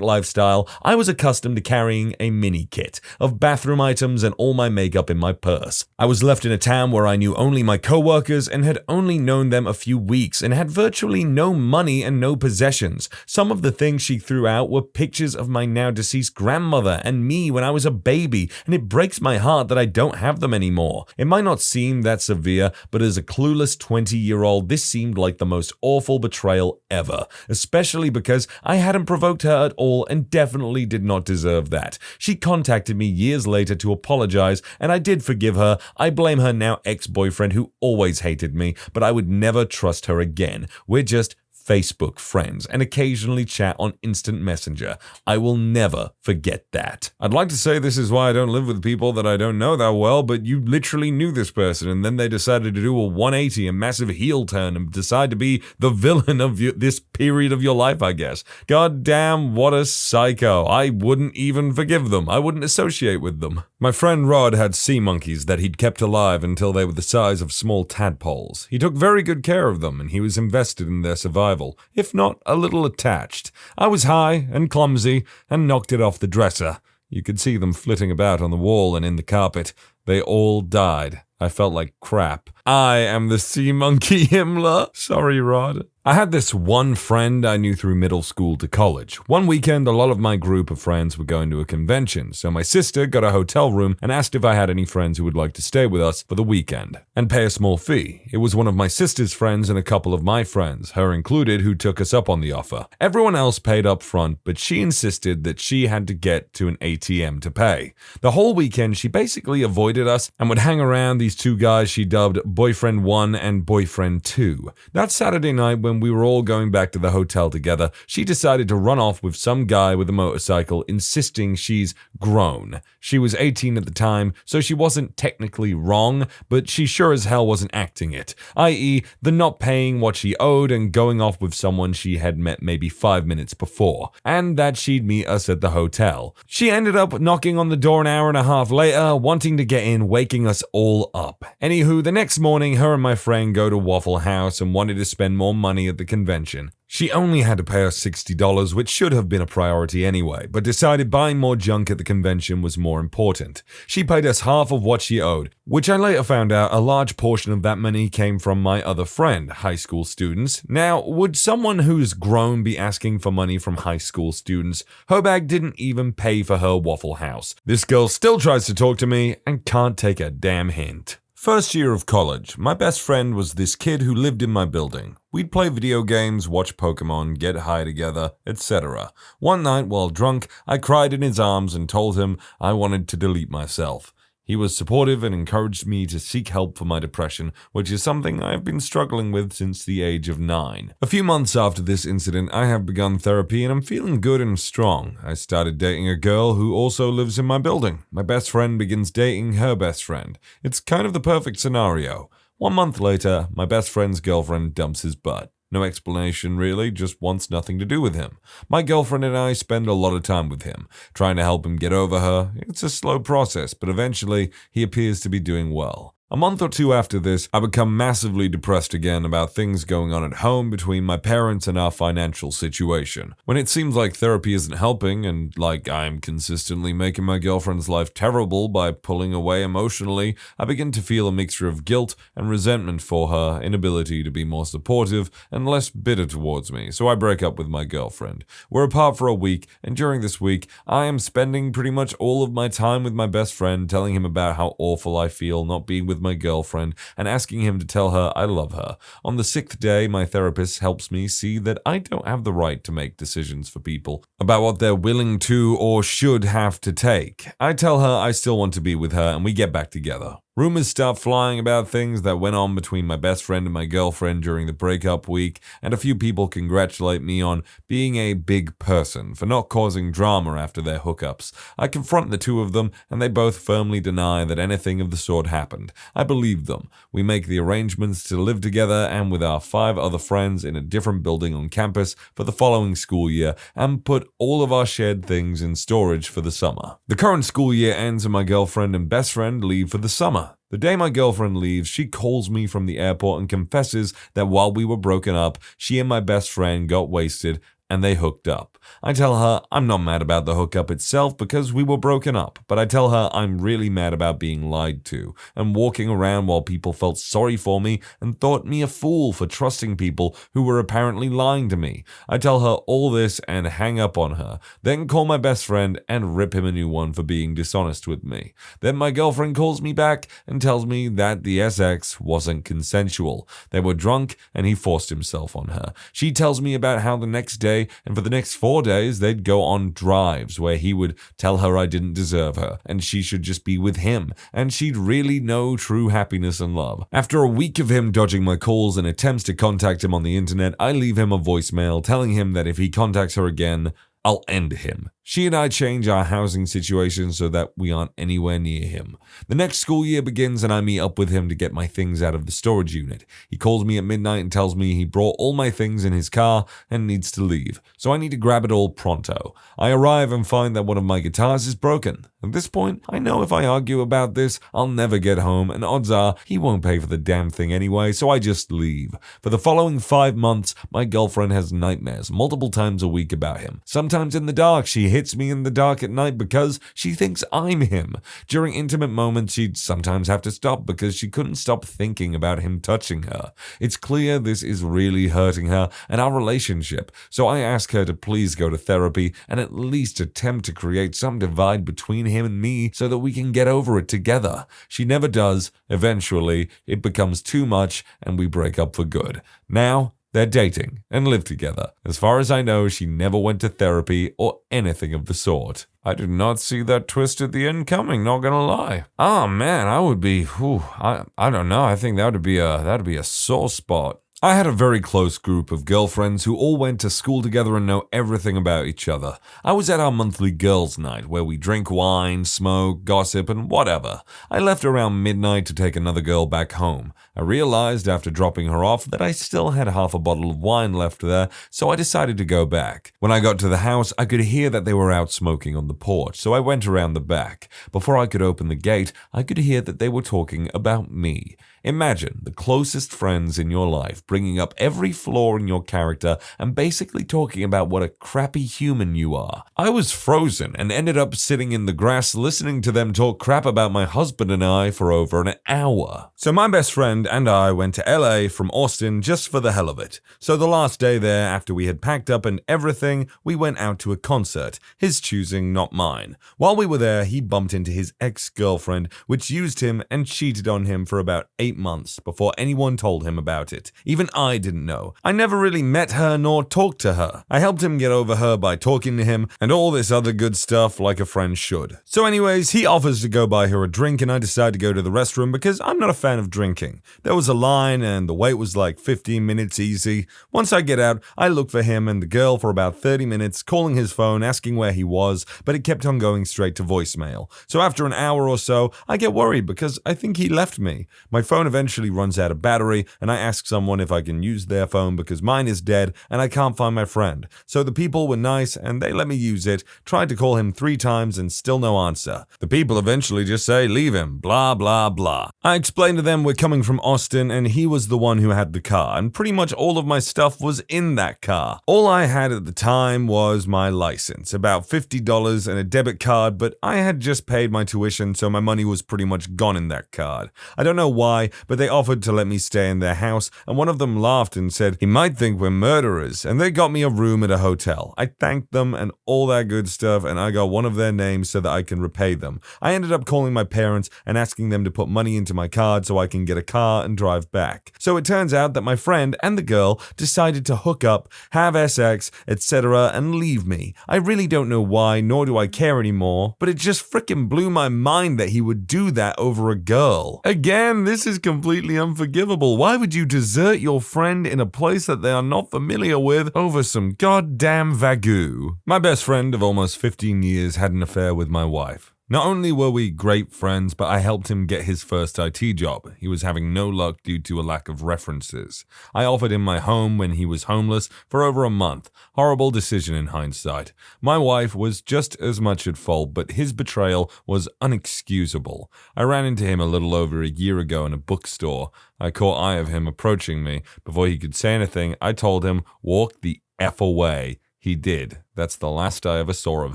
lifestyle, I was accustomed to carrying a mini kit of bathroom items and all my makeup in my purse. I was left in a town where I knew only my coworkers and had only known them a few weeks and had virtually no money and no possessions. Some of the things she threw out were pictures of my now deceased grandmother and me when I was a baby, and it breaks my heart that I don't have them anymore. It might not seem that severe, but as a clueless 20-year-old, this seemed like the most awful betrayal ever, especially because I hadn't provoked her at all and definitely did not deserve that. She contacted me years later to apologize, and I did forgive her. I blame her now ex-boyfriend who always hated me, but I would never trust her again. We're just Facebook friends and occasionally chat on Instant Messenger. I will never forget that. I'd like to say this is why I don't live with people that I don't know that well, but you literally knew this person and then they decided to do a 180, a massive heel turn, and decide to be the villain of this period of your life, I guess. God damn, what a psycho. I wouldn't even forgive them. I wouldn't associate with them. My friend Rod had sea monkeys that he'd kept alive until they were the size of small tadpoles. He took very good care of them and he was invested in their survival, if not a little attached. I was high and clumsy and knocked it off the dresser. You could see them flitting about on the wall and in the carpet. They all died. I felt like crap. I am the sea monkey Himmler. Sorry, Rod. I had this one friend I knew through middle school to college. One weekend, a lot of my group of friends were going to a convention, so my sister got a hotel room and asked if I had any friends who would like to stay with us for the weekend and pay a small fee. It was one of my sister's friends and a couple of my friends, her included, who took us up on the offer. Everyone else paid up front, but she insisted that she had to get to an ATM to pay. The whole weekend, she basically avoided us and would hang around these two guys she dubbed Boyfriend 1 and Boyfriend 2. That Saturday night, when we were all going back to the hotel together, she decided to run off with some guy with a motorcycle, insisting she's grown. She was 18 at the time, so she wasn't technically wrong, but she sure as hell wasn't acting it, i.e. the not paying what she owed and going off with someone she had met maybe 5 minutes before, and that she'd meet us at the hotel. She ended up knocking on the door an hour and a half later, wanting to get in, waking us all up. Anywho, the next morning, her and my friend go to Waffle House and wanted to spend more money at the convention. She only had to pay us $60, which should have been a priority anyway, but decided buying more junk at the convention was more important. She paid us half of what she owed, which I later found out a large portion of that money came from my other friend, high school students. Now, would someone who's grown be asking for money from high school students? Her bag didn't even pay for her Waffle House. This girl still tries to talk to me and can't take a damn hint. First year of college, my best friend was this kid who lived in my building. We'd play video games, watch Pokemon, get high together, etc. One night, while drunk, I cried in his arms and told him I wanted to delete myself. He was supportive and encouraged me to seek help for my depression, which is something I have been struggling with since the age of 9. A few months after this incident, I have begun therapy and I'm feeling good and strong. I started dating a girl who also lives in my building. My best friend begins dating her best friend. It's kind of the perfect scenario. 1 month later, my best friend's girlfriend dumps his butt. No explanation really, just wants nothing to do with him. My girlfriend and I spend a lot of time with him, trying to help him get over her. It's a slow process, but eventually he appears to be doing well. A month or two after this, I become massively depressed again about things going on at home between my parents and our financial situation. When it seems like therapy isn't helping and like I'm consistently making my girlfriend's life terrible by pulling away emotionally, I begin to feel a mixture of guilt and resentment for her inability to be more supportive and less bitter towards me, so I break up with my girlfriend. We're apart for a week, and during this week, I am spending pretty much all of my time with my best friend, telling him about how awful I feel not being with my girlfriend and asking him to tell her I love her. On the 6th day, my therapist helps me see that I don't have the right to make decisions for people about what they're willing to or should have to take. I tell her I still want to be with her and we get back together. Rumors start flying about things that went on between my best friend and my girlfriend during the breakup week, and a few people congratulate me on being a big person for not causing drama after their hookups. I confront the two of them, and they both firmly deny that anything of the sort happened. I believe them. We make the arrangements to live together and with our 5 other friends in a different building on campus for the following school year, and put all of our shared things in storage for the summer. The current school year ends and my girlfriend and best friend leave for the summer. The day my girlfriend leaves, she calls me from the airport and confesses that while we were broken up, she and my best friend got wasted and they hooked up. I tell her I'm not mad about the hookup itself because we were broken up, but I tell her I'm really mad about being lied to and walking around while people felt sorry for me and thought me a fool for trusting people who were apparently lying to me. I tell her all this and hang up on her, then call my best friend and rip him a new one for being dishonest with me. Then my girlfriend calls me back and tells me that the SX wasn't consensual. They were drunk and he forced himself on her. She tells me about how the next day and for the next 4 days they'd go on drives where he would tell her I didn't deserve her and she should just be with him and she'd really know true happiness and love. After a week of him dodging my calls and attempts to contact him on the internet, I leave him a voicemail telling him that if he contacts her again, I'll end him. She and I change our housing situation so that we aren't anywhere near him. The next school year begins and I meet up with him to get my things out of the storage unit. He calls me at midnight and tells me he brought all my things in his car and needs to leave, so I need to grab it all pronto. I arrive and find that one of my guitars is broken. At this point, I know if I argue about this, I'll never get home, and odds are he won't pay for the damn thing anyway, so I just leave. For the following 5 months, my girlfriend has nightmares multiple times a week about him. Sometimes in the dark, she hits me in the dark at night because she thinks I'm him. During intimate moments, she'd sometimes have to stop because she couldn't stop thinking about him touching her. It's clear this is really hurting her and our relationship, so I ask her to please go to therapy and at least attempt to create some divide between him and me so that we can get over it together. She never does. Eventually, it becomes too much and we break up for good. Now, they're dating and live together. As far as I know, she never went to therapy or anything of the sort. I did not see that twist at the end coming, not gonna lie. Oh man, I would be, I don't know, I think that'd be a sore spot. I had a very close group of girlfriends who all went to school together and know everything about each other. I was at our monthly girls' night where we drink wine, smoke, gossip, and whatever. I left around midnight to take another girl back home. I realized after dropping her off that I still had half a bottle of wine left there, so I decided to go back. When I got to the house, I could hear that they were out smoking on the porch, so I went around the back. Before I could open the gate, I could hear that they were talking about me. Imagine the closest friends in your life bringing up every flaw in your character and basically talking about what a crappy human you are. I was frozen and ended up sitting in the grass listening to them talk crap about my husband and I for over an hour. So my best friend and I went to LA from Austin just for the hell of it. So the last day there, after we had packed up and everything, we went out to a concert, his choosing, not mine. While we were there, he bumped into his ex-girlfriend, which used him and cheated on him for about 8 months before anyone told him about it. Even I didn't know. I never really met her nor talked to her. I helped him get over her by talking to him and all this other good stuff like a friend should. So anyways, he offers to go buy her a drink and I decide to go to the restroom because I'm not a fan of drinking. There was a line and the wait was like 15 minutes easy. Once I get out, I look for him and the girl for about 30 minutes, calling his phone, asking where he was, but it kept on going straight to voicemail. So after an hour or so, I get worried because I think he left me. My phone eventually runs out of battery and I ask someone if I can use their phone because mine is dead and I can't find my friend. So the people were nice and they let me use it, tried to call him 3 times and still no answer. The people eventually just say, leave him, blah, blah, blah. I explained to them we're coming from Austin and he was the one who had the car and pretty much all of my stuff was in that car. All I had at the time was my license, about $50 and a debit card, but I had just paid my tuition so my money was pretty much gone in that card. I don't know why, but they offered to let me stay in their house and one of them laughed and said he might think we're murderers and they got me a room at a hotel. I thanked them and all that good stuff and I got one of their names so that I can repay them. I ended up calling my parents and asking them to put money into my card so I can get a car and drive back. So it turns out that my friend and the girl decided to hook up, have sex, etc. and leave me. I really don't know why, nor do I care anymore, but it just frickin' blew my mind that he would do that over a girl. Again, this is completely unforgivable. Why would you desert your friend in a place that they are not familiar with over some goddamn vagoo? My best friend of almost 15 years had an affair with my wife. Not only were we great friends, but I helped him get his first IT job. He was having no luck due to a lack of references. I offered him my home when he was homeless for over a month. Horrible decision in hindsight. My wife was just as much at fault, but his betrayal was unexcusable. I ran into him a little over a year ago in a bookstore. I caught eye of him approaching me. Before he could say anything, I told him, walk the F away. He did. That's the last I ever saw of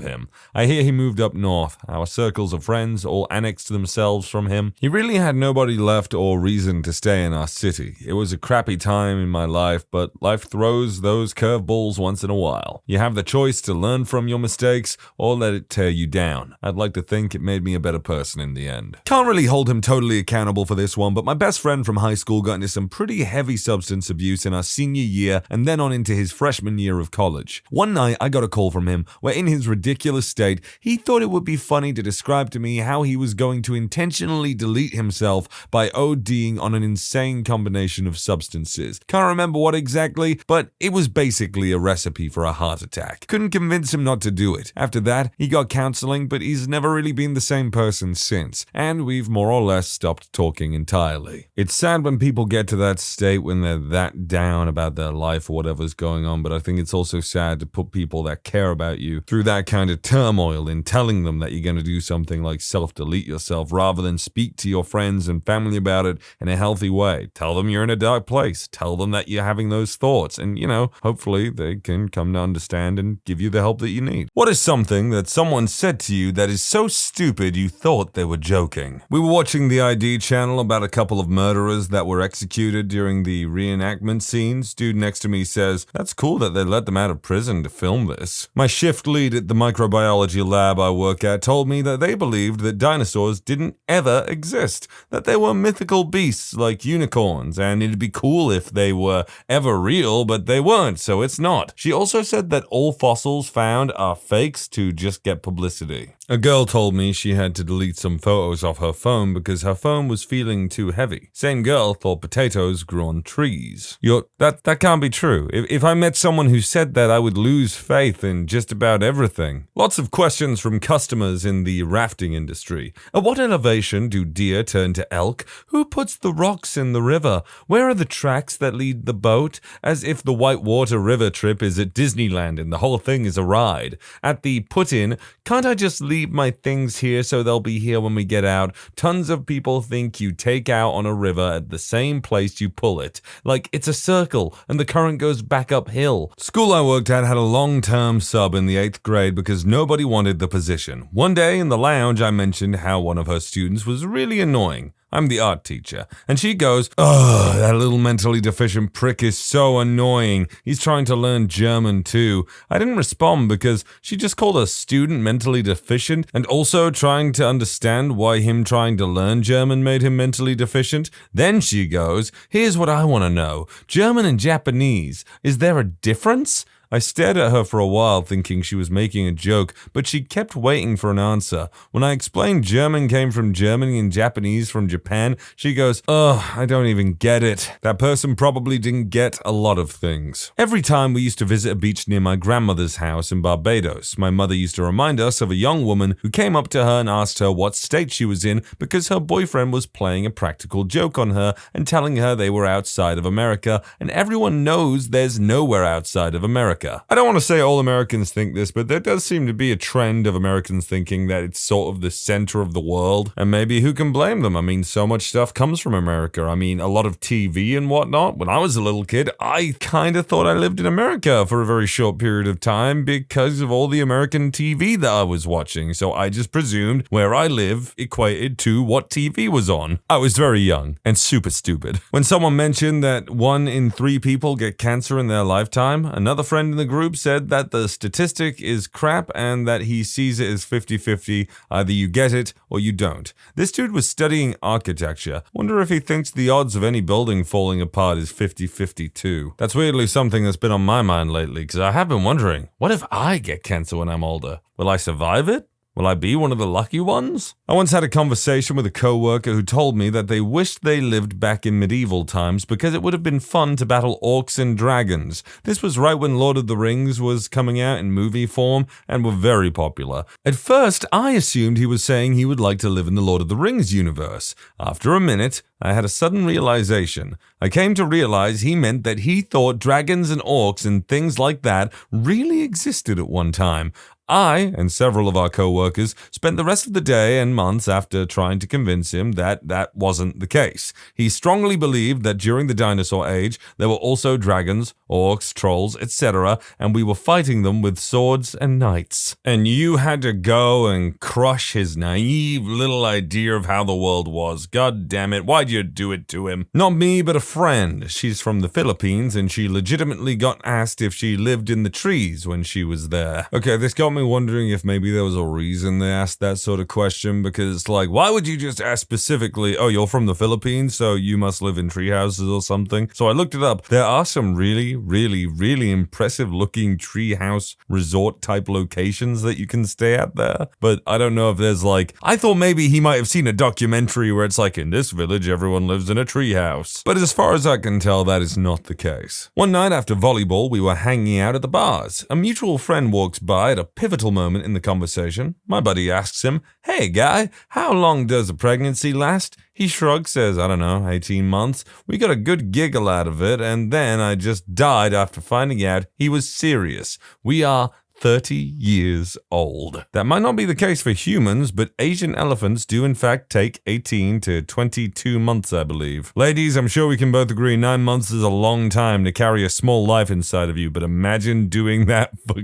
him. I hear he moved up north. Our circles of friends all annexed themselves from him. He really had nobody left or reason to stay in our city. It was a crappy time in my life, but life throws those curveballs once in a while. You have the choice to learn from your mistakes or let it tear you down. I'd like to think it made me a better person in the end. Can't really hold him totally accountable for this one, but my best friend from high school got into some pretty heavy substance abuse in our senior year and then on into his freshman year of college. One night I got a call from him where in his ridiculous state, he thought it would be funny to describe to me how he was going to intentionally delete himself by ODing on an insane combination of substances. Can't remember what exactly, but it was basically a recipe for a heart attack. Couldn't convince him not to do it. After that, he got counseling, but he's never really been the same person since, and we've more or less stopped talking entirely. It's sad when people get to that state when they're that down about their life or whatever's going on, but I think it's also sad to put people that care about you through that kind of turmoil in telling them that you're going to do something like self-delete yourself rather than speak to your friends and family about it in a healthy way. Tell them you're in a dark place. Tell them that you're having those thoughts and, hopefully they can come to understand and give you the help that you need. What is something that someone said to you that is so stupid you thought they were joking? We were watching the ID channel about a couple of murderers that were executed during the reenactment scenes. Dude next to me says, "That's cool that they let them out of prison to film this." My shift lead at the microbiology lab I work at told me that they believed that dinosaurs didn't ever exist, that they were mythical beasts like unicorns, and it'd be cool if they were ever real, but they weren't, so it's not. She also said that all fossils found are fakes to just get publicity. A girl told me she had to delete some photos off her phone because her phone was feeling too heavy. Same girl thought potatoes grew on trees. That can't be true. If I met someone who said that, I would lose faith in just about everything. Lots of questions from customers in the rafting industry. At what elevation do deer turn to elk? Who puts the rocks in the river? Where are the tracks that lead the boat? As if the Whitewater River trip is at Disneyland and the whole thing is a ride. At the put-in, can't I just leave my things here so they'll be here when we get out? Tons of people think you take out on a river at the same place you pull it. Like it's a circle and the current goes back uphill. School I worked at had a long-term sub in the 8th grade because nobody wanted the position. One day in the lounge I mentioned how one of her students was really annoying. I'm the art teacher. And she goes, "Ugh, that little mentally deficient prick is so annoying. He's trying to learn German too." I didn't respond because she just called a student mentally deficient and also trying to understand why him trying to learn German made him mentally deficient. Then she goes, "Here's what I want to know. German and Japanese, is there a difference?" I stared at her for a while thinking she was making a joke, but she kept waiting for an answer. When I explained German came from Germany and Japanese from Japan, she goes, "Ugh, I don't even get it." That person probably didn't get a lot of things. Every time we used to visit a beach near my grandmother's house in Barbados, my mother used to remind us of a young woman who came up to her and asked her what state she was in because her boyfriend was playing a practical joke on her and telling her they were outside of America, and everyone knows there's nowhere outside of America. I don't want to say all Americans think this, but there does seem to be a trend of Americans thinking that it's sort of the center of the world, and maybe who can blame them? I mean, so much stuff comes from America. I mean, a lot of TV and whatnot. When I was a little kid, I kind of thought I lived in America for a very short period of time because of all the American TV that I was watching, so I just presumed where I live equated to what TV was on. I was very young and super stupid. When someone mentioned that 1 in 3 people get cancer in their lifetime, another friend in the group said that the statistic is crap and that he sees it as 50-50, either you get it or you don't. This dude was studying architecture. Wonder if he thinks the odds of any building falling apart is 50-50 too. That's weirdly something that's been on my mind lately, because I have been wondering, what if I get cancer when I'm older? Will I survive it? Will I be one of the lucky ones? I once had a conversation with a coworker who told me that they wished they lived back in medieval times because it would have been fun to battle orcs and dragons. This was right when Lord of the Rings was coming out in movie form and were very popular. At first, I assumed he was saying he would like to live in the Lord of the Rings universe. After a minute, I had a sudden realization. I came to realize he meant that he thought dragons and orcs and things like that really existed at one time. I, and several of our co-workers, spent the rest of the day and months after trying to convince him that that wasn't the case. He strongly believed that during the dinosaur age, there were also dragons, orcs, trolls, etc., and we were fighting them with swords and knights. And you had to go and crush his naive little idea of how the world was. God damn it, why'd you do it to him? Not me, but a friend. She's from the Philippines, and she legitimately got asked if she lived in the trees when she was there. Okay, this got me wondering if maybe there was a reason they asked that sort of question, because it's like, why would you just ask specifically, oh, you're from the Philippines, so you must live in tree houses or something? So I looked it up. There are some really impressive looking tree house resort type locations that you can stay at there, but I don't know if there's like, I thought maybe he might have seen a documentary where it's like, in this village everyone lives in a tree house. But as far as I can tell, that is not the case. One night after volleyball, we were hanging out at the bars. A mutual friend walks by at a pivotal moment in the conversation. My buddy asks him, "Hey guy, how long does a pregnancy last?" He shrugs, says, I don't know, 18 months. We got a good giggle out of it, and then I just died after finding out he was serious. We are 30 years old. That might not be the case for humans, but Asian elephants do in fact take 18 to 22 months, I believe. Ladies, I'm sure we can both agree 9 months is a long time to carry a small life inside of you, but imagine doing that for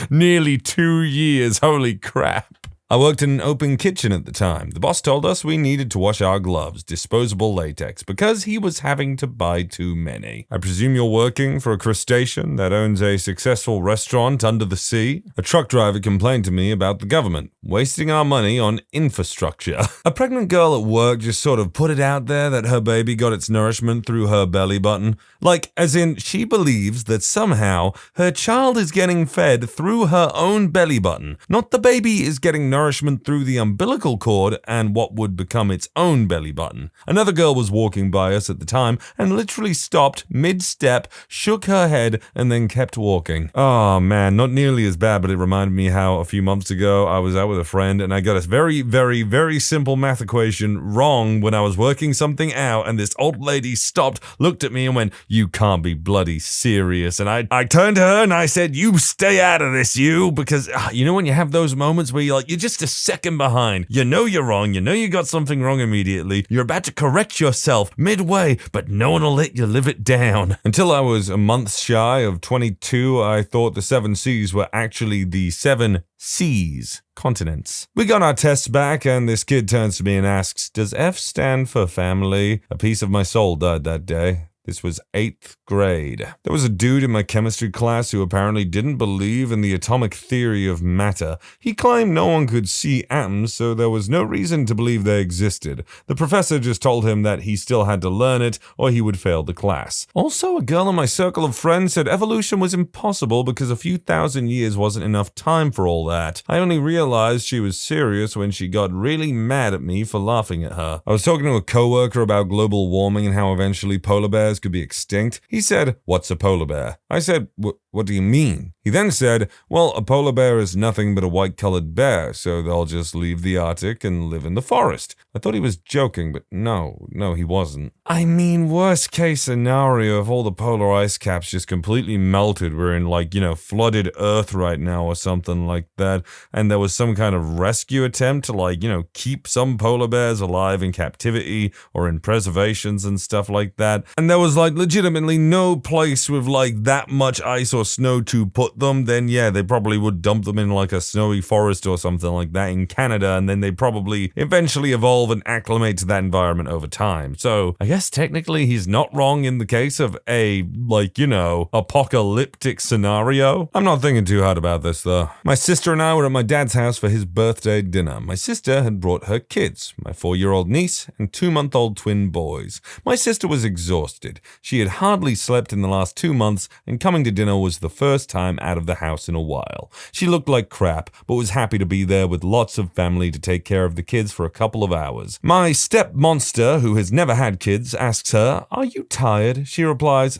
nearly 2 years. Holy crap. I worked in an open kitchen at the time. The boss told us we needed to wash our gloves, disposable latex, because he was having to buy too many. I presume you're working for a crustacean that owns a successful restaurant under the sea? A truck driver complained to me about the government wasting our money on infrastructure. A pregnant girl at work just sort of put it out there that her baby got its nourishment through her belly button. Like, as in, she believes that somehow her child is getting fed through her own belly button, not the baby is getting nourishment through the umbilical cord and what would become its own belly button. Another girl was walking by us at the time and literally stopped mid-step, shook her head, and then kept walking. Oh man, not nearly as bad, but it reminded me how a few months ago I was out with a friend and I got a very simple math equation wrong when I was working something out, and this old lady stopped, looked at me and went, "You can't be bloody serious." And I turned to her and I said, "You stay out of this, you," because you know when you have those moments where you're just a second behind. You know you're wrong. You know you got something wrong immediately. You're about to correct yourself midway, but no one will let you live it down. Until I was a month shy of 22, I thought the 7 C's were actually the 7 C's. Continents. We got our tests back and this kid turns to me and asks, "Does F stand for family?" A piece of my soul died that day. This was 8th grade. There was a dude in my chemistry class who apparently didn't believe in the atomic theory of matter. He claimed no one could see atoms, so there was no reason to believe they existed. The professor just told him that he still had to learn it or he would fail the class. Also, a girl in my circle of friends said evolution was impossible because a few thousand years wasn't enough time for all that. I only realized she was serious when she got really mad at me for laughing at her. I was talking to a coworker about global warming and how eventually polar bears could be extinct. He said, "What's a polar bear?" I said, "What do you mean?" He then said, "Well, a polar bear is nothing but a white-colored bear, so they'll just leave the Arctic and live in the forest." I thought he was joking, but no, he wasn't. I mean, worst case scenario, if all the polar ice caps just completely melted, we're in flooded Earth right now or something like that, and there was some kind of rescue attempt to keep some polar bears alive in captivity or in preservations and stuff like that, and there was legitimately no place with that much ice or snow to put them, then yeah, they probably would dump them in a snowy forest or something like that in Canada, and then they probably eventually evolve and acclimate to that environment over time. So I guess technically he's not wrong in the case of a apocalyptic scenario. I'm not thinking too hard about this though. My sister and I were at my dad's house for his birthday dinner. My sister had brought her kids, my 4-year-old niece and 2-month-old twin boys. My sister was exhausted. She had hardly slept in the last 2 months, and coming to dinner was the first time out of the house in a while. She looked like crap, but was happy to be there with lots of family to take care of the kids for a couple of hours. hours. My step monster, who has never had kids, asks her, "Are you tired?" She replies,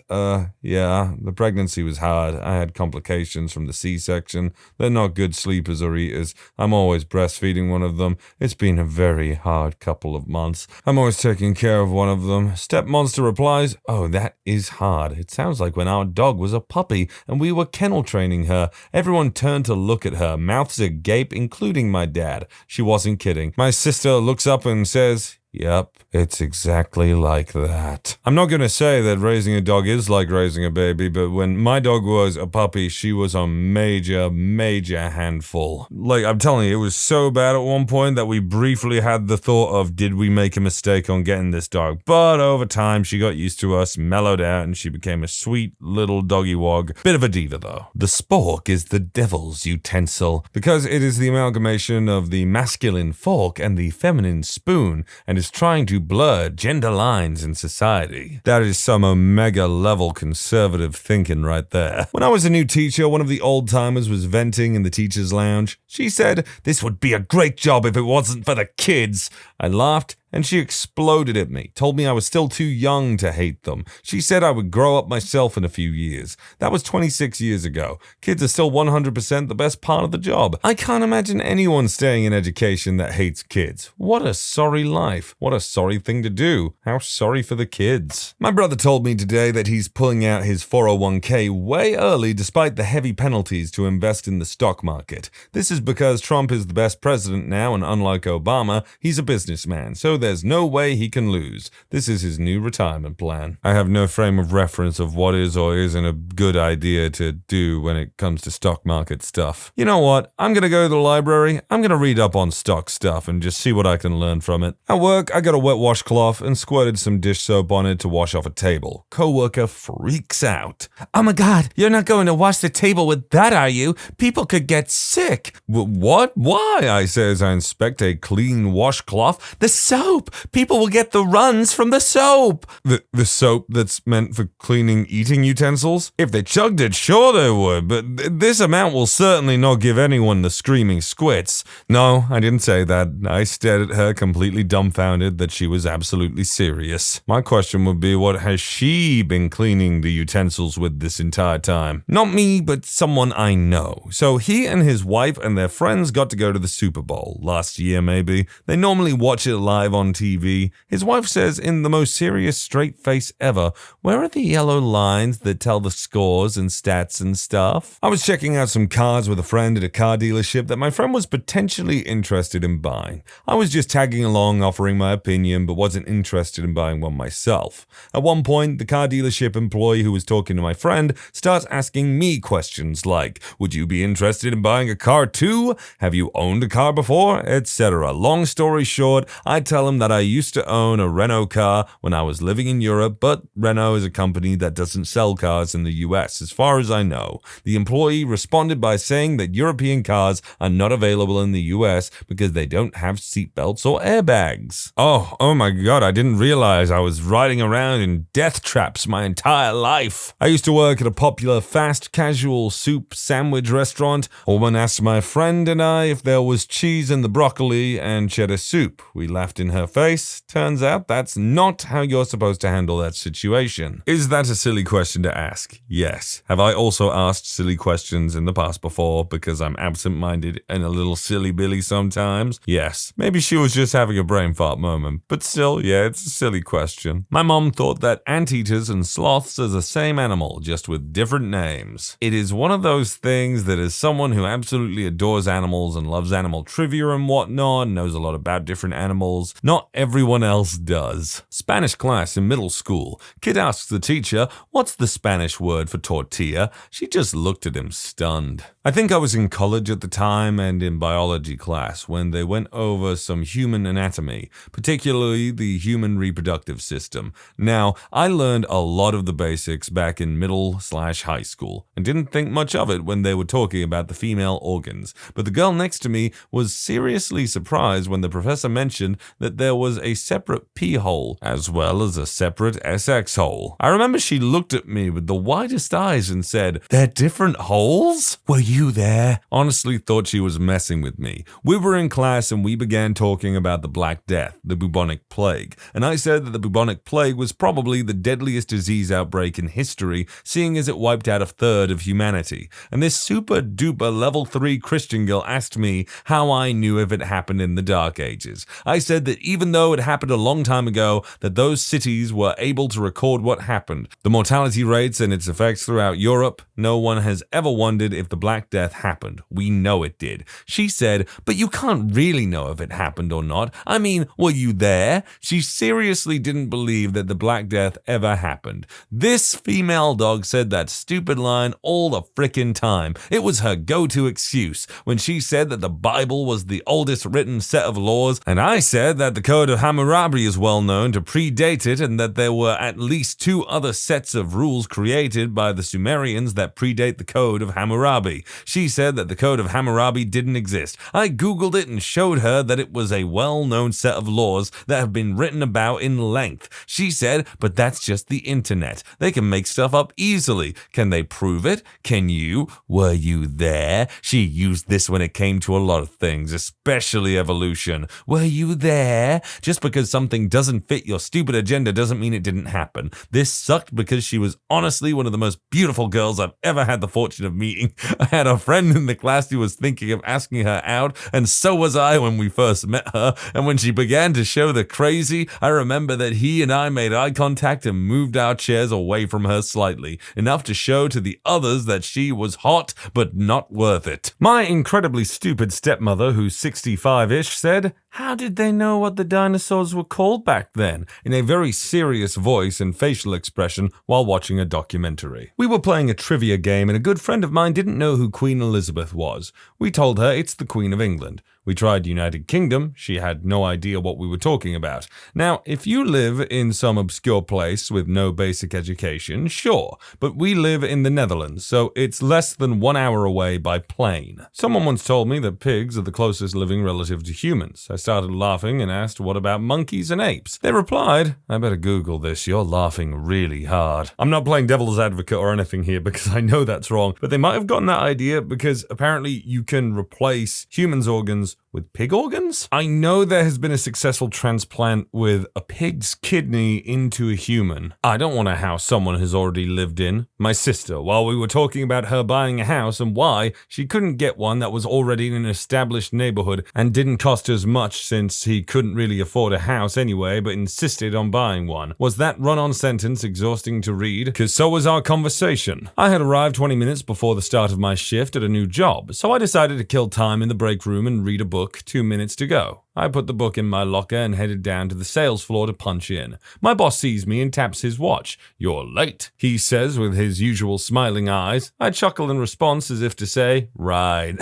yeah, the pregnancy was hard. I had complications from the C-section. They're not good sleepers or eaters. I'm always breastfeeding one of them. It's been a very hard couple of months. I'm always taking care of one of them. Step monster replies, "Oh, that is hard. It sounds like when our dog was a puppy and we were kennel training her. Everyone turned to look at her, mouths agape, including my dad." She wasn't kidding. My sister looks up and says, "Yep, it's exactly like that." I'm not going to say that raising a dog is like raising a baby, but when my dog was a puppy, she was a major handful. Like, I'm telling you, it was so bad at one point that we briefly had the thought of, did we make a mistake on getting this dog? But over time, she got used to us, mellowed out, and she became a sweet little doggy wog. Bit of a diva, though. The spork is the devil's utensil, because it is the amalgamation of the masculine fork and the feminine spoon, and is trying to blur gender lines in society. That is some omega level conservative thinking right there. When I was a new teacher, one of the old timers was venting in the teacher's lounge. She said, "This would be a great job if it wasn't for the kids." I laughed, and she exploded at me, told me I was still too young to hate them. She said I would grow up myself in a few years. That was 26 years ago. Kids are still 100% the best part of the job. I can't imagine anyone staying in education that hates kids. What a sorry life. What a sorry thing to do. How sorry for the kids. My brother told me today that he's pulling out his 401k way early despite the heavy penalties to invest in the stock market. This is because Trump is the best president now, and unlike Obama, he's a businessman, so there's no way he can lose. This is his new retirement plan. I have no frame of reference of what is or isn't a good idea to do when it comes to stock market stuff. You know what? I'm gonna go to the library. I'm gonna read up on stock stuff and just see what I can learn from it. At work, I got a wet washcloth and squirted some dish soap on it to wash off a table. Coworker freaks out. "Oh my God, you're not going to wash the table with that, are you? People could get sick." What? Why? I say as I inspect a clean washcloth. "The soap! People will get the runs from the soap!" The soap that's meant for cleaning eating utensils? If they chugged it, sure they would, but this amount will certainly not give anyone the screaming squits. No, I didn't say that. I stared at her completely dumbfounded that she was absolutely serious. My question would be, what has she been cleaning the utensils with this entire time? Not me, but someone I know. So he and his wife and their friends got to go to the Super Bowl. Last year, maybe. They normally watch it live on TV. His wife says in the most serious straight face ever, "Where are the yellow lines that tell the scores and stats and stuff?" I was checking out some cars with a friend at a car dealership that my friend was potentially interested in buying. I was just tagging along, offering my opinion, but wasn't interested in buying one myself. At one point, the car dealership employee who was talking to my friend starts asking me questions like, "Would you be interested in buying a car too? Have you owned a car before?" etc. Long story short, I tell him that I used to own a Renault car when I was living in Europe, but Renault is a company that doesn't sell cars in the US, as far as I know. The employee responded by saying that European cars are not available in the US because they don't have seatbelts or airbags. Oh my God, I didn't realize I was riding around in death traps my entire life. I used to work at a popular fast casual soup sandwich restaurant. A woman asked my friend and I if there was cheese in the broccoli and cheddar soup. We laughed in her face. Turns out that's not how you're supposed to handle that situation. Is that a silly question to ask? Yes. Have I also asked silly questions in the past before because I'm absent-minded and a little silly-billy sometimes? Yes. Maybe she was just having a brain fart moment, but still, yeah, it's a silly question. My mom thought that anteaters and sloths are the same animal, just with different names. It is one of those things that as someone who absolutely adores animals and loves animal trivia and whatnot, knows a lot about different animals, not everyone else does. Spanish class in middle school. Kid asks the teacher, "What's the Spanish word for tortilla?" She just looked at him stunned. I think I was in college at the time and in biology class when they went over some human anatomy, particularly the human reproductive system. Now, I learned a lot of the basics back in middle/high school and didn't think much of it when they were talking about the female organs, but the girl next to me was seriously surprised when the professor mentioned that there was a separate P hole as well as a separate SX hole. I remember she looked at me with the widest eyes and said, "They're different holes? Were you there?" Honestly thought she was messing with me. We were in class and we began talking about the Black Death, the bubonic plague, and I said that the bubonic plague was probably the deadliest disease outbreak in history, seeing as it wiped out a third of humanity. And this super duper level 3 Christian girl asked me how I knew if it happened in the Dark Ages. I said that even though it happened a long time ago, that those cities were able to record what happened. The mortality rates and its effects throughout Europe, no one has ever wondered if the Black Death happened. We know it did. She said, "But you can't really know if it happened or not. I mean, were you there?" She seriously didn't believe that the Black Death ever happened. This female dog said that stupid line all the frickin' time. It was her go-to excuse when she said that the Bible was the oldest written set of laws, and I said that the Code of Hammurabi is well known to predate it and that there were at least 2 other sets of rules created by the Sumerians that predate the Code of Hammurabi. She said that the Code of Hammurabi didn't exist. I googled it and showed her that it was a well-known set of laws that have been written about in length. She said, "But that's just the internet. They can make stuff up easily. Can they prove it? Can you? Were you there?" She used this when it came to a lot of things, especially evolution. Were you there? Just because something doesn't fit your stupid agenda doesn't mean it didn't happen. This sucked because she was honestly one of the most beautiful girls I've ever had the fortune of meeting. I had a friend in the class who was thinking of asking her out, and so was I when we first met her, and when she began to show the crazy, I remember that he and I made eye contact and moved our chairs away from her slightly, enough to show to the others that she was hot, but not worth it. My incredibly stupid stepmother, who's 65-ish, said, "How did they know what the dinosaurs were called back then?" in a very serious voice and facial expression while watching a documentary. We were playing a trivia game and a good friend of mine didn't know who Queen Elizabeth was. We told her it's the Queen of England. We tried United Kingdom. She had no idea what we were talking about. Now, if you live in some obscure place with no basic education, sure, but we live in the Netherlands, so it's less than 1 hour away by plane. Someone once told me that pigs are the closest living relative to humans. I started laughing and asked, "What about monkeys and apes?" They replied, "I better Google this, you're laughing really hard." I'm not playing devil's advocate or anything here because I know that's wrong, but they might have gotten that idea because apparently you can replace humans' organs with pig organs? I know there has been a successful transplant with a pig's kidney into a human. I don't want a house someone has already lived in. My sister, while we were talking about her buying a house and why she couldn't get one that was already in an established neighborhood and didn't cost as much since he couldn't really afford a house anyway but insisted on buying one. Was that run-on sentence exhausting to read? Because so was our conversation. I had arrived 20 minutes before the start of my shift at a new job, so I decided to kill time in the break room and read a book. 2 minutes to go. I put the book in my locker and headed down to the sales floor to punch in. My boss sees me and taps his watch. "You're late," he says with his usual smiling eyes. I chuckle in response as if to say, "Right,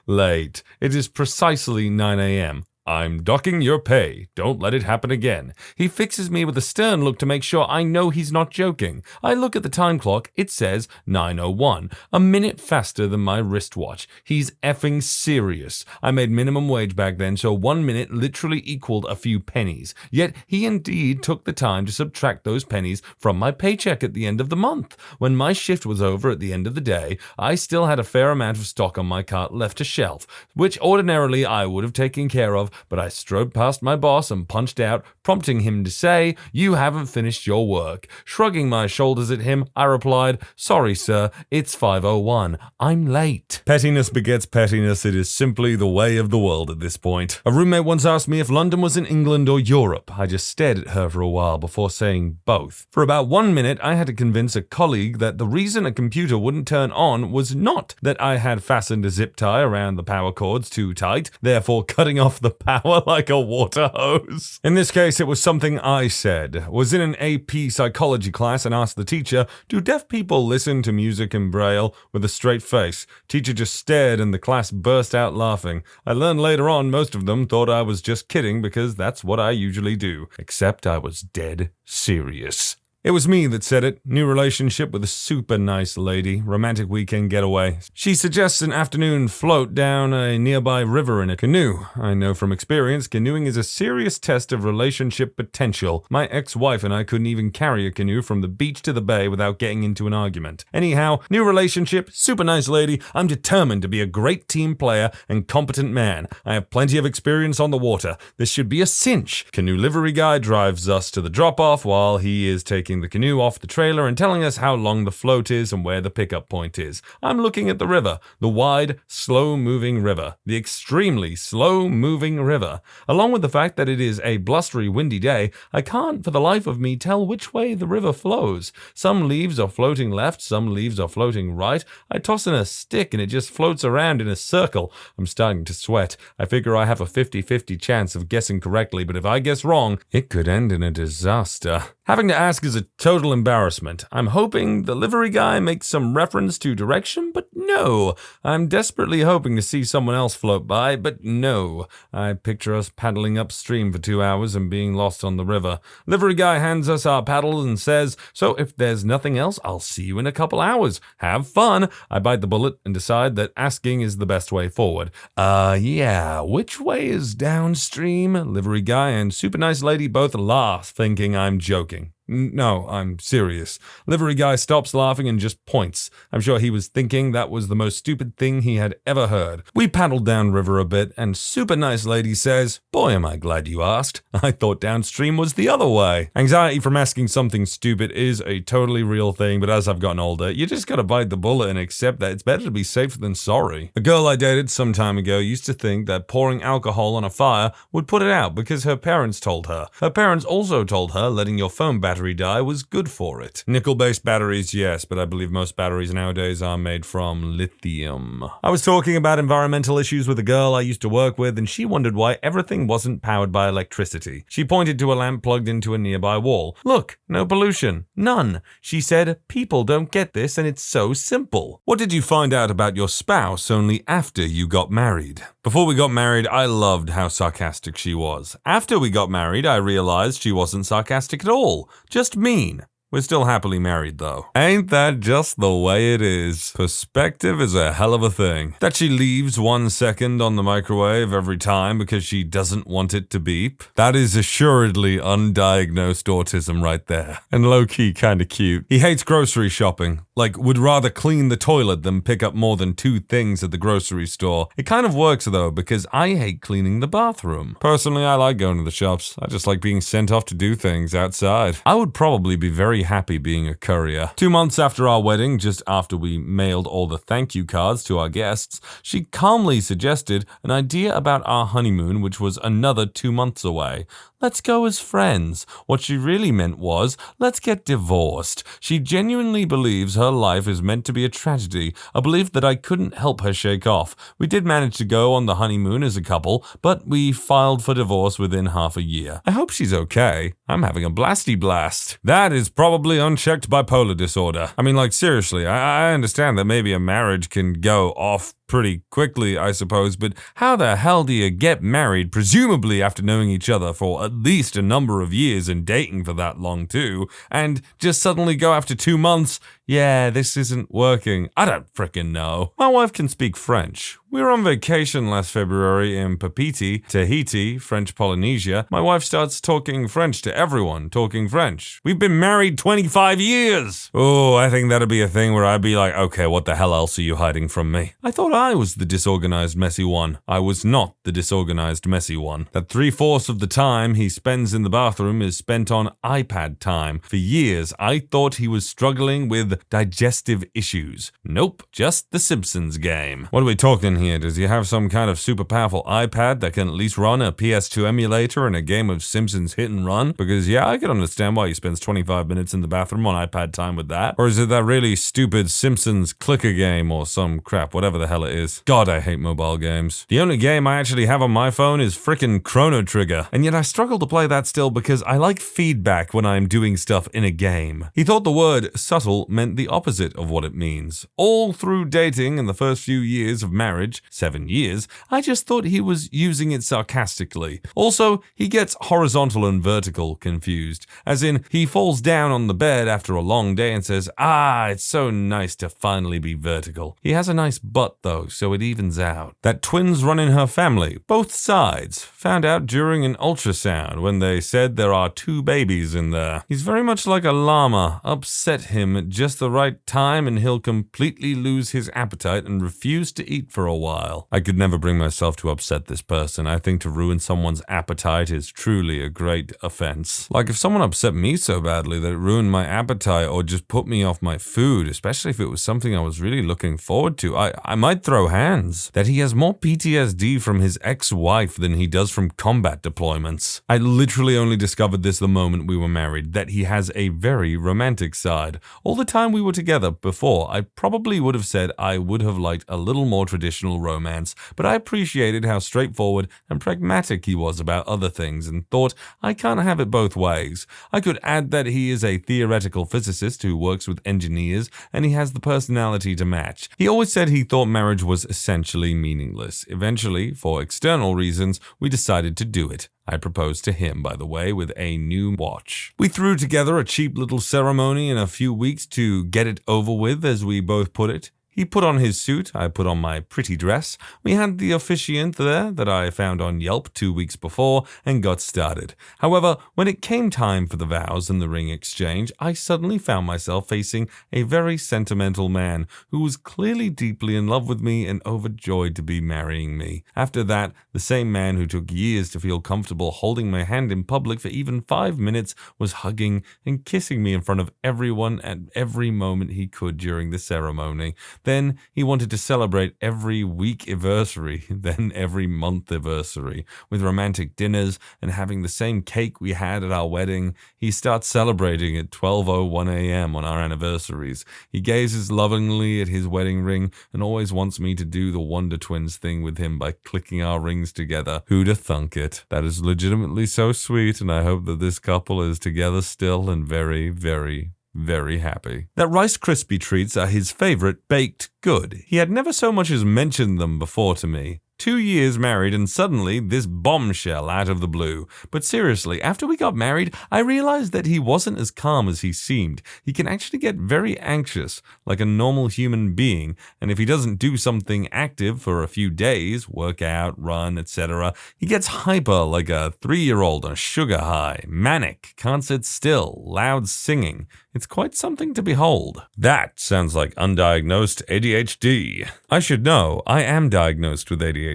late. It is precisely 9 a.m. "I'm docking your pay. Don't let it happen again." He fixes me with a stern look to make sure I know he's not joking. I look at the time clock. It says 9:01, a minute faster than my wristwatch. He's effing serious. I made minimum wage back then, so 1 minute literally equaled a few pennies. Yet he indeed took the time to subtract those pennies from my paycheck at the end of the month. When my shift was over at the end of the day, I still had a fair amount of stock on my cart left to shelf, which ordinarily I would have taken care of, but I strode past my boss and punched out, prompting him to say, "You haven't finished your work." Shrugging my shoulders at him, I replied, "Sorry, sir, it's 5:01. I'm late." Pettiness begets pettiness. It is simply the way of the world at this point. A roommate once asked me if London was in England or Europe. I just stared at her for a while before saying both. For about 1 minute, I had to convince a colleague that the reason a computer wouldn't turn on was not that I had fastened a zip tie around the power cords too tight, therefore cutting off the power like a water hose. In this case, it was something I said. Was in an AP psychology class and asked the teacher, "Do deaf people listen to music in Braille?" with a straight face. Teacher just stared and the class burst out laughing. I learned later on most of them thought I was just kidding because that's what I usually do. Except I was dead serious. It was me that said it. New relationship with a super nice lady. Romantic weekend getaway. She suggests an afternoon float down a nearby river in a canoe. I know from experience, canoeing is a serious test of relationship potential. My ex-wife and I couldn't even carry a canoe from the beach to the bay without getting into an argument. Anyhow, new relationship, super nice lady. I'm determined to be a great team player and competent man. I have plenty of experience on the water. This should be a cinch. Canoe livery guy drives us to the drop-off while he is taking the canoe off the trailer and telling us how long the float is and where the pickup point is. I'm looking at the river, the wide, slow-moving river, the extremely slow-moving river. Along with the fact that it is a blustery, windy day, I can't for the life of me tell which way the river flows. Some leaves are floating left, some leaves are floating right. I toss in a stick and it just floats around in a circle. I'm starting to sweat. I figure I have a 50-50 chance of guessing correctly, but if I guess wrong, it could end in a disaster. Having to ask is a total embarrassment. I'm hoping the livery guy makes some reference to direction, but no. I'm desperately hoping to see someone else float by, but no. I picture us paddling upstream for 2 hours and being lost on the river. Livery guy hands us our paddles and says, "So if there's nothing else, I'll see you in a couple hours. Have fun." I bite the bullet and decide that asking is the best way forward. Yeah, which way is downstream? Livery guy and super nice lady both laugh, thinking I'm joking. No, I'm serious. Livery guy stops laughing and just points. I'm sure he was thinking that was the most stupid thing he had ever heard. We paddled downriver a bit, and super nice lady says, "Boy, am I glad you asked. I thought downstream was the other way." Anxiety from asking something stupid is a totally real thing, but as I've gotten older, you just gotta bite the bullet and accept that it's better to be safe than sorry. A girl I dated some time ago used to think that pouring alcohol on a fire would put it out because her parents told her. Her parents also told her letting your phone battery die was good for it. Nickel-based batteries, yes, but I believe most batteries nowadays are made from lithium. I was talking about environmental issues with a girl I used to work with, and she wondered why everything wasn't powered by electricity. She pointed to a lamp plugged into a nearby wall. "Look, no pollution. None." She said, "People don't get this, and it's so simple." What did you find out about your spouse only after you got married? Before we got married, I loved how sarcastic she was. After we got married, I realized she wasn't sarcastic at all. Just mean. We're still happily married, though. Ain't that just the way it is? Perspective is a hell of a thing. That she leaves 1 second on the microwave every time because she doesn't want it to beep? That is assuredly undiagnosed autism right there. And low-key kinda cute. He hates grocery shopping. Like, would rather clean the toilet than pick up more than 2 things at the grocery store. It kind of works, though, because I hate cleaning the bathroom. Personally, I like going to the shops. I just like being sent off to do things outside. I would probably be very happy being a courier. 2 months after our wedding, just after we mailed all the thank you cards to our guests, she calmly suggested an idea about our honeymoon, which was another 2 months away. Let's go as friends. What she really meant was, let's get divorced. She genuinely believes her life is meant to be a tragedy, a belief that I couldn't help her shake off. We did manage to go on the honeymoon as a couple, but we filed for divorce within half a year. I hope she's okay. I'm having a blasty blast. That is probably unchecked bipolar disorder. I mean, like, seriously, I understand that maybe a marriage can go off pretty quickly, I suppose, but how the hell do you get married, presumably after knowing each other for at least a number of years and dating for that long too, and just suddenly go after 2 months, "Yeah, this isn't working"? I don't frickin' know. My wife can speak French. We were on vacation last February in Papeete, Tahiti, French Polynesia. My wife starts talking French to everyone talking French. We've been married 25 years! Oh, I think that'd be a thing where I'd be like, okay, what the hell else are you hiding from me? I thought I was the disorganized, messy one. I was not the disorganized, messy one. That 3/4 of the time he spends in the bathroom is spent on iPad time. For years, I thought he was struggling with digestive issues. Nope, just the Simpsons game. What are we talking here? Does he have some kind of super powerful iPad that can at least run a PS2 emulator and a game of Simpsons Hit and Run? Because yeah, I can understand why he spends 25 minutes in the bathroom on iPad time with that. Or is it that really stupid Simpsons clicker game or some crap, whatever the hell it is? God, I hate mobile games. The only game I actually have on my phone is frickin' Chrono Trigger, and yet I struggle to play that still because I like feedback when I'm doing stuff in a game. He thought the word subtle meant the opposite of what it means. All through dating in the first few years of marriage, marriage, 7 years, I just thought he was using it sarcastically. Also, he gets horizontal and vertical confused, as in he falls down on the bed after a long day and says, it's so nice to finally be vertical. He has a nice butt though, so it evens out. That twins run in her family, both sides, found out during an ultrasound when they said there are 2 babies in there. He's very much like a llama. Upset him at just the right time and he'll completely lose his appetite and refuse to eat for a while. I could never bring myself to upset this person. I think to ruin someone's appetite is truly a great offense. Like if someone upset me so badly that it ruined my appetite or just put me off my food, especially if it was something I was really looking forward to, I might throw hands. That he has more PTSD from his ex-wife than he does from combat deployments. I literally only discovered this the moment we were married, that he has a very romantic side. All the time we were together before, I probably would have said I would have liked a little more traditional romance, but I appreciated how straightforward and pragmatic he was about other things and thought I can't have it both ways. I could add that he is a theoretical physicist who works with engineers and he has the personality to match. He always said he thought marriage was essentially meaningless. Eventually, for external reasons, we decided to do it. I proposed to him, by the way, with a new watch. We threw together a cheap little ceremony in a few weeks to get it over with, as we both put it. He put on his suit, I put on my pretty dress. We had the officiant there that I found on Yelp 2 weeks before and got started. However, when it came time for the vows and the ring exchange, I suddenly found myself facing a very sentimental man who was clearly deeply in love with me and overjoyed to be marrying me. After that, the same man who took years to feel comfortable holding my hand in public for even 5 minutes was hugging and kissing me in front of everyone at every moment he could during the ceremony. Then he wanted to celebrate every week-iversary, then every month-iversary, with romantic dinners and having the same cake we had at our wedding. He starts celebrating at 12:01 a.m. on our anniversaries. He gazes lovingly at his wedding ring and always wants me to do the Wonder Twins thing with him by clicking our rings together. Who'da thunk it? That is legitimately so sweet, and I hope that this couple is together still and very, very, very happy. That Rice Krispie treats are his favorite baked good. He had never so much as mentioned them before to me. 2 years married and suddenly this bombshell out of the blue. But seriously, after we got married, I realized that he wasn't as calm as he seemed. He can actually get very anxious, like a normal human being, and if he doesn't do something active for a few days, work out, run, etc., he gets hyper like a 3-year-old on a sugar high, manic, can't sit still, loud singing. It's quite something to behold. That sounds like undiagnosed ADHD. I should know, I am diagnosed with ADHD.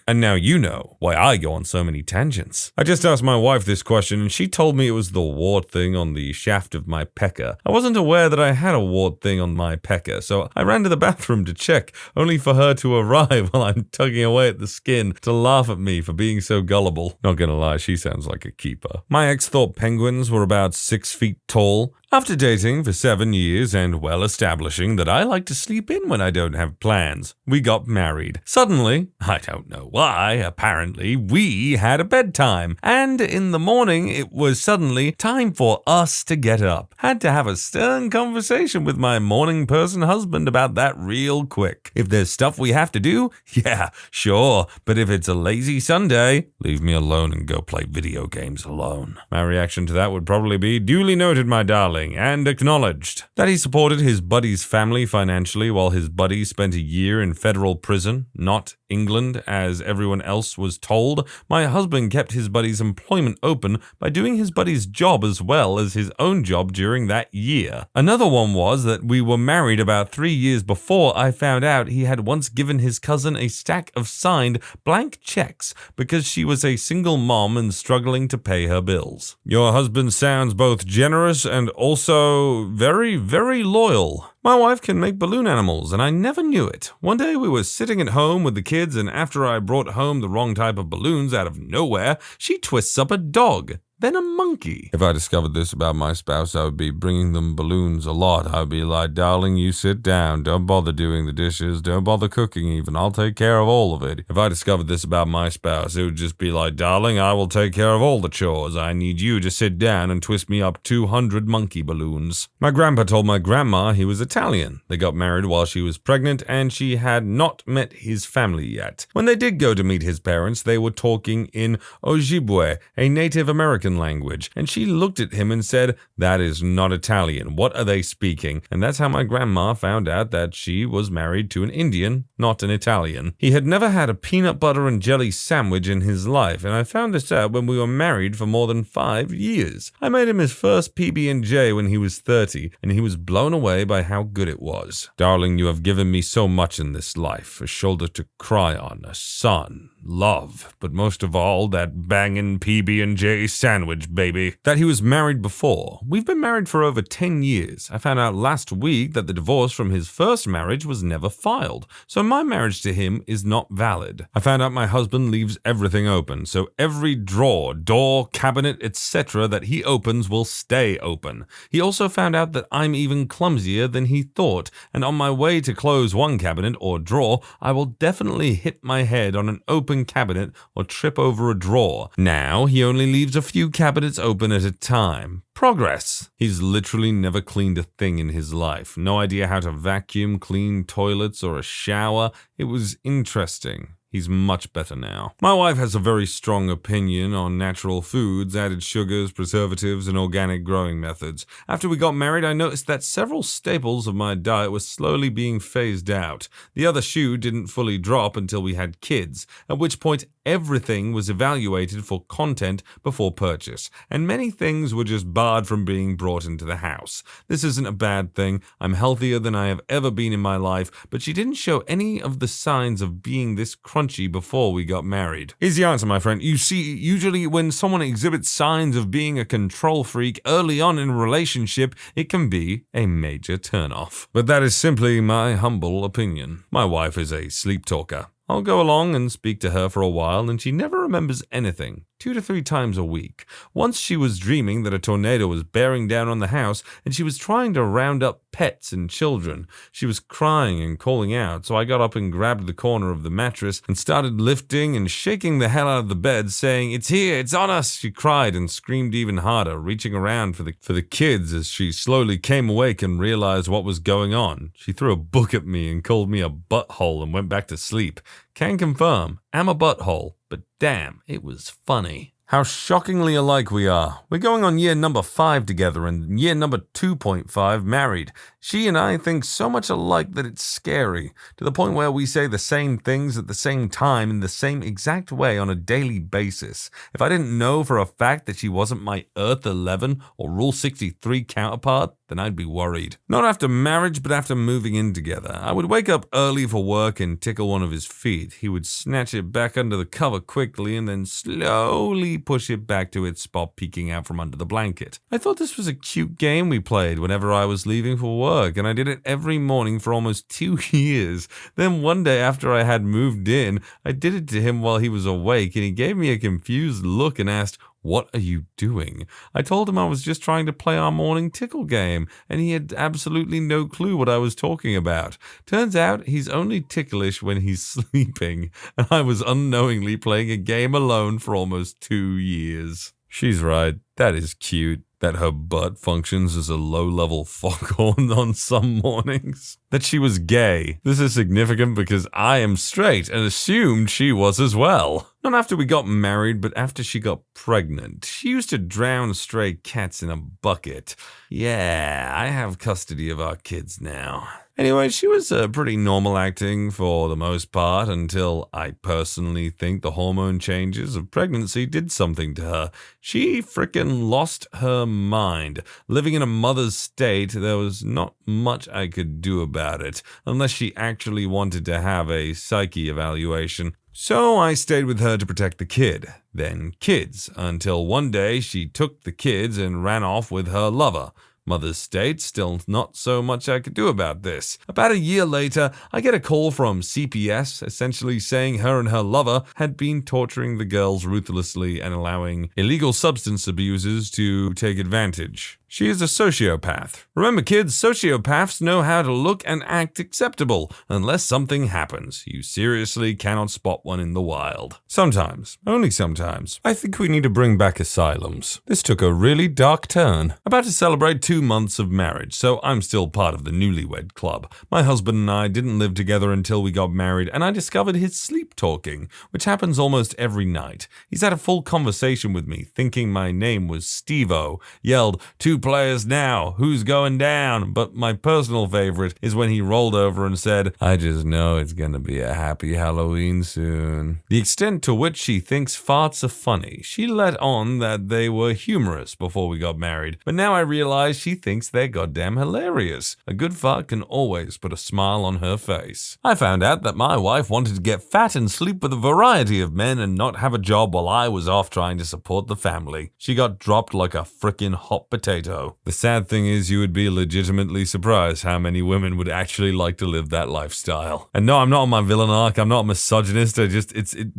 And now you know why I go on so many tangents. I just asked my wife this question and she told me it was the wart thing on the shaft of my pecker. I wasn't aware that I had a wart thing on my pecker, so I ran to the bathroom to check, only for her to arrive while I'm tugging away at the skin to laugh at me for being so gullible. Not gonna lie, she sounds like a keeper. My ex thought penguins were about 6 feet tall. After dating for 7 years and well establishing that I like to sleep in when I don't have plans, we got married. Suddenly, I don't know why, apparently, we had a bedtime. And in the morning, it was suddenly time for us to get up. Had to have a stern conversation with my morning person husband about that real quick. If there's stuff we have to do, yeah, sure. But if it's a lazy Sunday, leave me alone and go play video games alone. My reaction to that would probably be, duly noted, my darling, and acknowledged. That he supported his buddy's family financially while his buddy spent a year in federal prison, not England, as everyone else was told. My husband kept his buddy's employment open by doing his buddy's job as well as his own job during that year. Another one was that we were married about 3 years before I found out he had once given his cousin a stack of signed blank checks because she was a single mom and struggling to pay her bills. Your husband sounds both generous and also very, very loyal. My wife can make balloon animals, and I never knew it. One day we were sitting at home with the kids, and after I brought home the wrong type of balloons out of nowhere, she twists up a dog. then a monkey. If I discovered this about my spouse, I would be bringing them balloons a lot. I would be like, darling, you sit down. Don't bother doing the dishes. Don't bother cooking even. I'll take care of all of it. If I discovered this about my spouse, it would just be like, darling, I will take care of all the chores. I need you to sit down and twist me up 200 monkey balloons. My grandpa told my grandma he was Italian. They got married while she was pregnant and she had not met his family yet. When they did go to meet his parents, they were talking in Ojibwe, a Native American language, and she looked at him and said, that is not Italian. What are they speaking? And that's how my grandma found out that she was married to an Indian, not an Italian. He had never had a peanut butter and jelly sandwich in his life, and I found this out when we were married for more than 5 years. I made him his first PB&J when he was 30, and he was blown away by how good it was. Darling, you have given me so much in this life, a shoulder to cry on, a son, love, but most of all, that bangin' PB&J sandwich, baby. That he was married before. We've been married for over 10 years. I found out last week that the divorce from his first marriage was never filed, so my marriage to him is not valid. I found out my husband leaves everything open, so every drawer, door, cabinet, etc. that he opens will stay open. He also found out that I'm even clumsier than he thought, and on my way to close one cabinet or drawer, I will definitely hit my head on an open cabinet or trip over a drawer. Now, he only leaves a few cabinets open at a time. Progress. He's literally never cleaned a thing in his life. No idea how to vacuum, clean toilets, or a shower. It was interesting. He's much better now. My wife has a very strong opinion on natural foods, added sugars, preservatives, and organic growing methods. After we got married, I noticed that several staples of my diet were slowly being phased out. The other shoe didn't fully drop until we had kids, at which point everything was evaluated for content before purchase, and many things were just barred from being brought into the house. This isn't a bad thing. I'm healthier than I have ever been in my life, but she didn't show any of the signs of being this crunchy before we got married. Here's the answer, my friend. You see, usually when someone exhibits signs of being a control freak early on in a relationship, it can be a major turnoff. But that is simply my humble opinion. My wife is a sleep talker. I'll go along and speak to her for a while, and she never remembers anything, 2 to 3 times a week. Once she was dreaming that a tornado was bearing down on the house, and she was trying to round up pets and children. She was crying and calling out, so I got up and grabbed the corner of the mattress and started lifting and shaking the hell out of the bed, saying, "It's here, it's on us!" She cried and screamed even harder, reaching around for the kids as she slowly came awake and realized what was going on. She threw a book at me and called me a butthole and went back to sleep. Can confirm, I'm a butthole, but damn, it was funny. How shockingly alike we are. We're going on year number 5 together and year number 2.5 married. She and I think so much alike that it's scary, to the point where we say the same things at the same time in the same exact way on a daily basis. If I didn't know for a fact that she wasn't my Earth 11 or Rule 63 counterpart, then I'd be worried. Not after marriage, but after moving in together. I would wake up early for work and tickle one of his feet. He would snatch it back under the cover quickly and then slowly push it back to its spot peeking out from under the blanket. I thought this was a cute game we played whenever I was leaving for work, and I did it every morning for almost 2 years. Then one day after I had moved in, I did it to him while he was awake, and he gave me a confused look and asked, "What are you doing?" I told him I was just trying to play our morning tickle game, and he had absolutely no clue what I was talking about. Turns out he's only ticklish when he's sleeping, and I was unknowingly playing a game alone for almost 2 years. She's right, that is cute. That her butt functions as a low-level foghorn on some mornings. That she was gay. This is significant because I am straight and assumed she was as well. Not after we got married, but after she got pregnant. She used to drown stray cats in a bucket. Yeah, I have custody of our kids now. Anyway, she was pretty normal acting for the most part until I personally think the hormone changes of pregnancy did something to her. She frickin' lost her mind. Living in a mother's state, there was not much I could do about it, unless she actually wanted to have a psyche evaluation. So I stayed with her to protect the kid, then kids, until one day she took the kids and ran off with her lover. Mother's state, still not so much I could do about this. About a year later, I get a call from CPS, essentially saying her and her lover had been torturing the girls ruthlessly and allowing illegal substance abusers to take advantage. She is a sociopath. Remember, kids, sociopaths know how to look and act acceptable unless something happens. You seriously cannot spot one in the wild. Sometimes, only sometimes, I think we need to bring back asylums. This took a really dark turn. About to celebrate 2 months of marriage, so I'm still part of the newlywed club. My husband and I didn't live together until we got married, and I discovered his sleep talking, which happens almost every night. He's had a full conversation with me, thinking my name was Steve-O, yelled, "2 players now, who's going down?" But my personal favorite is when he rolled over and said, "I just know it's gonna be a happy Halloween soon." The extent to which she thinks farts are funny. She let on that they were humorous before we got married, but now I realize she thinks they're goddamn hilarious. A good fart can always put a smile on her face. I found out that my wife wanted to get fat and sleep with a variety of men and not have a job while I was off trying to support the family. She got dropped like a frickin' hot potato. The sad thing is, you would be legitimately surprised how many women would actually like to live that lifestyle. And no, I'm not on my villain arc, I'm not a misogynist,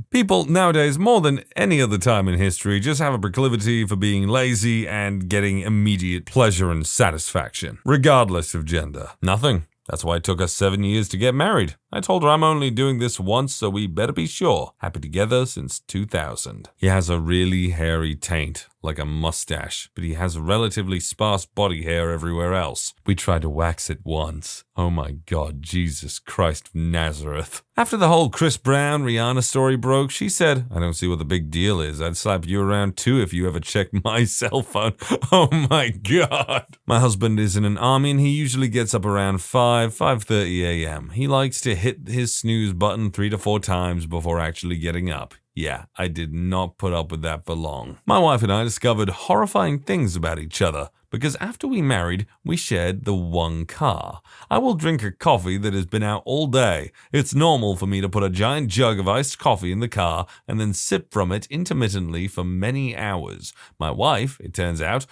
people nowadays, more than any other time in history, just have a proclivity for being lazy and getting immediate pleasure and satisfaction, regardless of gender. Nothing. That's why it took us 7 years to get married. I told her I'm only doing this once, so we better be sure. Happy together since 2000. He has a really hairy taint, like a mustache, but he has relatively sparse body hair everywhere else. We tried to wax it once. Oh my God, Jesus Christ of Nazareth. After the whole Chris Brown, Rihanna story broke, she said, "I don't see what the big deal is. I'd slap you around too if you ever checked my cell phone." Oh my God. My husband is in an army and he usually gets up around 5:30 a.m. He likes to hit his snooze button 3 to 4 times before actually getting up. Yeah, I did not put up with that for long. My wife and I discovered horrifying things about each other, because after we married, we shared the one car. I will drink a coffee that has been out all day. It's normal for me to put a giant jug of iced coffee in the car and then sip from it intermittently for many hours. My wife, it turns out,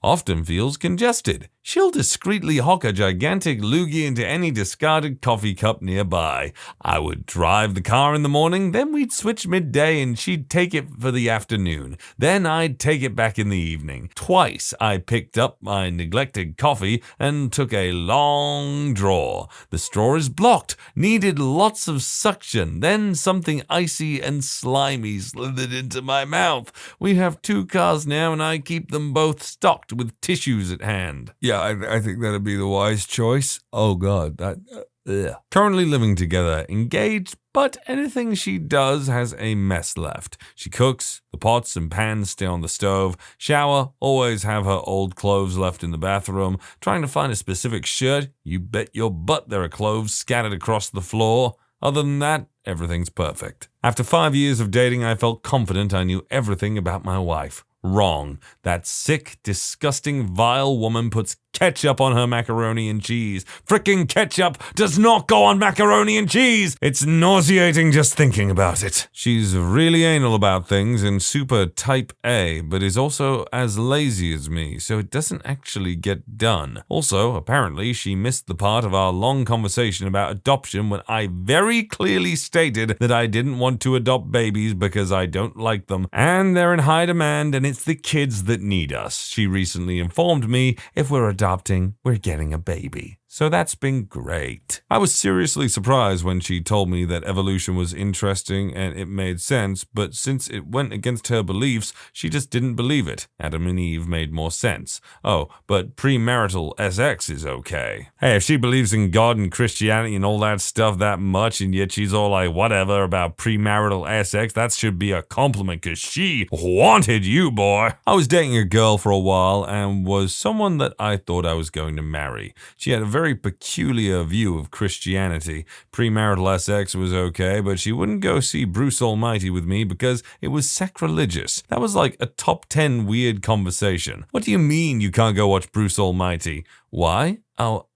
often feels congested. She'll discreetly hock a gigantic loogie into any discarded coffee cup nearby. I would drive the car in the morning, then we'd switch midday and she'd take it for the afternoon. Then I'd take it back in the evening. Twice I picked up my neglected coffee and took a long draw. The straw is blocked, needed lots of suction, then something icy and slimy slithered into my mouth. We have 2 cars now and I keep them both stocked with tissues at hand. Yeah, I think that'd be the wise choice. Oh God, Currently living together, engaged, but anything she does has a mess left. She cooks, the pots and pans stay on the stove, shower, always have her old clothes left in the bathroom, trying to find a specific shirt, you bet your butt there are clothes scattered across the floor. Other than that, everything's perfect. After 5 years of dating, I felt confident I knew everything about my wife. Wrong. That sick, disgusting, vile woman puts ketchup on her macaroni and cheese. Frickin' ketchup does not go on macaroni and cheese! It's nauseating just thinking about it. She's really anal about things and super type A, but is also as lazy as me, so it doesn't actually get done. Also, apparently, she missed the part of our long conversation about adoption when I very clearly stated that I didn't want to adopt babies because I don't like them, and they're in high demand and it's the kids that need us. She recently informed me if we're adopting, we're getting a baby. So that's been great. I was seriously surprised when she told me that evolution was interesting and it made sense, but since it went against her beliefs, she just didn't believe it. Adam and Eve made more sense. Oh, but premarital SX is okay. Hey, if she believes in God and Christianity and all that stuff that much, and yet she's all like whatever about premarital SX, that should be a compliment because she wanted you, boy. I was dating a girl for a while and was someone that I thought I was going to marry. She had a very peculiar view of Christianity. Premarital SX was okay, but she wouldn't go see Bruce Almighty with me because it was sacrilegious. That was like a top 10 weird conversation. What do you mean you can't go watch Bruce Almighty? Why? Oh,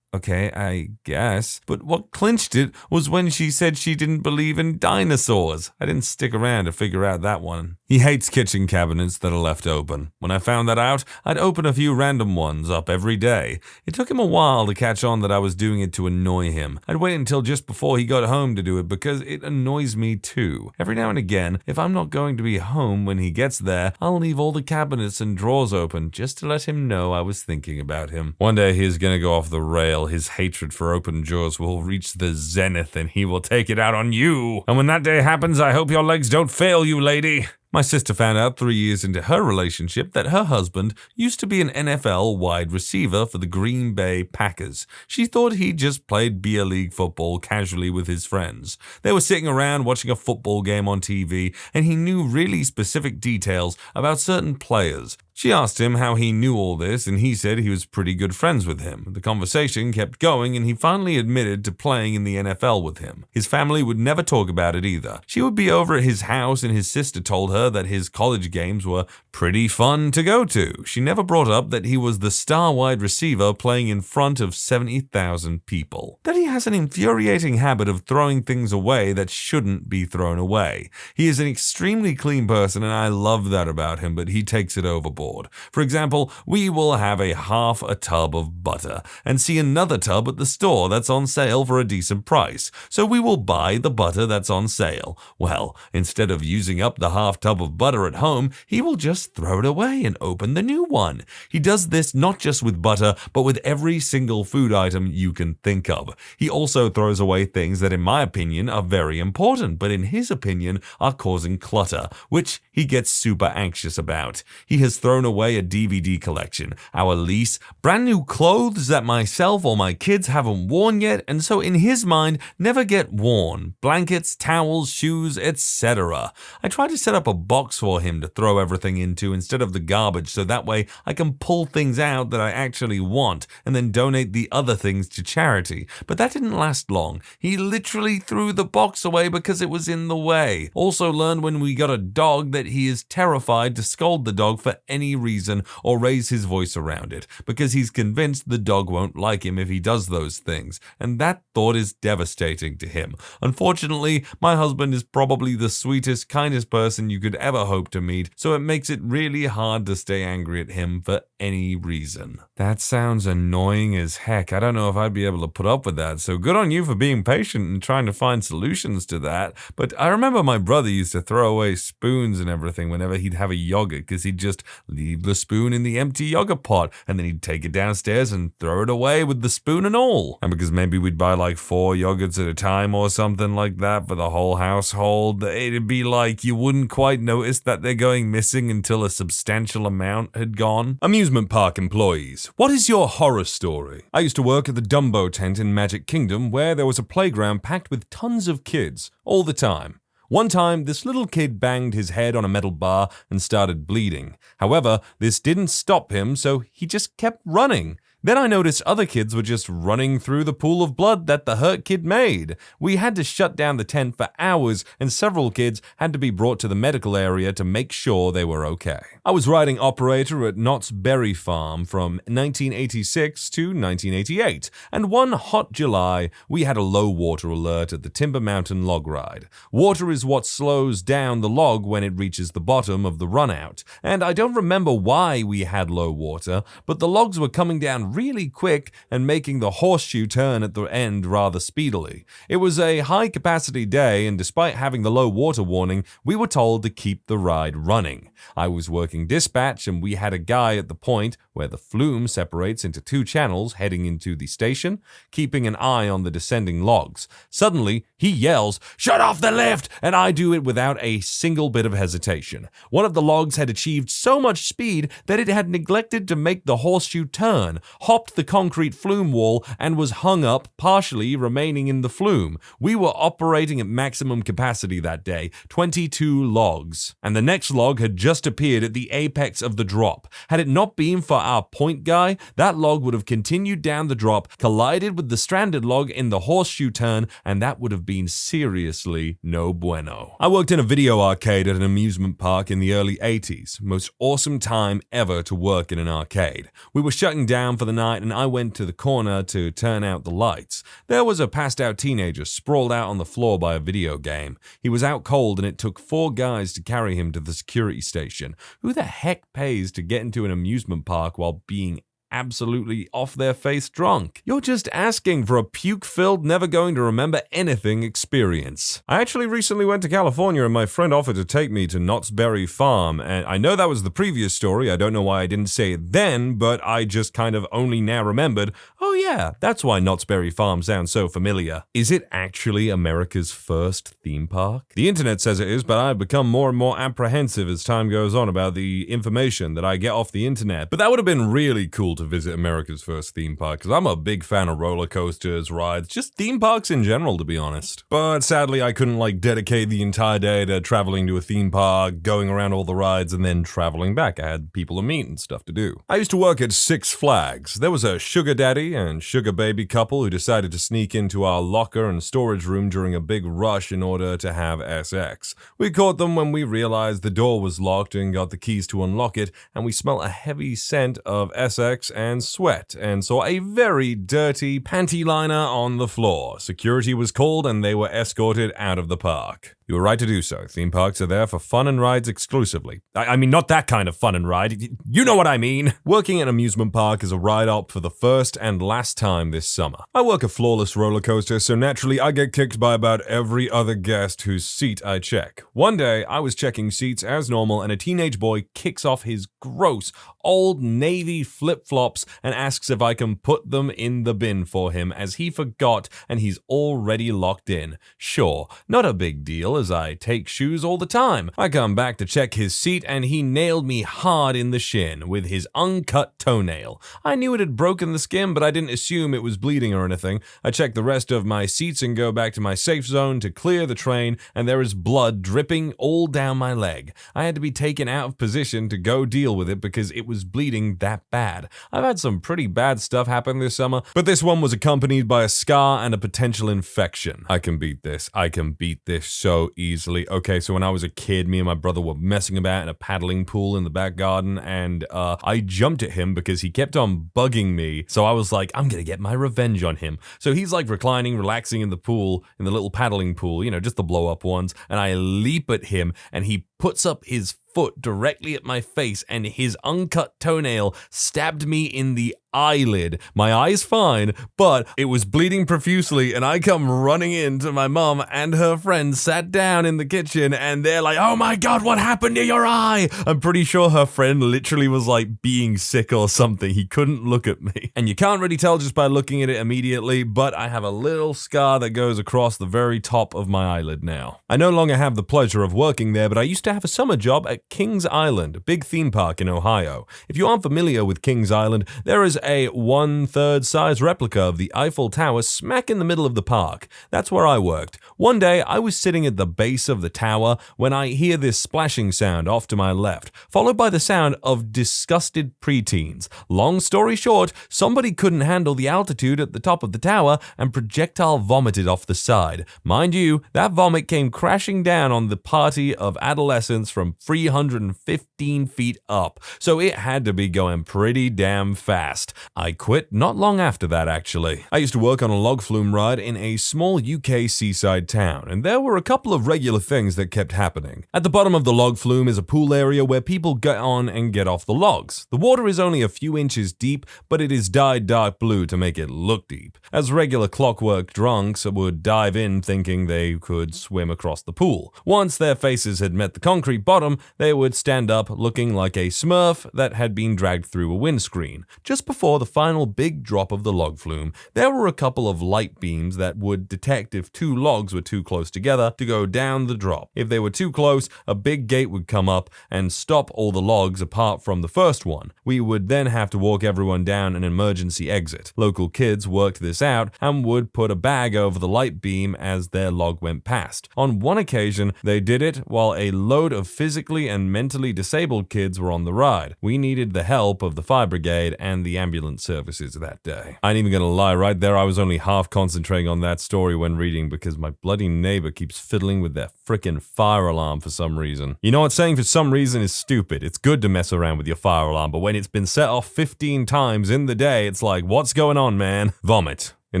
Okay, I guess. But what clinched it was when she said she didn't believe in dinosaurs. I didn't stick around to figure out that one. He hates kitchen cabinets that are left open. When I found that out, I'd open a few random ones up every day. It took him a while to catch on that I was doing it to annoy him. I'd wait until just before he got home to do it because it annoys me too. Every now and again, if I'm not going to be home when he gets there, I'll leave all the cabinets and drawers open just to let him know I was thinking about him. One day he's gonna go off the rail. His hatred for open drawers will reach the zenith and he will take it out on you. And when that day happens, I hope your legs don't fail you, lady. My sister found out 3 years into her relationship that her husband used to be an NFL wide receiver for the Green Bay Packers. She thought he just played beer league football casually with his friends. They were sitting around watching a football game on TV, and he knew really specific details about certain players. She asked him how he knew all this, and he said he was pretty good friends with him. The conversation kept going, and he finally admitted to playing in the NFL with him. His family would never talk about it either. She would be over at his house, and his sister told her that his college games were pretty fun to go to. She never brought up that he was the star wide receiver playing in front of 70,000 people. That he has an infuriating habit of throwing things away that shouldn't be thrown away. He is an extremely clean person, and I love that about him, but he takes it overboard. For example, we will have half a tub of butter and see another tub at the store that's on sale for a decent price. So we will buy the butter that's on sale. Well, instead of using up the half tub of butter at home, he will just throw it away and open the new one. He does this not just with butter, but with every single food item you can think of. He also throws away things that in my opinion are very important, but in his opinion are causing clutter, which he gets super anxious about. He has thrown away a DVD collection, our lease, brand new clothes that myself or my kids haven't worn yet, and so in his mind never get worn, blankets, towels, shoes, etc. I try to set up a box for him to throw everything into instead of the garbage, so that way I can pull things out that I actually want and then donate the other things to charity. But that didn't last long. He literally threw the box away because it was in the way. Also learned when we got a dog that he is terrified to scold the dog for any reason or raise his voice around it, because he's convinced the dog won't like him if he does those things, and that thought is devastating to him. Unfortunately, my husband is probably the sweetest, kindest person you could ever hope to meet, so it makes it really hard to stay angry at him for any reason. That sounds annoying as heck. I don't know if I'd be able to put up with that, so good on you for being patient and trying to find solutions to that. But I remember my brother used to throw away spoons and everything whenever he'd have a yogurt, because he'd just leave the spoon in the empty yogurt pot, and then he'd take it downstairs and throw it away with the spoon and all. And because maybe we'd buy like 4 yogurts at a time or something like that for the whole household, it'd be like you wouldn't quite notice that they're going missing until a substantial amount had gone. Amusement park employees, what is your horror story? I used to work at the Dumbo tent in Magic Kingdom, where there was a playground packed with tons of kids all the time. One time, this little kid banged his head on a metal bar and started bleeding. However, this didn't stop him, so he just kept running. Then I noticed other kids were just running through the pool of blood that the hurt kid made. We had to shut down the tent for hours, and several kids had to be brought to the medical area to make sure they were okay. I was riding operator at Knott's Berry Farm from 1986 to 1988, and one hot July, we had a low water alert at the Timber Mountain log ride. Water is what slows down the log when it reaches the bottom of the runout, and I don't remember why we had low water, but the logs were coming down really quick and making the horseshoe turn at the end rather speedily. It was a high-capacity day, and despite having the low water warning, we were told to keep the ride running. I was working dispatch, and we had a guy at the point where the flume separates into 2 channels heading into the station, keeping an eye on the descending logs. Suddenly, he yells, "Shut off the lift!" and I do it without a single bit of hesitation. One of the logs had achieved so much speed that it had neglected to make the horseshoe turn, hopped the concrete flume wall, and was hung up, partially remaining in the flume. We were operating at maximum capacity that day, 22 logs. And the next log had just appeared at the apex of the drop. Had it not been for our point guy, that log would have continued down the drop, collided with the stranded log in the horseshoe turn, and that would have been seriously no bueno. I worked in a video arcade at an amusement park in the early 80s. Most awesome time ever to work in an arcade. We were shutting down for the night and I went to the corner to turn out the lights. There was a passed out teenager sprawled out on the floor by a video game. He was out cold and it took 4 guys to carry him to the security station. Who the heck pays to get into an amusement park while being absolutely off their face drunk? You're just asking for a puke-filled, never going to remember anything experience. I actually recently went to California and my friend offered to take me to Knott's Berry Farm, and I know that was the previous story. I don't know why I didn't say it then, but I just kind of only now remembered, oh yeah, that's why Knott's Berry Farm sounds so familiar. Is it actually America's first theme park? The internet says it is, but I've become more and more apprehensive as time goes on about the information that I get off the internet. But that would have been really cool to visit America's first theme park, because I'm a big fan of roller coasters, rides, just theme parks in general, to be honest. But sadly, I couldn't dedicate the entire day to traveling to a theme park, going around all the rides, and then traveling back. I had people to meet and stuff to do. I used to work at Six Flags. There was a sugar daddy and sugar baby couple who decided to sneak into our locker and storage room during a big rush in order to have SX. We caught them when we realized the door was locked and got the keys to unlock it, and we smelled a heavy scent of SX and sweat, and saw a very dirty panty liner on the floor. Security was called and they were escorted out of the park. You were right to do so. Theme parks are there for fun and rides exclusively. I mean, not that kind of fun and ride. You know what I mean. Working at an amusement park is a ride-up for the first and last time this summer. I work a floorless roller coaster, so naturally I get kicked by about every other guest whose seat I check. One day, I was checking seats as normal and a teenage boy kicks off his gross, old navy flip-flops and asks if I can put them in the bin for him as he forgot and he's already locked in. Sure, not a big deal, as I take shoes all the time. I come back to check his seat and he nailed me hard in the shin with his uncut toenail. I knew it had broken the skin, but I didn't assume it was bleeding or anything. I check the rest of my seats and go back to my safe zone to clear the train, and there is blood dripping all down my leg. I had to be taken out of position to go deal with it because it was bleeding that bad. I've had some pretty bad stuff happen this summer, but this one was accompanied by a scar and a potential infection. I can beat this. I can beat this so easily. Okay, so when I was a kid, me and my brother were messing about in a paddling pool in the back garden, and I jumped at him because he kept on bugging me. So I was like, I'm gonna get my revenge on him. So he's reclining, relaxing in the pool, in the little paddling pool, just the blow up ones, and I leap at him and he puts up his foot directly at my face and his uncut toenail stabbed me in the eyelid. My eye's fine, but it was bleeding profusely, and I come running in to my mom and her friend sat down in the kitchen, and they're like, oh my god, what happened to your eye? I'm pretty sure her friend literally was being sick or something. He couldn't look at me. And you can't really tell just by looking at it immediately, but I have a little scar that goes across the very top of my eyelid now. I no longer have the pleasure of working there, but I used to have a summer job at Kings Island, a big theme park in Ohio. If you aren't familiar with Kings Island, there is a 1/3 size replica of the Eiffel Tower smack in the middle of the park. That's where I worked. One day, I was sitting at the base of the tower when I hear this splashing sound off to my left, followed by the sound of disgusted preteens. Long story short, somebody couldn't handle the altitude at the top of the tower and projectile vomited off the side. Mind you, that vomit came crashing down on the party of adolescents from 315 feet up, so it had to be going pretty damn fast. I quit not long after that, actually. I used to work on a log flume ride in a small UK seaside town, and there were a couple of regular things that kept happening. At the bottom of the log flume is a pool area where people get on and get off the logs. The water is only a few inches deep, but it is dyed dark blue to make it look deep, as regular clockwork drunks would dive in thinking they could swim across the pool. Once their faces had met the concrete bottom, they would stand up looking like a smurf that had been dragged through a windscreen. Just before the final big drop of the log flume, there were a couple of light beams that would detect if two logs were too close together to go down the drop. If they were too close, a big gate would come up and stop all the logs apart from the first one. We would then have to walk everyone down an emergency exit. Local kids worked this out and would put a bag over the light beam as their log went past. On one occasion, they did it while a load of physically and mentally disabled kids were on the ride. We needed the help of the fire brigade and the ambulance services that day. I ain't even gonna lie, right there I was only half concentrating on that story when reading because my bloody neighbor keeps fiddling with their frickin' fire alarm for some reason. You know what, saying for some reason is stupid. It's good to mess around with your fire alarm, but when it's been set off 15 times in the day, it's like, what's going on, man? Vomit in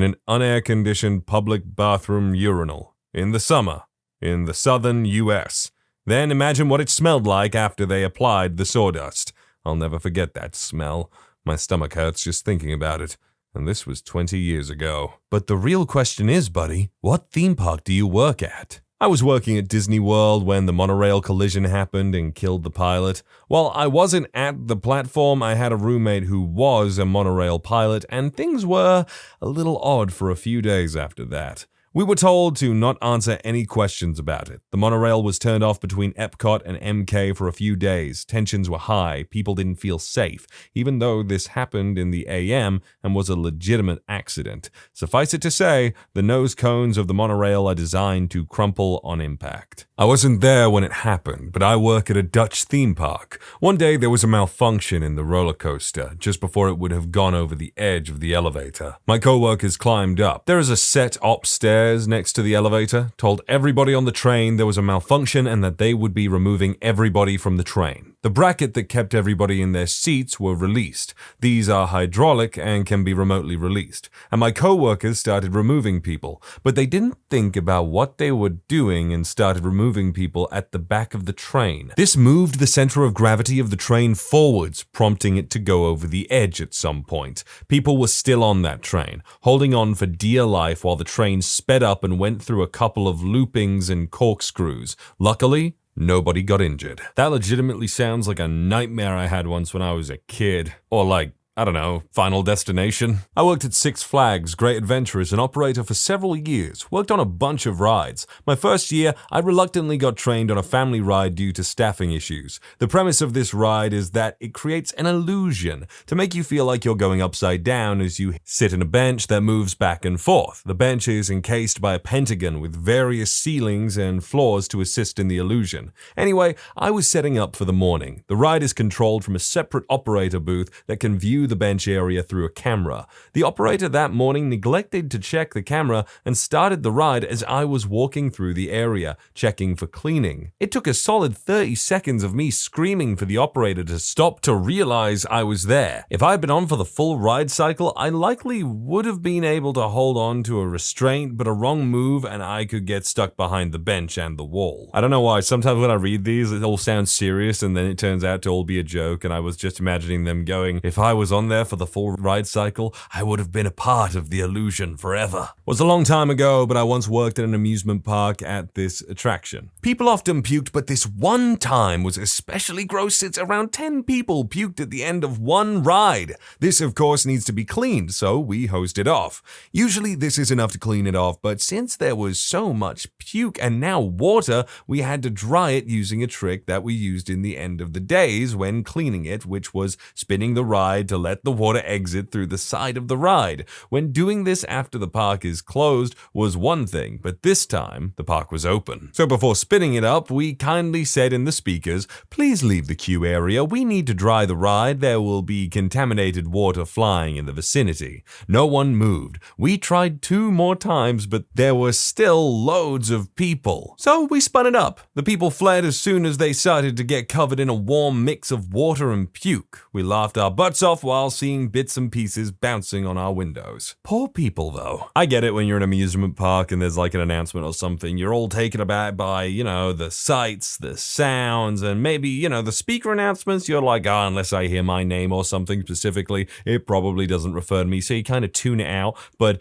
an unair-conditioned public bathroom urinal in the summer in the southern US. Then imagine what it smelled like after they applied the sawdust. I'll never forget that smell. My stomach hurts just thinking about it. And this was 20 years ago. But the real question is, buddy, what theme park do you work at? I was working at Disney World when the monorail collision happened and killed the pilot. While I wasn't at the platform, I had a roommate who was a monorail pilot, and things were a little odd for a few days after that. We were told to not answer any questions about it. The monorail was turned off between Epcot and MK for a few days. Tensions were high. People didn't feel safe, even though this happened in the AM and was a legitimate accident. Suffice it to say, the nose cones of the monorail are designed to crumple on impact. I wasn't there when it happened, but I work at a Dutch theme park. One day there was a malfunction in the roller coaster, just before it would have gone over the edge of the elevator. My coworkers climbed up. There is a set upstairs next to the elevator, told everybody on the train there was a malfunction and that they would be removing everybody from the train. The bracket that kept everybody in their seats were released. These are hydraulic and can be remotely released. And my coworkers started removing people, but they didn't think about what they were doing and started removing people at the back of the train. This moved the center of gravity of the train forwards, prompting it to go over the edge at some point. People were still on that train, holding on for dear life while the train sped up and went through a couple of loopings and corkscrews. Luckily, nobody got injured. That legitimately sounds like a nightmare I had once when I was a kid. Or like, I don't know, Final Destination. I worked at Six Flags Great Adventure as an operator for several years, worked on a bunch of rides. My first year, I reluctantly got trained on a family ride due to staffing issues. The premise of this ride is that it creates an illusion to make you feel like you're going upside down as you sit in a bench that moves back and forth. The bench is encased by a pentagon with various ceilings and floors to assist in the illusion. Anyway, I was setting up for the morning. The ride is controlled from a separate operator booth that can view the bench area through a camera. The operator that morning neglected to check the camera and started the ride as I was walking through the area, checking for cleaning. It took a solid 30 seconds of me screaming for the operator to stop to realize I was there. If I had been on for the full ride cycle, I likely would have been able to hold on to a restraint, but a wrong move and I could get stuck behind the bench and the wall. I don't know why, sometimes when I read these, it all sounds serious and then it turns out to all be a joke, and I was just imagining them going, if I was on there for the full ride cycle, I would have been a part of the illusion forever. It was a long time ago, but I once worked at an amusement park at this attraction. People often puked, but this one time was especially gross since around 10 people puked at the end of one ride. This, of course, needs to be cleaned, so we hosed it off. Usually this is enough to clean it off, but since there was so much puke and now water, we had to dry it using a trick that we used in the end of the days when cleaning it, which was spinning the ride to let the water exit through the side of the ride. When doing this after the park is closed was one thing, but this time the park was open. So before spinning it up, we kindly said in the speakers, please leave the queue area. We need to dry the ride. There will be contaminated water flying in the vicinity. No one moved. We tried 2 more times, but there were still loads of people. So we spun it up. The people fled as soon as they started to get covered in a warm mix of water and puke. We laughed our butts off while seeing bits and pieces bouncing on our windows. Poor people, though. I get it when you're in an amusement park and there's like an announcement or something. You're all taken aback by, the sights, the sounds, and maybe, the speaker announcements. You're like, unless I hear my name or something specifically, it probably doesn't refer to me. So you kind of tune it out. But,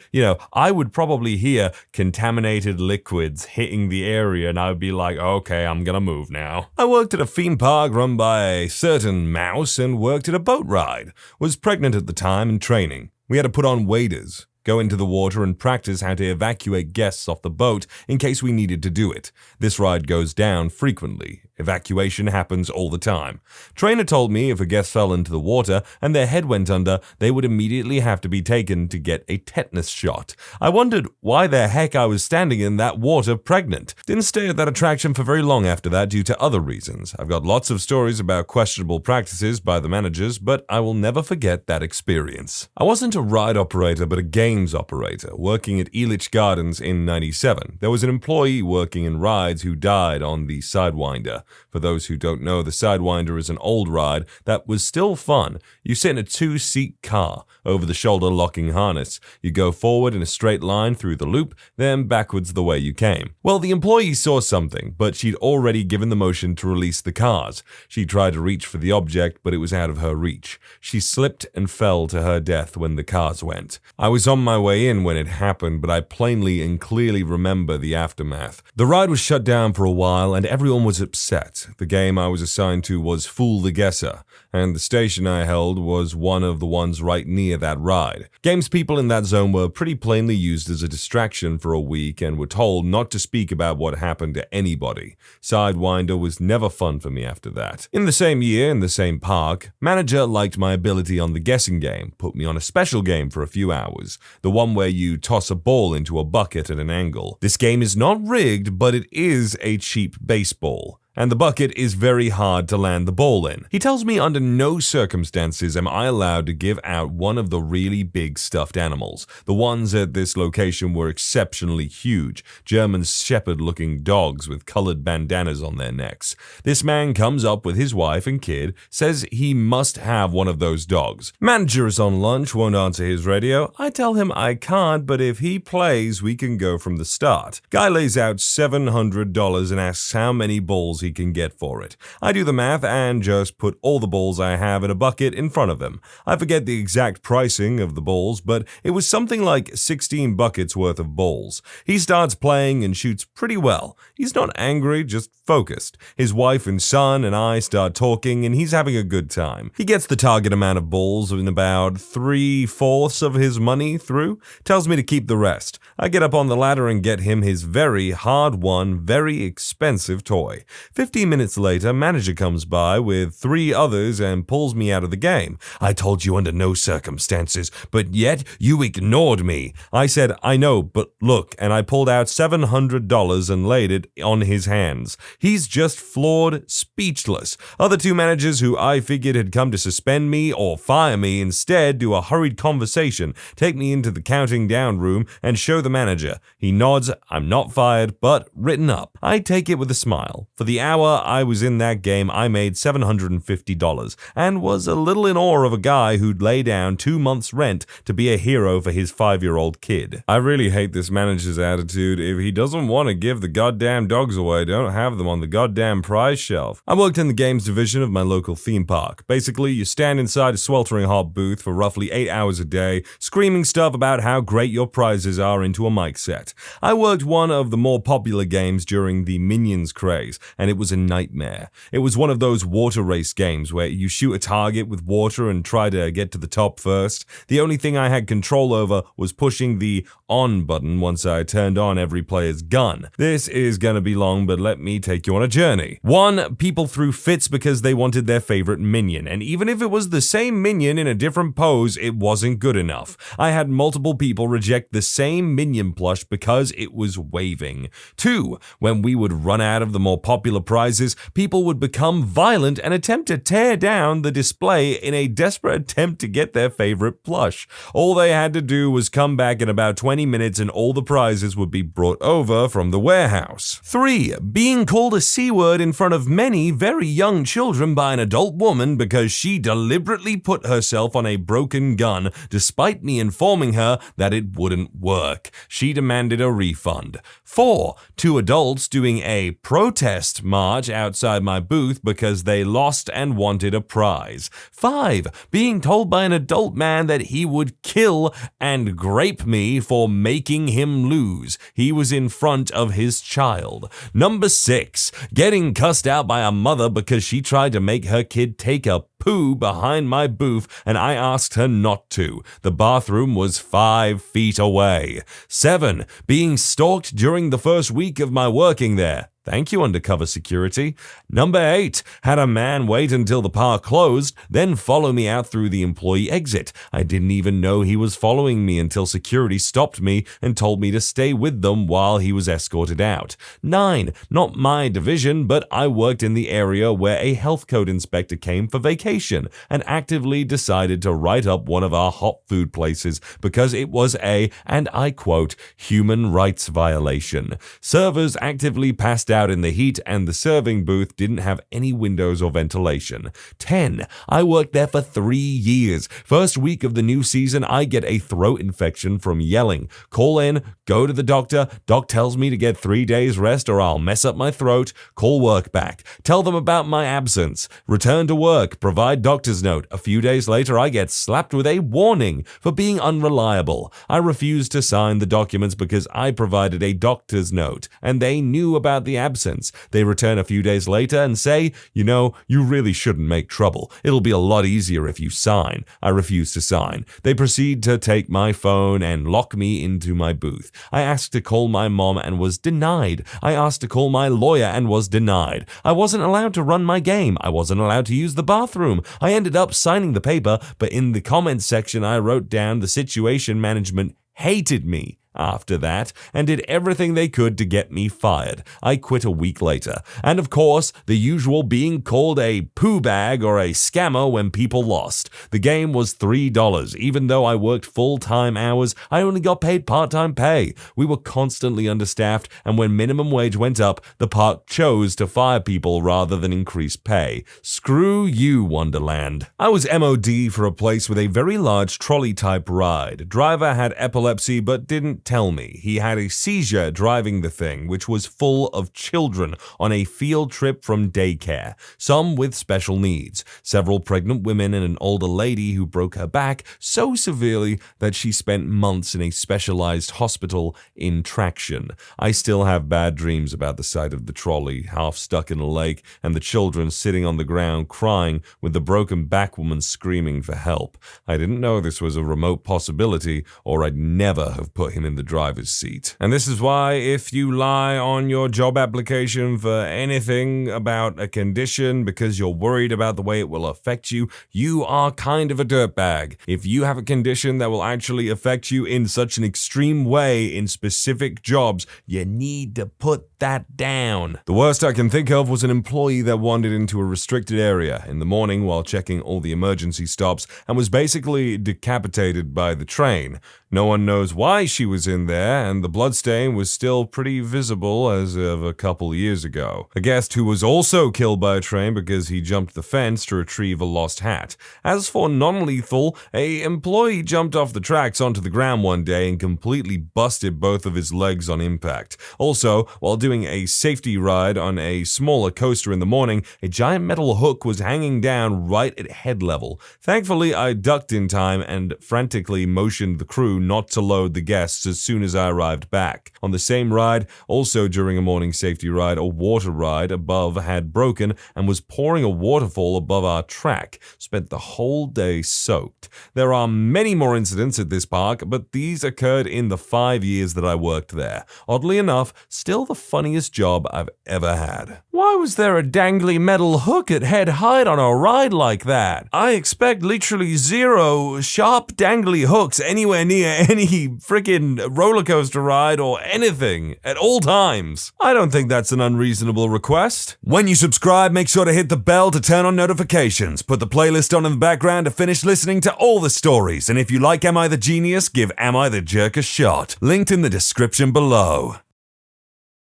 I would probably hear contaminated liquids hitting the area and I would be like, okay, I'm gonna move now. I worked at a theme park run by a certain mouse and worked at a boat ride. Was pregnant at the time and training. We had to put on waders. go into the water and practice how to evacuate guests off the boat in case we needed to do it. This ride goes down frequently. Evacuation happens all the time. Trainer told me if a guest fell into the water and their head went under, they would immediately have to be taken to get a tetanus shot. I wondered why the heck I was standing in that water pregnant. Didn't stay at that attraction for very long after that due to other reasons. I've got lots of stories about questionable practices by the managers, but I will never forget that experience. I wasn't a ride operator but a games operator, working at Elitch Gardens in '97. There was an employee working in rides who died on the Sidewinder. For those who don't know, the Sidewinder is an old ride that was still fun. You sit in a 2-seat car, over-the-shoulder locking harness. You go forward in a straight line through the loop, then backwards the way you came. Well, the employee saw something, but she'd already given the motion to release the cars. She tried to reach for the object, but it was out of her reach. She slipped and fell to her death when the cars went. I was on my way in when it happened, but I plainly and clearly remember the aftermath. The ride was shut down for a while, and everyone was upset. The game I was assigned to was Fool the Guesser, and the station I held was one of the ones right near that ride. Games people in that zone were pretty plainly used as a distraction for a week and were told not to speak about what happened to anybody. Sidewinder was never fun for me after that. In the same year, in the same park, manager liked my ability on the guessing game, put me on a special game for a few hours, the one where you toss a ball into a bucket at an angle. This game is not rigged, but it is a cheap baseball, and the bucket is very hard to land the ball in. He tells me under no circumstances am I allowed to give out one of the really big stuffed animals. The ones at this location were exceptionally huge, German shepherd-looking dogs with colored bandanas on their necks. This man comes up with his wife and kid, says he must have one of those dogs. Manager is on lunch, won't answer his radio. I tell him I can't, but if he plays, we can go from the start. Guy lays out $700 and asks how many balls he can get for it. I do the math and just put all the balls I have in a bucket in front of him. I forget the exact pricing of the balls, but it was something like 16 buckets worth of balls. He starts playing and shoots pretty well. He's not angry, just focused. His wife and son and I start talking and he's having a good time. He gets the target amount of balls in about 3/4 of his money through, tells me to keep the rest. I get up on the ladder and get him his very hard-won, very expensive toy. 15 minutes later, manager comes by with 3 others and pulls me out of the game. I told you under no circumstances, but yet you ignored me. I said, I know, but look, and I pulled out $700 and laid it on his hands. He's just floored, speechless. Other 2 managers who I figured had come to suspend me or fire me instead do a hurried conversation, take me into the counting down room and show the manager. He nods, I'm not fired, but written up. I take it with a smile. For the hour I was in that game, I made $750 and was a little in awe of a guy who'd lay down 2 months' rent to be a hero for his 5-year-old kid. I really hate this manager's attitude. If he doesn't want to give the goddamn dogs away, don't have them on the goddamn prize shelf. I worked in the games division of my local theme park. Basically, you stand inside a sweltering hot booth for roughly 8 hours a day, screaming stuff about how great your prizes are into a mic set. I worked one of the more popular games during the Minions craze, and it was a nightmare. It was one of those water race games where you shoot a target with water and try to get to the top first. The only thing I had control over was pushing the on button once I turned on every player's gun. This is gonna be long, but let me take you on a journey. 1, people threw fits because they wanted their favorite minion, and even if it was the same minion in a different pose, it wasn't good enough. I had multiple people reject the same minion plush because it was waving. 2, when we would run out of the more popular prizes, people would become violent and attempt to tear down the display in a desperate attempt to get their favorite plush. All they had to do was come back in about 20 minutes and all the prizes would be brought over from the warehouse. 3, being called a C-word in front of many very young children by an adult woman because she deliberately put herself on a broken gun despite me informing her that it wouldn't work. She demanded a refund. 4, 2 adults doing a protest march outside my booth because they lost and wanted a prize. 5. Being told by an adult man that he would kill and grape me for making him lose. He was in front of his child. Number 6. Getting cussed out by a mother because she tried to make her kid take a poo behind my booth and I asked her not to. The bathroom was 5 feet away. 7. Being stalked during the first week of my working there. Thank you, undercover security. Number 8. Had a man wait until the park closed, then follow me out through the employee exit. I didn't even know he was following me until security stopped me and told me to stay with them while he was escorted out. 9. Not my division, but I worked in the area where a health code inspector came for vacation and actively decided to write up one of our hot food places because it was a, and I quote, human rights violation. Servers actively passed out in the heat and the serving booth didn't have any windows or ventilation. 10. I worked there for 3 years. First week of the new season, I get a throat infection from yelling. Call in, go to the doctor. Doc tells me to get 3 days rest or I'll mess up my throat. Call work back. Tell them about my absence. Return to work. Provide doctor's note. A few days later, I get slapped with a warning for being unreliable. I refused to sign the documents because I provided a doctor's note and they knew about the absence. They return a few days later and say, you really shouldn't make trouble. It'll be a lot easier if you sign. I refuse to sign. They proceed to take my phone and lock me into my booth. I asked to call my mom and was denied. I asked to call my lawyer and was denied. I wasn't allowed to run my game. I wasn't allowed to use the bathroom. I ended up signing the paper, but in the comments section I wrote down the situation management hated me after that and did everything they could to get me fired. I quit a week later. And of course, the usual being called a poo bag or a scammer when people lost. The game was $3. Even though I worked full-time hours, I only got paid part-time pay. We were constantly understaffed, and when minimum wage went up, the park chose to fire people rather than increase pay. Screw you, Wonderland. I was MOD for a place with a very large trolley-type ride. Driver had epilepsy but didn't tell me. He had a seizure driving the thing, which was full of children on a field trip from daycare, some with special needs, several pregnant women and an older lady who broke her back so severely that she spent months in a specialized hospital in traction. I still have bad dreams about the sight of the trolley, half stuck in a lake, and the children sitting on the ground crying with the broken back woman screaming for help. I didn't know this was a remote possibility, or I'd never have put him in the driver's seat. And this is why if you lie on your job application for anything about a condition because you're worried about the way it will affect you, you are kind of a dirtbag. If you have a condition that will actually affect you in such an extreme way in specific jobs, you need to put that down. The worst I can think of was an employee that wandered into a restricted area in the morning while checking all the emergency stops and was basically decapitated by the train. No one knows why she was in there, and the bloodstain was still pretty visible as of a couple years ago. A guest who was also killed by a train because he jumped the fence to retrieve a lost hat. As for non-lethal, an employee jumped off the tracks onto the ground one day and completely busted both of his legs on impact. Also, while doing a safety ride on a smaller coaster in the morning, a giant metal hook was hanging down right at head level. Thankfully, I ducked in time and frantically motioned the crew not to load the guests as soon as I arrived back. On the same ride, also during a morning safety ride, a water ride above had broken and was pouring a waterfall above our track. Spent the whole day soaked. There are many more incidents at this park, but these occurred in the 5 years that I worked there. Oddly enough, still the funniest job I've ever had. Why was there a dangly metal hook at head height on a ride like that? I expect literally 0 sharp dangly hooks anywhere near any freaking roller coaster ride or anything at all times. I don't think that's an unreasonable request. When you subscribe, make sure to hit the bell to turn on notifications. Put the playlist on in the background to finish listening to all the stories. And if you like Am I the Genius, give Am I the Jerk a shot. Linked in the description below.